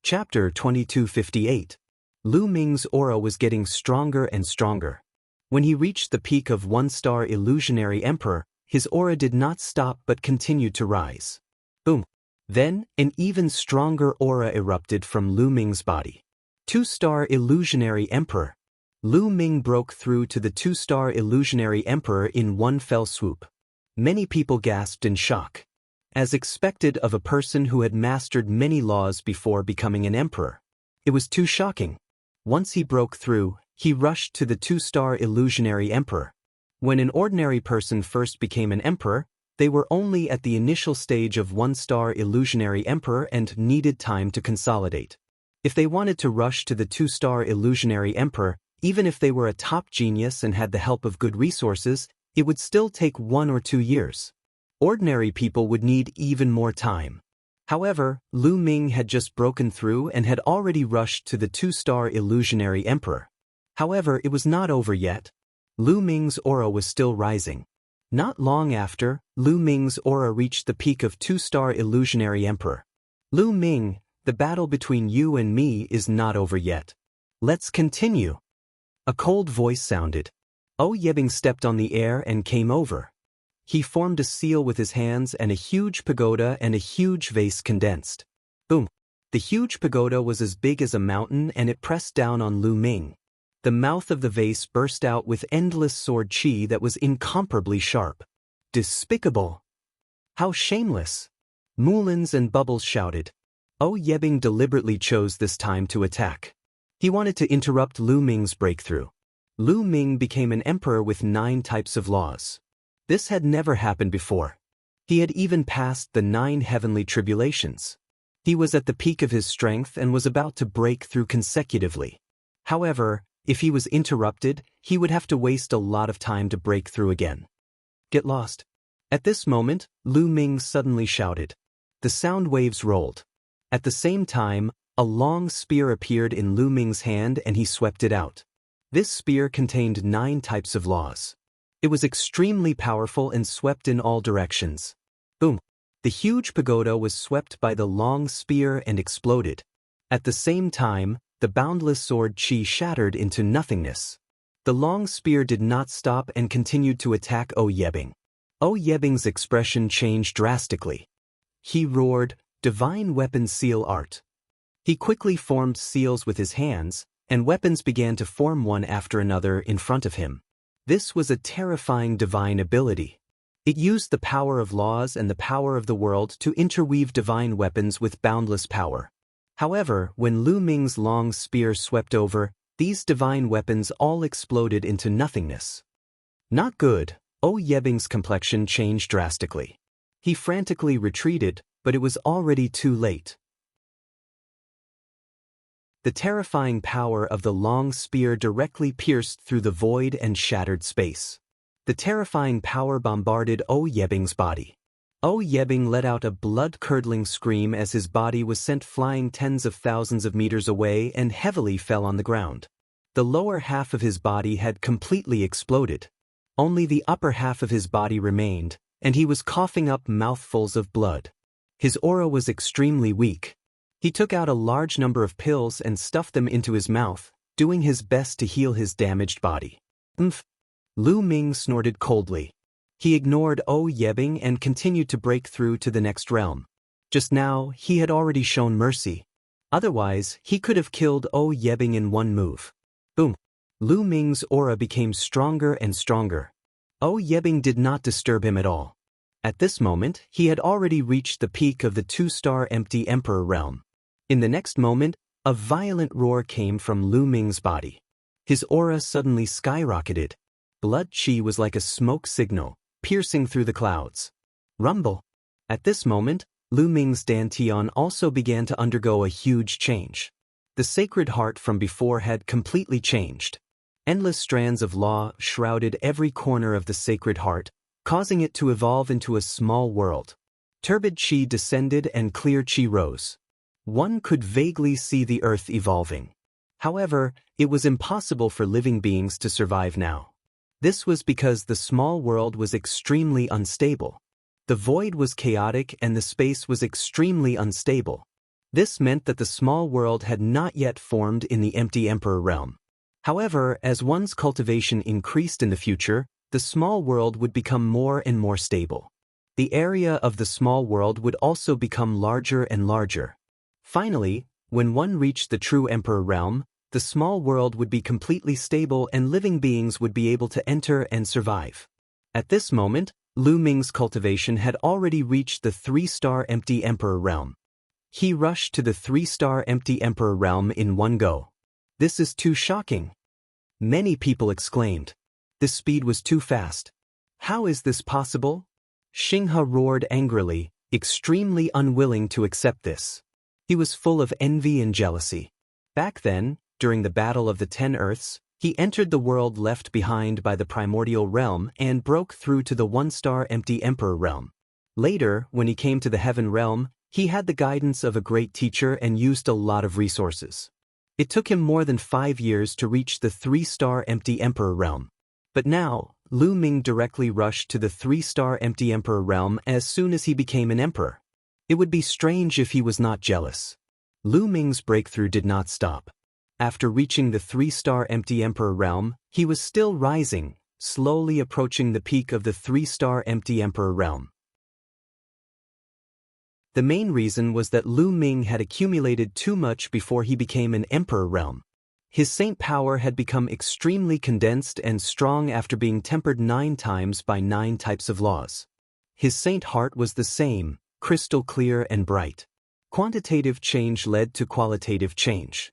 Chapter 2258. Lu Ming's aura was getting stronger and stronger. When he reached the peak of 1-star illusionary emperor, his aura did not stop but continued to rise. Boom! Then, an even stronger aura erupted from Lu Ming's body. 2-star illusionary emperor. Lu Ming broke through to the 2-star illusionary emperor in one fell swoop. Many people gasped in shock. as expected of a person who had mastered many laws before becoming an emperor. It was too shocking. Once he broke through, he rushed to the 2-star illusionary emperor. When an ordinary person first became an emperor, they were only at the initial stage of 1-star illusionary emperor and needed time to consolidate. If they wanted to rush to the 2-star illusionary emperor, even if they were a top genius and had the help of good resources, it would still take 1 or 2 years. Ordinary people would need even more time. However, Lu Ming had just broken through and had already rushed to the 2-star illusionary emperor. However, it was not over yet. Lu Ming's aura was still rising. Not long after, Lu Ming's aura reached the peak of 2-star illusionary emperor. Lu Ming, the battle between you and me is not over yet. Let's continue. A cold voice sounded. Yebing stepped on the air and came over. He formed a seal with his hands and a huge pagoda and a huge vase condensed. Boom! The huge pagoda was as big as a mountain and it pressed down on Lu Ming. The mouth of the vase burst out with endless sword qi that was incomparably sharp. Despicable! How shameless! Moulins and Bubbles shouted. Yebing deliberately chose this time to attack. He wanted to interrupt Lu Ming's breakthrough. Lu Ming became an emperor with 9 types of laws. This had never happened before. He had even passed the 9 heavenly tribulations. He was at the peak of his strength and was about to break through consecutively. However, if he was interrupted, he would have to waste a lot of time to break through again. Get lost. At this moment, Lu Ming suddenly shouted. The sound waves rolled. At the same time, a long spear appeared in Lu Ming's hand and he swept it out. This spear contained 9 types of laws. It was extremely powerful and swept in all directions. Boom! The huge pagoda was swept by the long spear and exploded. At the same time, the boundless sword qi shattered into nothingness. The long spear did not stop and continued to attack Yebing. Yebing's expression changed drastically. He roared, "Divine weapon seal art." He quickly formed seals with his hands, and weapons began to form one after another in front of him. This was a terrifying divine ability. It used the power of laws and the power of the world to interweave divine weapons with boundless power. However, when Lu Ming's long spear swept over, these divine weapons all exploded into nothingness. Not good. Yebing's complexion changed drastically. He frantically retreated, but it was already too late. The terrifying power of the long spear directly pierced through the void and shattered space. The terrifying power bombarded Yebing's body. Yebing let out a blood-curdling scream as his body was sent flying tens of thousands of meters away and heavily fell on the ground. The lower half of his body had completely exploded. Only the upper half of his body remained, and he was coughing up mouthfuls of blood. His aura was extremely weak. He took out a large number of pills and stuffed them into his mouth, doing his best to heal his damaged body. Lu Ming snorted coldly. He ignored Yebing and continued to break through to the next realm. Just now, he had already shown mercy. Otherwise, he could have killed Yebing in one move. Boom! Lu Ming's aura became stronger and stronger. Yebing did not disturb him at all. At this moment, he had already reached the peak of the 2-star empty emperor realm. In the next moment, a violent roar came from Lu Ming's body. His aura suddenly skyrocketed. Blood qi was like a smoke signal, piercing through the clouds. Rumble! At this moment, Lu Ming's dantian also began to undergo a huge change. The sacred heart from before had completely changed. Endless strands of law shrouded every corner of the sacred heart, causing it to evolve into a small world. Turbid qi descended and clear qi rose. One could vaguely see the earth evolving. However, it was impossible for living beings to survive now. This was because the small world was extremely unstable. The void was chaotic and the space was extremely unstable. This meant that the small world had not yet formed in the empty emperor realm. However, as one's cultivation increased in the future, the small world would become more and more stable. The area of the small world would also become larger and larger. Finally, when one reached the true emperor realm, the small world would be completely stable and living beings would be able to enter and survive. At this moment, Lu Ming's cultivation had already reached the 3-star empty emperor realm. He rushed to the 3-star empty emperor realm in one go. This is too shocking. Many people exclaimed. This speed was too fast. How is this possible? Xinghe roared angrily, extremely unwilling to accept this. He was full of envy and jealousy. Back then, during the Battle of the 10 Earths, he entered the world left behind by the primordial realm and broke through to the 1-star empty emperor realm. Later, when he came to the heaven realm, he had the guidance of a great teacher and used a lot of resources. It took him more than 5 years to reach the 3-star empty emperor realm. But now, Lu Ming directly rushed to the 3-star empty emperor realm as soon as he became an emperor. It would be strange if he was not jealous. Lu Ming's breakthrough did not stop. After reaching the 3-star empty emperor realm, he was still rising, slowly approaching the peak of the 3-star empty emperor realm. The main reason was that Lu Ming had accumulated too much before he became an emperor realm. His saint power had become extremely condensed and strong after being tempered 9 times by 9 types of laws. His saint heart was the same, crystal clear and bright. Quantitative change led to qualitative change.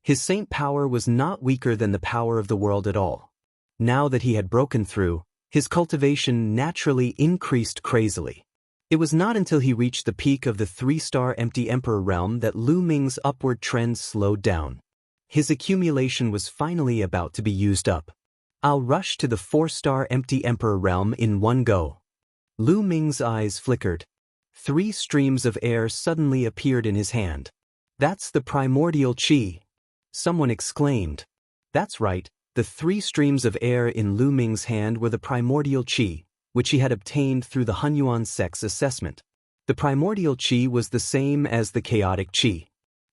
His saint power was not weaker than the power of the world at all. Now that he had broken through, his cultivation naturally increased crazily. It was not until he reached the peak of the 3-star empty emperor realm that Lu Ming's upward trend slowed down. His accumulation was finally about to be used up. I'll rush to the 4-star empty emperor realm in one go. Lu Ming's eyes flickered. 3 streams of air suddenly appeared in his hand. That's the primordial qi. Someone exclaimed. That's right, the 3 streams of air in Lu Ming's hand were the primordial qi, which he had obtained through the Hunyuan sex assessment. The primordial qi was the same as the chaotic qi.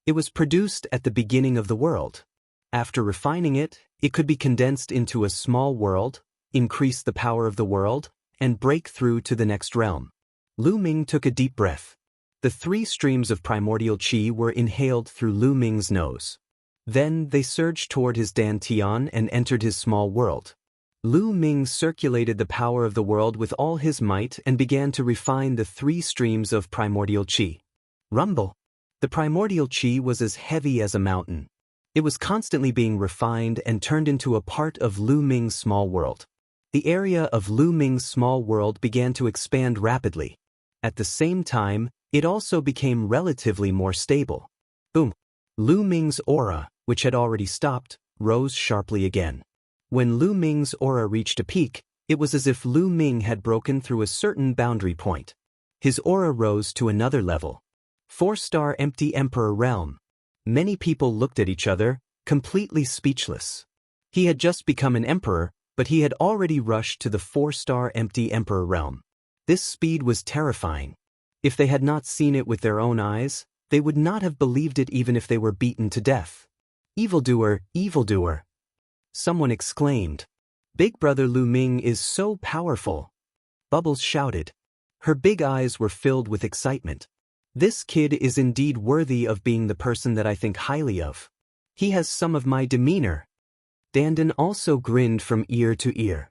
It was produced at the beginning of the world. After refining it, it could be condensed into a small world, increase the power of the world, and break through to the next realm. Lu Ming took a deep breath. The 3 streams of primordial qi were inhaled through Lu Ming's nose. Then they surged toward his dantian and entered his small world. Lu Ming circulated the power of the world with all his might and began to refine the 3 streams of primordial qi. Rumble! The primordial qi was as heavy as a mountain. It was constantly being refined and turned into a part of Lu Ming's small world. The area of Lu Ming's small world began to expand rapidly. At the same time, it also became relatively more stable. Boom! Lu Ming's aura, which had already stopped, rose sharply again. When Lu Ming's aura reached a peak, it was as if Lu Ming had broken through a certain boundary point. His aura rose to another level. 4-star empty emperor realm. Many people looked at each other, completely speechless. He had just become an emperor, but he had already rushed to the 4-star empty emperor realm. This speed was terrifying. If they had not seen it with their own eyes, they would not have believed it even if they were beaten to death. Evildoer, evildoer! Someone exclaimed. Big brother Lu Ming is so powerful. Bubbles shouted. Her big eyes were filled with excitement. This kid is indeed worthy of being the person that I think highly of. He has some of my demeanor. Dandan also grinned from ear to ear.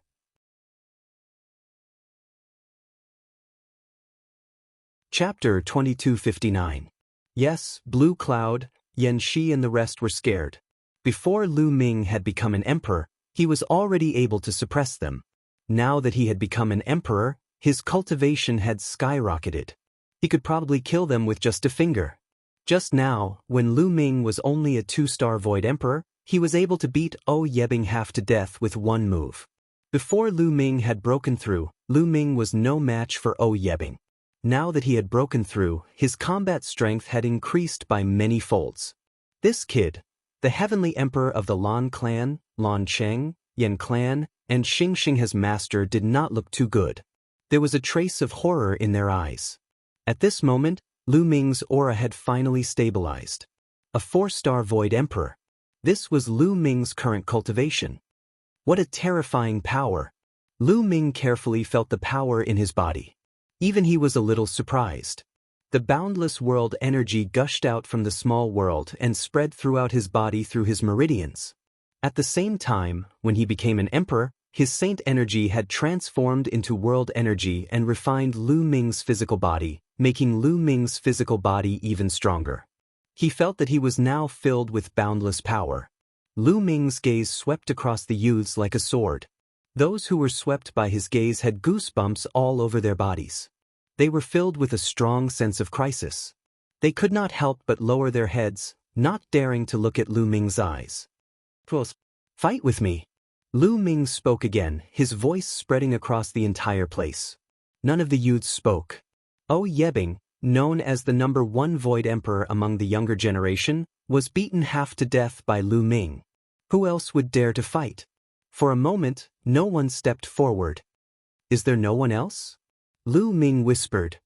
Chapter 2259. Yes, Blue Cloud, Yan Shi and the rest were scared. Before Lu Ming had become an emperor, he was already able to suppress them. Now that he had become an emperor, his cultivation had skyrocketed. He could probably kill them with just a finger. Just now, when Lu Ming was only a 2-star void emperor, he was able to beat O Yebing half to death with one move. Before Lu Ming had broken through, Lu Ming was no match for O Yebing. Now that he had broken through, his combat strength had increased by many folds. This kid, the heavenly emperor of the Lan clan, Lan Cheng, Yan clan, and Xing's master, did not look too good. There was a trace of horror in their eyes. At this moment, Lu Ming's aura had finally stabilized. A 4-star void emperor. This was Lu Ming's current cultivation. What a terrifying power! Lu Ming carefully felt the power in his body. Even he was a little surprised. The boundless world energy gushed out from the small world and spread throughout his body through his meridians. At the same time, when he became an emperor, His saint energy had transformed into world energy and refined Lu Ming's physical body, making Lu Ming's physical body even stronger. He felt that he was now filled with boundless power. Lu Ming's gaze swept across the youths like a sword. Those who were swept by his gaze had goosebumps all over their bodies. They were filled with a strong sense of crisis. They could not help but lower their heads, not daring to look at Lu Ming's eyes. "Fight with me." Lu Ming spoke again, his voice spreading across the entire place. None of the youths spoke. Yebing, known as the #1 Void Emperor among the younger generation, was beaten half to death by Lu Ming. Who else would dare to fight? For a moment, no one stepped forward. "Is there no one else?" Lu Ming whispered.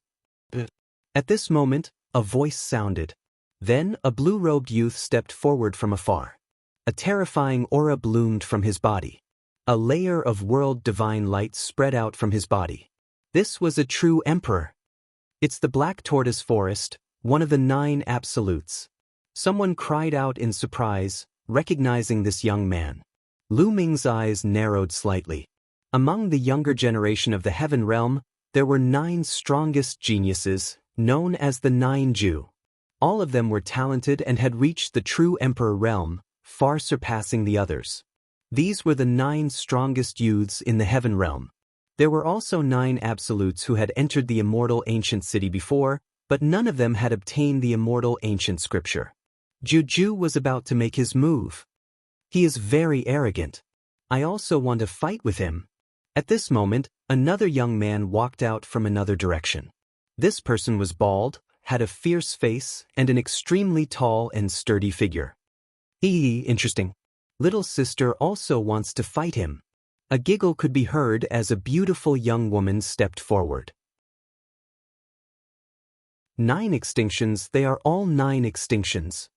At this moment, a voice sounded. Then a blue-robed youth stepped forward from afar. A terrifying aura bloomed from his body. A layer of world divine light spread out from his body. This was a true emperor. "It's the Black Tortoise Forest, one of the 9 absolutes." Someone cried out in surprise, recognizing this young man. Lu Ming's eyes narrowed slightly. Among the younger generation of the Heaven Realm, there were 9 strongest geniuses, known as the 9 Ju. All of them were talented and had reached the true Emperor realm, far surpassing the others. These were the 9 strongest youths in the Heaven Realm. There were also 9 absolutes who had entered the immortal ancient city before, but none of them had obtained the immortal ancient scripture. Juju was about to make his move. "He is very arrogant. I also want to fight with him." At this moment, another young man walked out from another direction. This person was bald, had a fierce face, and an extremely tall and sturdy figure. Interesting. Little sister also wants to fight him." A giggle could be heard as a beautiful young woman stepped forward. 9 extinctions, they are all 9 extinctions.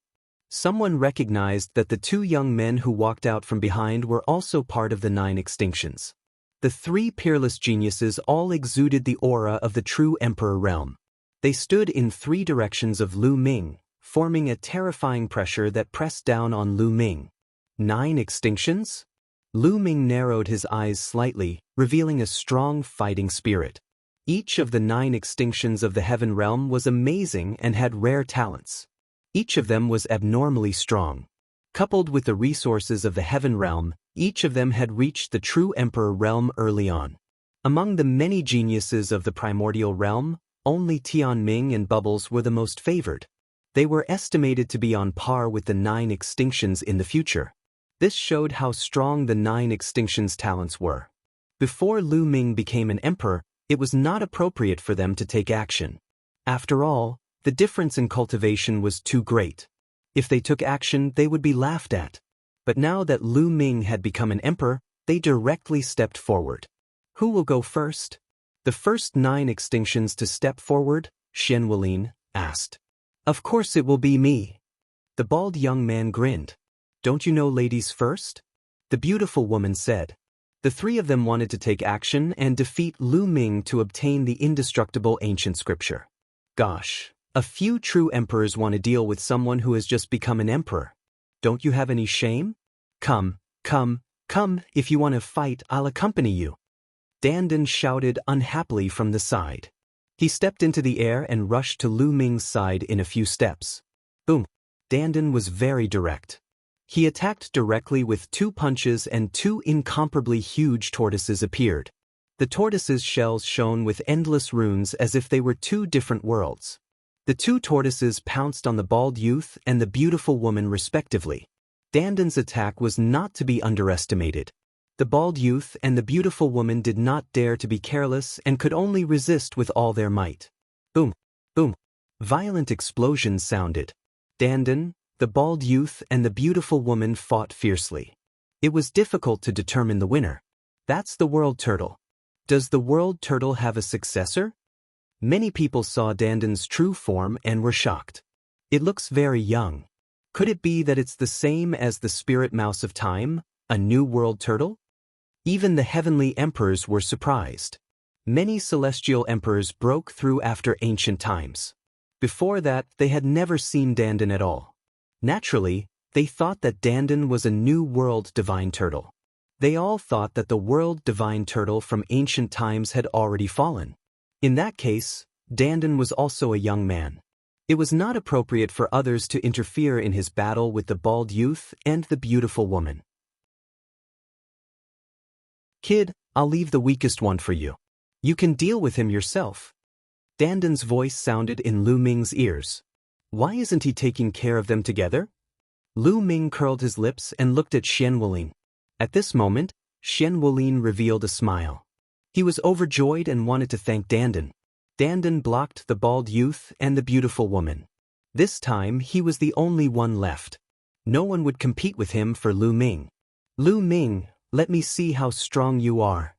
Someone recognized that the 2 young men who walked out from behind were also part of the 9 extinctions. The 3 peerless geniuses all exuded the aura of the true Emperor realm. They stood in 3 directions of Lu Ming, forming a terrifying pressure that pressed down on Lu Ming. 9 extinctions? Lu Ming narrowed his eyes slightly, revealing a strong fighting spirit. Each of the 9 extinctions of the Heaven Realm was amazing and had rare talents. Each of them was abnormally strong. Coupled with the resources of the Heaven Realm, each of them had reached the true Emperor realm early on. Among the many geniuses of the Primordial Realm, only Tianming and Bubbles were the most favored. They were estimated to be on par with the 9 extinctions in the future. This showed how strong the 9 extinctions' talents were. Before Lu Ming became an emperor, it was not appropriate for them to take action. After all, the difference in cultivation was too great. If they took action, they would be laughed at. But now that Lu Ming had become an emperor, they directly stepped forward. Who will go first? The first 9 extinctions to step forward, Xian Wulin asked. Of course it will be me. The bald young man grinned. Don't you know ladies first? The beautiful woman said. The 3 of them wanted to take action and defeat Lu Ming to obtain the indestructible ancient scripture. Gosh, a few true emperors want to deal with someone who has just become an emperor. Don't you have any shame? Come, if you want to fight, I'll accompany you. Dandan shouted unhappily from the side. He stepped into the air and rushed to Lu Ming's side in a few steps. Boom! Dandan was very direct. He attacked directly with 2 punches and 2 incomparably huge tortoises appeared. The tortoises' shells shone with endless runes as if they were 2 different worlds. The 2 tortoises pounced on the bald youth and the beautiful woman respectively. Dandan's attack was not to be underestimated. The bald youth and the beautiful woman did not dare to be careless and could only resist with all their might. Boom! Boom! Violent explosions sounded. Dandan, the bald youth and the beautiful woman fought fiercely. It was difficult to determine the winner. That's the world turtle. Does the world turtle have a successor? Many people saw Dandan's true form and were shocked. It looks very young. Could it be that it's the same as the spirit mouse of time, a new world turtle? Even the heavenly emperors were surprised. Many celestial emperors broke through after ancient times. Before that, they had never seen Dandan at all. Naturally, they thought that Dandan was a new world divine turtle. They all thought that the world divine turtle from ancient times had already fallen. In that case, Dandan was also a young man. It was not appropriate for others to interfere in his battle with the bald youth and the beautiful woman. Kid, I'll leave the weakest one for you. You can deal with him yourself. Dandan's voice sounded in Lu Ming's ears. Why isn't he taking care of them together? Lu Ming curled his lips and looked at Xian Wulin. At this moment, Xian Wulin revealed a smile. He was overjoyed and wanted to thank Dandan. Dandan blocked the bald youth and the beautiful woman. This time he was the only one left. No one would compete with him for Lu Ming. Lu Ming, let me see how strong you are,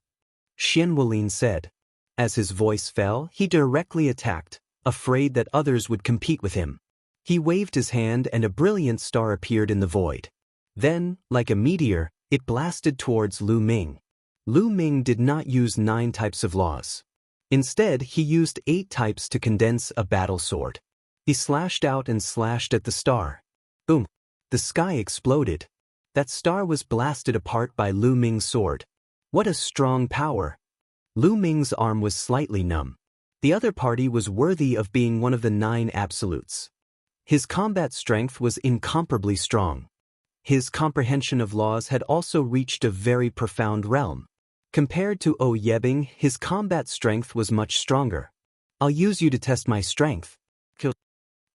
Xian Wulin said. As his voice fell, he directly attacked, afraid that others would compete with him. He waved his hand and a brilliant star appeared in the void. Then, like a meteor, it blasted towards Lu Ming. Lu Ming did not use 9 types of laws. Instead, he used 8 types to condense a battle sword. He slashed out and slashed at the star. Boom! The sky exploded. That star was blasted apart by Lu Ming's sword. What a strong power! Lu Ming's arm was slightly numb. The other party was worthy of being one of the 9 absolutes. His combat strength was incomparably strong. His comprehension of laws had also reached a very profound realm. Compared to O Yebing, his combat strength was much stronger. I'll use you to test my strength. Kill.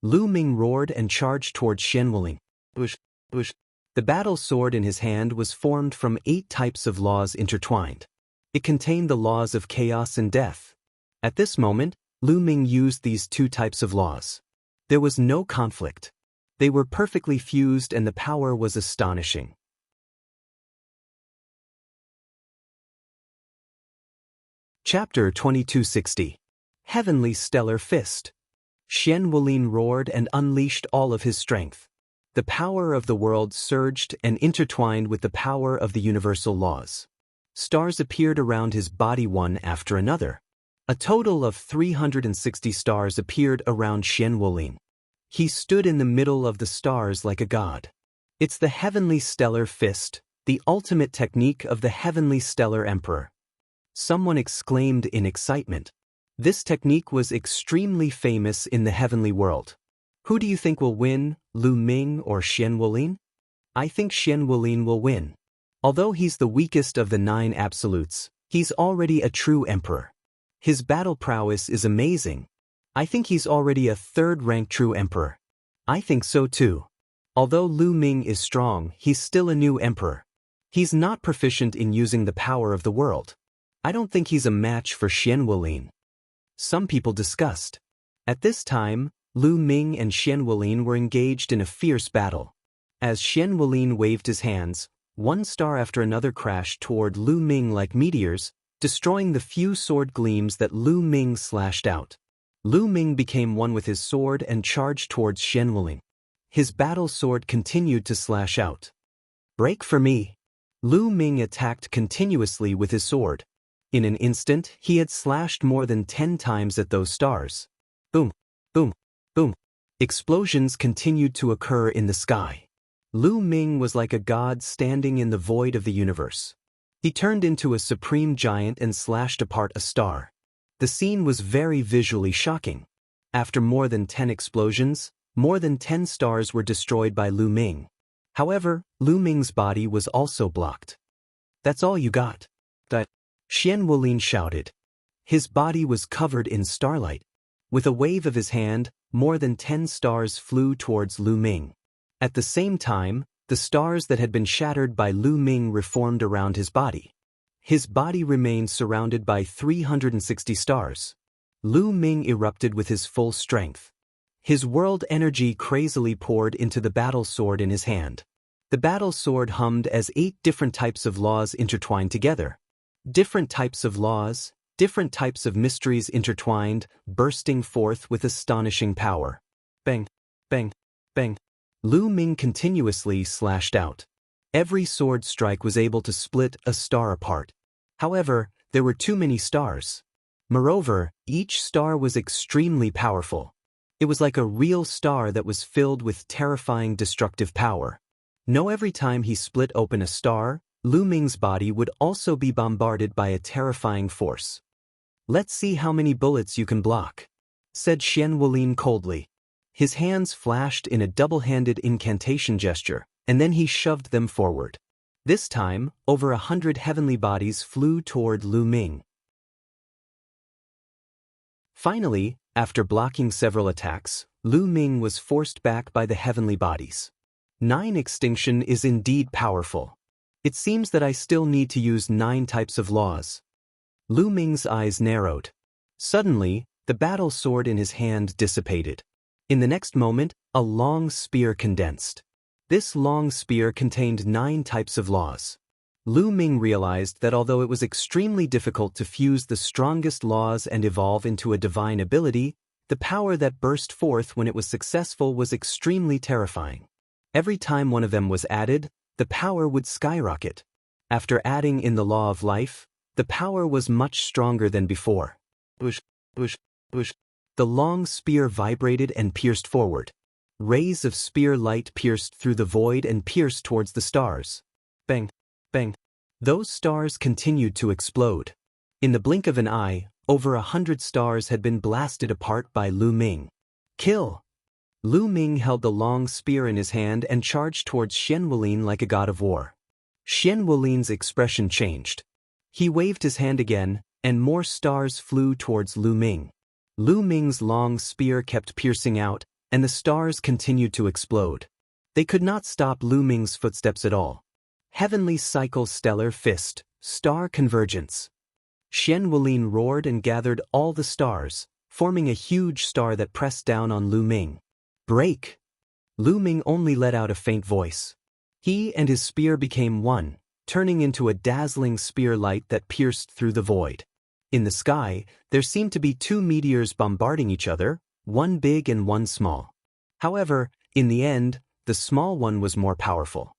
Lu Ming roared and charged towards Xian Wulin. Bush. The battle sword in his hand was formed from 8 types of laws intertwined. It contained the laws of chaos and death. At this moment, Lu Ming used these 2 types of laws. There was no conflict. They were perfectly fused and the power was astonishing. Chapter 2260. Heavenly Stellar Fist. Xian Wulin roared and unleashed all of his strength. The power of the world surged and intertwined with the power of the universal laws. Stars appeared around his body one after another. A total of 360 stars appeared around Xian Wulin. He stood in the middle of the stars like a god. It's the Heavenly Stellar Fist, the ultimate technique of the Heavenly Stellar Emperor. Someone exclaimed in excitement. This technique was extremely famous in the heavenly world. Who do you think will win, Lu Ming or Xian Wulin? I think Xian Wulin will win. Although he's the weakest of the 9 absolutes, he's already a true emperor. His battle prowess is amazing. I think he's already a 3rd-rank true emperor. I think so too. Although Lu Ming is strong, he's still a new emperor. He's not proficient in using the power of the world. I don't think he's a match for Xian Wulin. Some people discussed. At this time, Lu Ming and Xian Wulin were engaged in a fierce battle. As Xian Wulin waved his hands, one star after another crashed toward Lu Ming like meteors, destroying the few sword gleams that Lu Ming slashed out. Lu Ming became one with his sword and charged towards Xian Wulin. His battle sword continued to slash out. Break for me! Lu Ming attacked continuously with his sword. In an instant, he had slashed more than 10 times at those stars. Boom! Boom! Boom! Explosions continued to occur in the sky. Lu Ming was like a god standing in the void of the universe. He turned into a supreme giant and slashed apart a star. The scene was very visually shocking. After more than 10 explosions, more than 10 stars were destroyed by Lu Ming. However, Lu Ming's body was also blocked. That's all you got? That Xian Wulin shouted. His body was covered in starlight. With a wave of his hand, more than 10 stars flew towards Lu Ming. At the same time, the stars that had been shattered by Lu Ming reformed around his body. His body remained surrounded by 360 stars. Lu Ming erupted with his full strength. His world energy crazily poured into the battle sword in his hand. The battle sword hummed as 8 different types of laws intertwined together. Different types of laws, different types of mysteries intertwined, bursting forth with astonishing power. Bang! Bang! Bang! Lu Ming continuously slashed out. Every sword strike was able to split a star apart. However, there were too many stars. Moreover, each star was extremely powerful. It was like a real star that was filled with terrifying destructive power. Every time he split open a star, Lu Ming's body would also be bombarded by a terrifying force. "Let's see how many bullets you can block," said Xian Wulin coldly. His hands flashed in a double-handed incantation gesture, and then he shoved them forward. This time, over 100 heavenly bodies flew toward Lu Ming. Finally, after blocking several attacks, Lu Ming was forced back by the heavenly bodies. 9 extinction is indeed powerful. It seems that I still need to use 9 types of laws. Lu Ming's eyes narrowed. Suddenly, the battle sword in his hand dissipated. In the next moment, a long spear condensed. This long spear contained 9 types of laws. Lu Ming realized that although it was extremely difficult to fuse the strongest laws and evolve into a divine ability, the power that burst forth when it was successful was extremely terrifying. Every time one of them was added, the power would skyrocket. After adding in the law of life, the power was much stronger than before. Bush, bush, bush. The long spear vibrated and pierced forward. Rays of spear light pierced through the void and pierced towards the stars. Bang, bang. Those stars continued to explode. In the blink of an eye, over 100 stars had been blasted apart by Lu Ming. Kill! Lu Ming held the long spear in his hand and charged towards Xian Wulin like a god of war. Xian Wulin's expression changed. He waved his hand again, and more stars flew towards Lu Ming. Lu Ming's long spear kept piercing out, and the stars continued to explode. They could not stop Lu Ming's footsteps at all. Heavenly cycle stellar fist, star convergence. Xian Wulin roared and gathered all the stars, forming a huge star that pressed down on Lu Ming. Break! Lu Ming only let out a faint voice. He and his spear became one, turning into a dazzling spear light that pierced through the void. In the sky, there seemed to be 2 meteors bombarding each other, one big and one small. However, in the end, the small one was more powerful.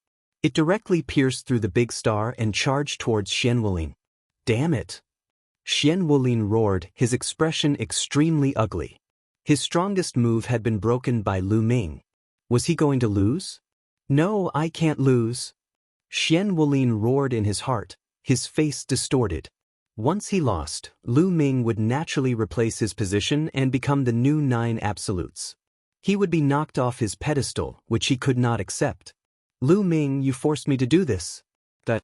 It directly pierced through the big star and charged towards Xian Wulin. Damn it! Xian Wulin roared, his expression extremely ugly. His strongest move had been broken by Lu Ming. Was he going to lose? No, I can't lose. Xian Wulin roared in his heart, his face distorted. Once he lost, Lu Ming would naturally replace his position and become the new 9 absolutes. He would be knocked off his pedestal, which he could not accept. Lu Ming, you forced me to do this. That.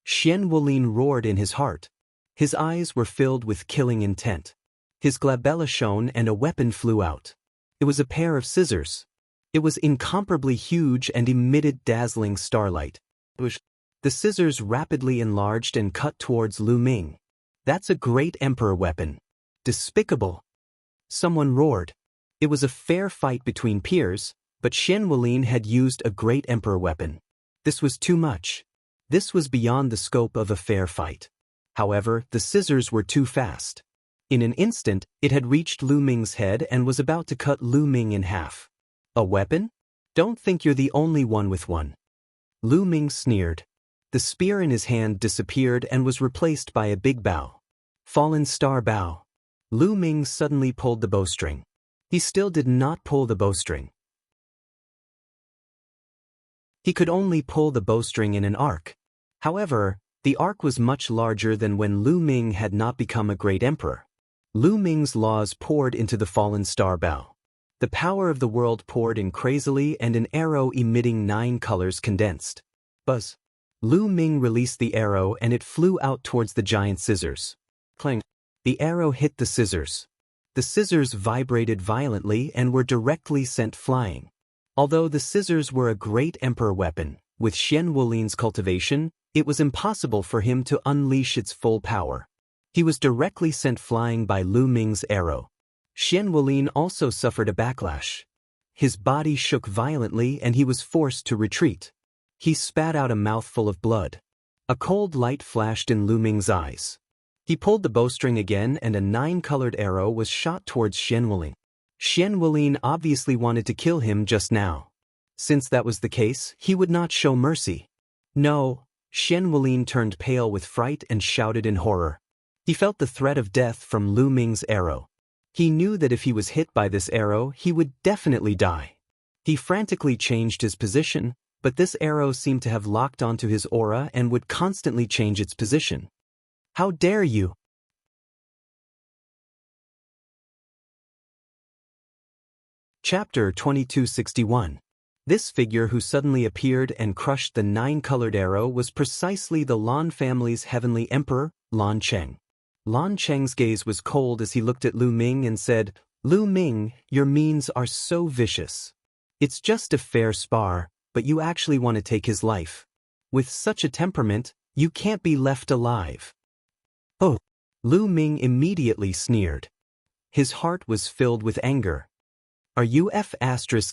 Xian Wulin roared in his heart. His eyes were filled with killing intent. His glabella shone and a weapon flew out. It was a pair of scissors. It was incomparably huge and emitted dazzling starlight. The scissors rapidly enlarged and cut towards Lu Ming. That's a great emperor weapon. Despicable. Someone roared. It was a fair fight between peers, but Xian Wulin had used a great emperor weapon. This was too much. This was beyond the scope of a fair fight. However, the scissors were too fast. In an instant, it had reached Lu Ming's head and was about to cut Lu Ming in half. A weapon? Don't think you're the only one with one. Lu Ming sneered. The spear in his hand disappeared and was replaced by a big bow. Fallen star bow. Lu Ming suddenly pulled the bowstring. He still did not pull the bowstring. He could only pull the bowstring in an arc. However, the arc was much larger than when Lu Ming had not become a great emperor. Lu Ming's laws poured into the fallen star bow. The power of the world poured in crazily and an arrow emitting 9 colors condensed. Buzz. Lu Ming released the arrow and it flew out towards the giant scissors. Clang. The arrow hit the scissors. The scissors vibrated violently and were directly sent flying. Although the scissors were a great emperor weapon, with Xian Wulin's cultivation, it was impossible for him to unleash its full power. He was directly sent flying by Lu Ming's arrow. Xian Wulin also suffered a backlash. His body shook violently and he was forced to retreat. He spat out a mouthful of blood. A cold light flashed in Lu Ming's eyes. He pulled the bowstring again and a 9-colored arrow was shot towards Xian Wulin. Xian Wulin obviously wanted to kill him just now. Since that was the case, he would not show mercy. No, Xian Wulin turned pale with fright and shouted in horror. He felt the threat of death from Lu Ming's arrow. He knew that if he was hit by this arrow, he would definitely die. He frantically changed his position, but this arrow seemed to have locked onto his aura and would constantly change its position. How dare you! Chapter 2261. This figure who suddenly appeared and crushed the 9-colored arrow was precisely the Lan family's heavenly emperor, Lan Cheng. Lan Cheng's gaze was cold as he looked at Lu Ming and said, "Lu Ming, your means are so vicious. It's just a fair spar, but you actually want to take his life. With such a temperament, you can't be left alive." Oh! Lu Ming immediately sneered. His heart was filled with anger. Are you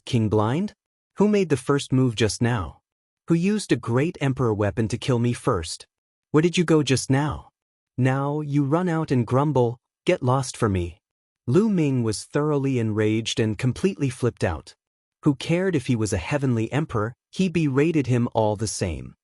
King blind? Who made the first move just now? Who used a great emperor weapon to kill me first? Where did you go just now? Now you run out and grumble, "Get lost for me." Lu Ming was thoroughly enraged and completely flipped out. Who cared if he was a heavenly emperor? He berated him all the same.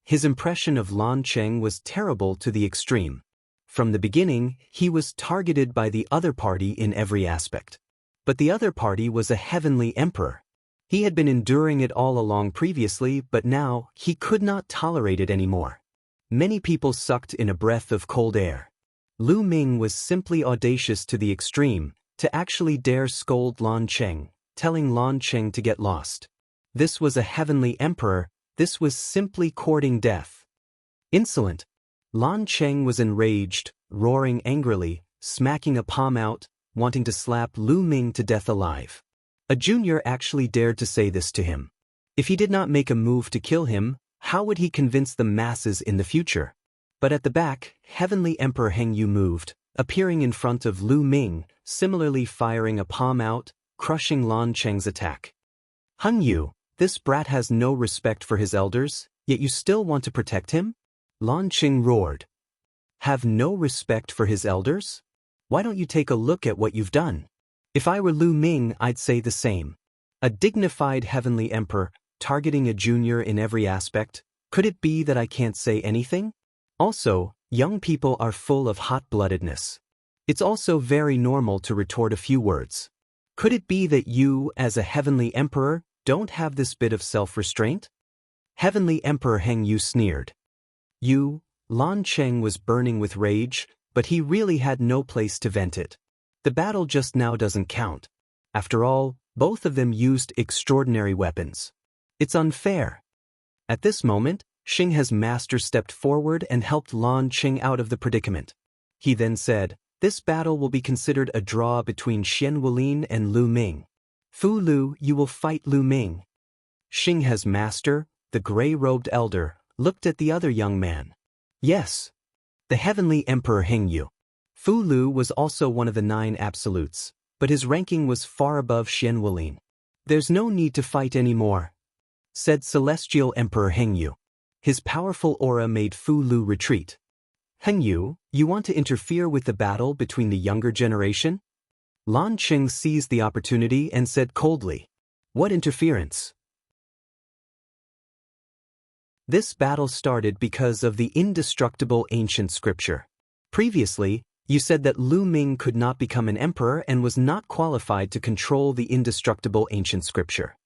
His impression of Lan Cheng was terrible to the extreme. From the beginning, he was targeted by the other party in every aspect. But the other party was a heavenly emperor. He had been enduring it all along previously, but now he could not tolerate it anymore. Many people sucked in a breath of cold air. Lu Ming was simply audacious to the extreme, to actually dare scold Lan Cheng, telling Lan Cheng to get lost. This was a heavenly emperor, this was simply courting death. Insolent. Lan Cheng was enraged, roaring angrily, smacking a palm out, wanting to slap Lu Ming to death alive. A junior actually dared to say this to him. If he did not make a move to kill him, how would he convince the masses in the future? But at the back, Heavenly Emperor Heng Yu moved, appearing in front of Lu Ming, similarly firing a palm out, crushing Lan Cheng's attack. Heng Yu, this brat has no respect for his elders, yet you still want to protect him? Lan Cheng roared. Have no respect for his elders? Why don't you take a look at what you've done? If I were Lu Ming, I'd say the same. A dignified heavenly emperor, targeting a junior in every aspect, could it be that I can't say anything? Also, young people are full of hot-bloodedness. It's also very normal to retort a few words. Could it be that you, as a heavenly emperor, don't have this bit of self-restraint? Heavenly Emperor Heng Yu sneered. Lan Cheng was burning with rage, but he really had no place to vent it. The battle just now doesn't count. After all, both of them used extraordinary weapons. It's unfair. At this moment, Xinghe's master stepped forward and helped Lan Cheng out of the predicament. He then said, "This battle will be considered a draw between Xian Wulin and Lu Ming. Fu Lu, you will fight Lu Ming." Xinghe's master, the gray-robed elder, looked at the other young man. Yes. The heavenly emperor Heng Yu. Fu Lu was also one of the 9 absolutes, but his ranking was far above Xian Wulin. There's no need to fight anymore, said Celestial Emperor Heng Yu. His powerful aura made Fu Lu retreat. Heng Yu, you want to interfere with the battle between the younger generation? Lan Cheng seized the opportunity and said coldly, "What interference?" This battle started because of the indestructible ancient scripture. Previously, you said that Lu Ming could not become an emperor and was not qualified to control the indestructible ancient scripture.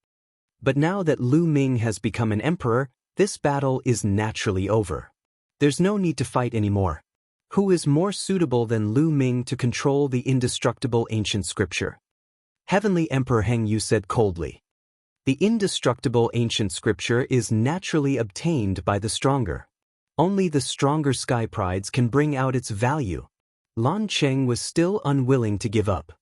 But now that Lu Ming has become an emperor, this battle is naturally over. There's no need to fight anymore. Who is more suitable than Lu Ming to control the indestructible ancient scripture? Heavenly Emperor Heng Yu said coldly. The indestructible ancient scripture is naturally obtained by the stronger. Only the stronger sky prides can bring out its value. Lan Cheng was still unwilling to give up.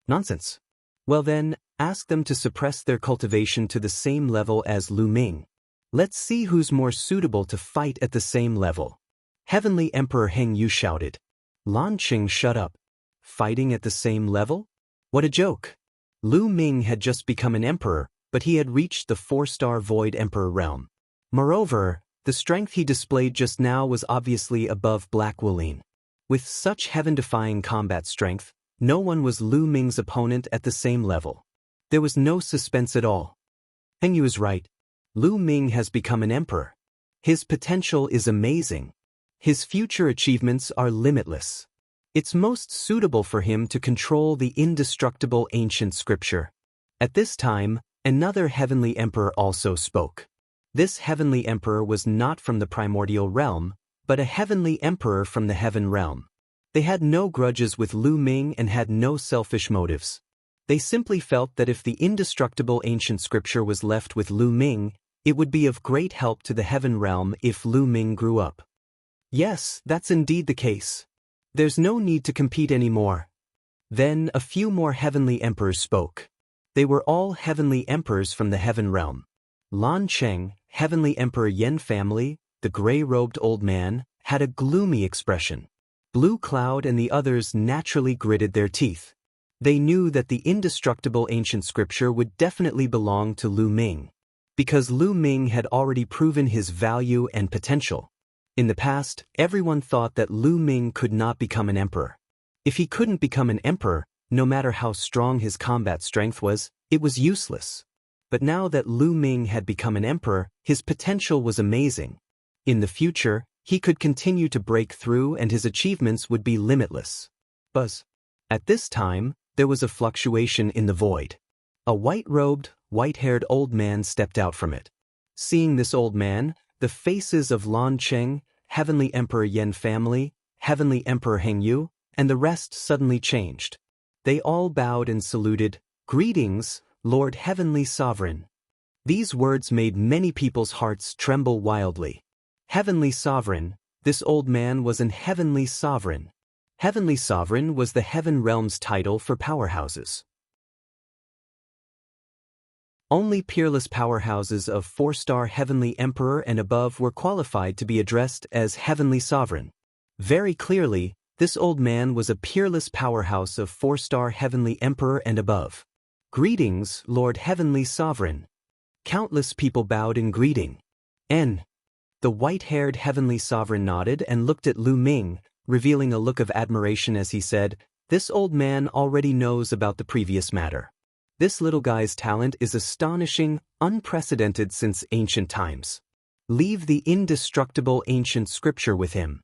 Nonsense. Well then, ask them to suppress their cultivation to the same level as Lu Ming. Let's see who's more suitable to fight at the same level. Heavenly Emperor Heng Yu shouted. Lan Cheng shut up. Fighting at the same level? What a joke. Lu Ming had just become an emperor, but he had reached the 4-star Void Emperor realm. Moreover, the strength he displayed just now was obviously above Black Wulin. With such heaven-defying combat strength, no one was Lu Ming's opponent at the same level. There was no suspense at all. Heng Yu is right. Lu Ming has become an emperor. His potential is amazing. His future achievements are limitless. It's most suitable for him to control the indestructible ancient scripture. At this time, another heavenly emperor also spoke. This heavenly emperor was not from the primordial realm, but a heavenly emperor from the heaven realm. They had no grudges with Lu Ming and had no selfish motives. They simply felt that if the indestructible ancient scripture was left with Lu Ming, it would be of great help to the heaven realm if Lu Ming grew up. Yes, that's indeed the case. There's no need to compete anymore. Then a few more heavenly emperors spoke. They were all heavenly emperors from the heaven realm. Lan Cheng, heavenly emperor Yen family, the gray-robed old man, had a gloomy expression. Blue Cloud and the others naturally gritted their teeth. They knew that the indestructible ancient scripture would definitely belong to Lu Ming, because Lu Ming had already proven his value and potential. In the past, everyone thought that Lu Ming could not become an emperor. If he couldn't become an emperor, no matter how strong his combat strength was, it was useless. But now that Lu Ming had become an emperor, his potential was amazing. In the future, he could continue to break through and his achievements would be limitless. Buzz. At this time, there was a fluctuation in the void. A white-robed, white-haired old man stepped out from it. Seeing this old man, the faces of Lan Cheng, heavenly emperor Yen family, heavenly emperor Heng Yu, and the rest suddenly changed. They all bowed and saluted, "Greetings, Lord Heavenly Sovereign." These words made many people's hearts tremble wildly. Heavenly Sovereign, this old man was an heavenly sovereign. Heavenly Sovereign was the heaven realm's title for powerhouses. Only peerless powerhouses of 4-star Heavenly Emperor and above were qualified to be addressed as Heavenly Sovereign. Very clearly, this old man was a peerless powerhouse of 4-star Heavenly Emperor and above. "Greetings, Lord Heavenly Sovereign." Countless people bowed in greeting. The white-haired Heavenly Sovereign nodded and looked at Lu Ming, revealing a look of admiration as he said, "This old man already knows about the previous matter. This little guy's talent is astonishing, unprecedented since ancient times. Leave the indestructible ancient scripture with him."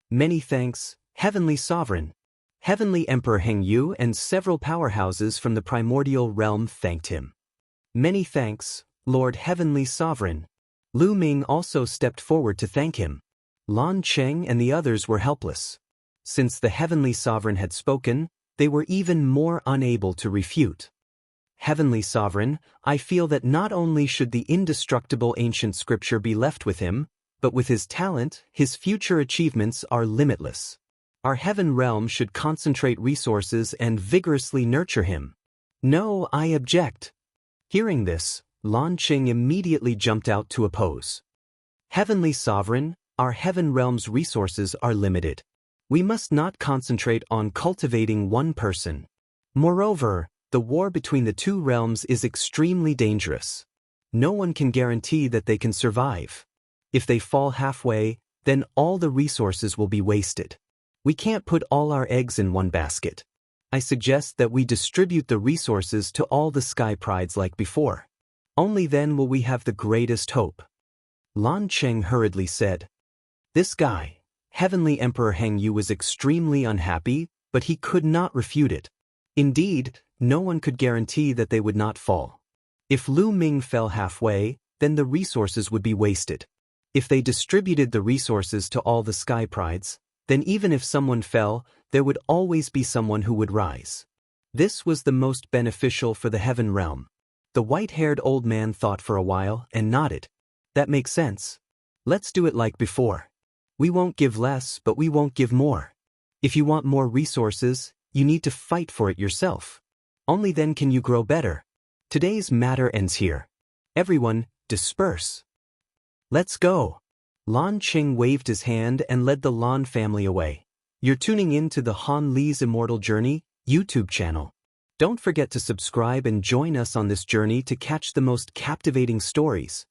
Many thanks, Heavenly Sovereign. Heavenly Emperor Heng Yu and several powerhouses from the primordial realm thanked him. Many thanks, Lord Heavenly Sovereign. Lu Ming also stepped forward to thank him. Lan Cheng and the others were helpless. Since the Heavenly Sovereign had spoken, they were even more unable to refute. "Heavenly Sovereign, I feel that not only should the indestructible ancient scripture be left with him, but with his talent, his future achievements are limitless. Our heaven realm should concentrate resources and vigorously nurture him." "No, I object." Hearing this, Lan Cheng immediately jumped out to oppose. "Heavenly Sovereign, our heaven realm's resources are limited. We must not concentrate on cultivating one person. Moreover, the war between the two realms is extremely dangerous. No one can guarantee that they can survive. If they fall halfway, then all the resources will be wasted. We can't put all our eggs in one basket. I suggest that we distribute the resources to all the sky prides like before. Only then will we have the greatest hope." Lan Cheng hurriedly said. This guy, Heavenly Emperor Heng Yu, was extremely unhappy, but he could not refute it. Indeed, no one could guarantee that they would not fall. If Lu Ming fell halfway, then the resources would be wasted. If they distributed the resources to all the sky prides, then even if someone fell, there would always be someone who would rise. This was the most beneficial for the heaven realm. The white-haired old man thought for a while and nodded. "That makes sense. Let's do it like before. We won't give less, but we won't give more. If you want more resources, you need to fight for it yourself. Only then can you grow better. Today's matter ends here. Everyone, disperse. Let's go." Lan Cheng waved his hand and led the Lan family away. You're tuning in to the Han Li's Immortal Journey YouTube channel. Don't forget to subscribe and join us on this journey to catch the most captivating stories.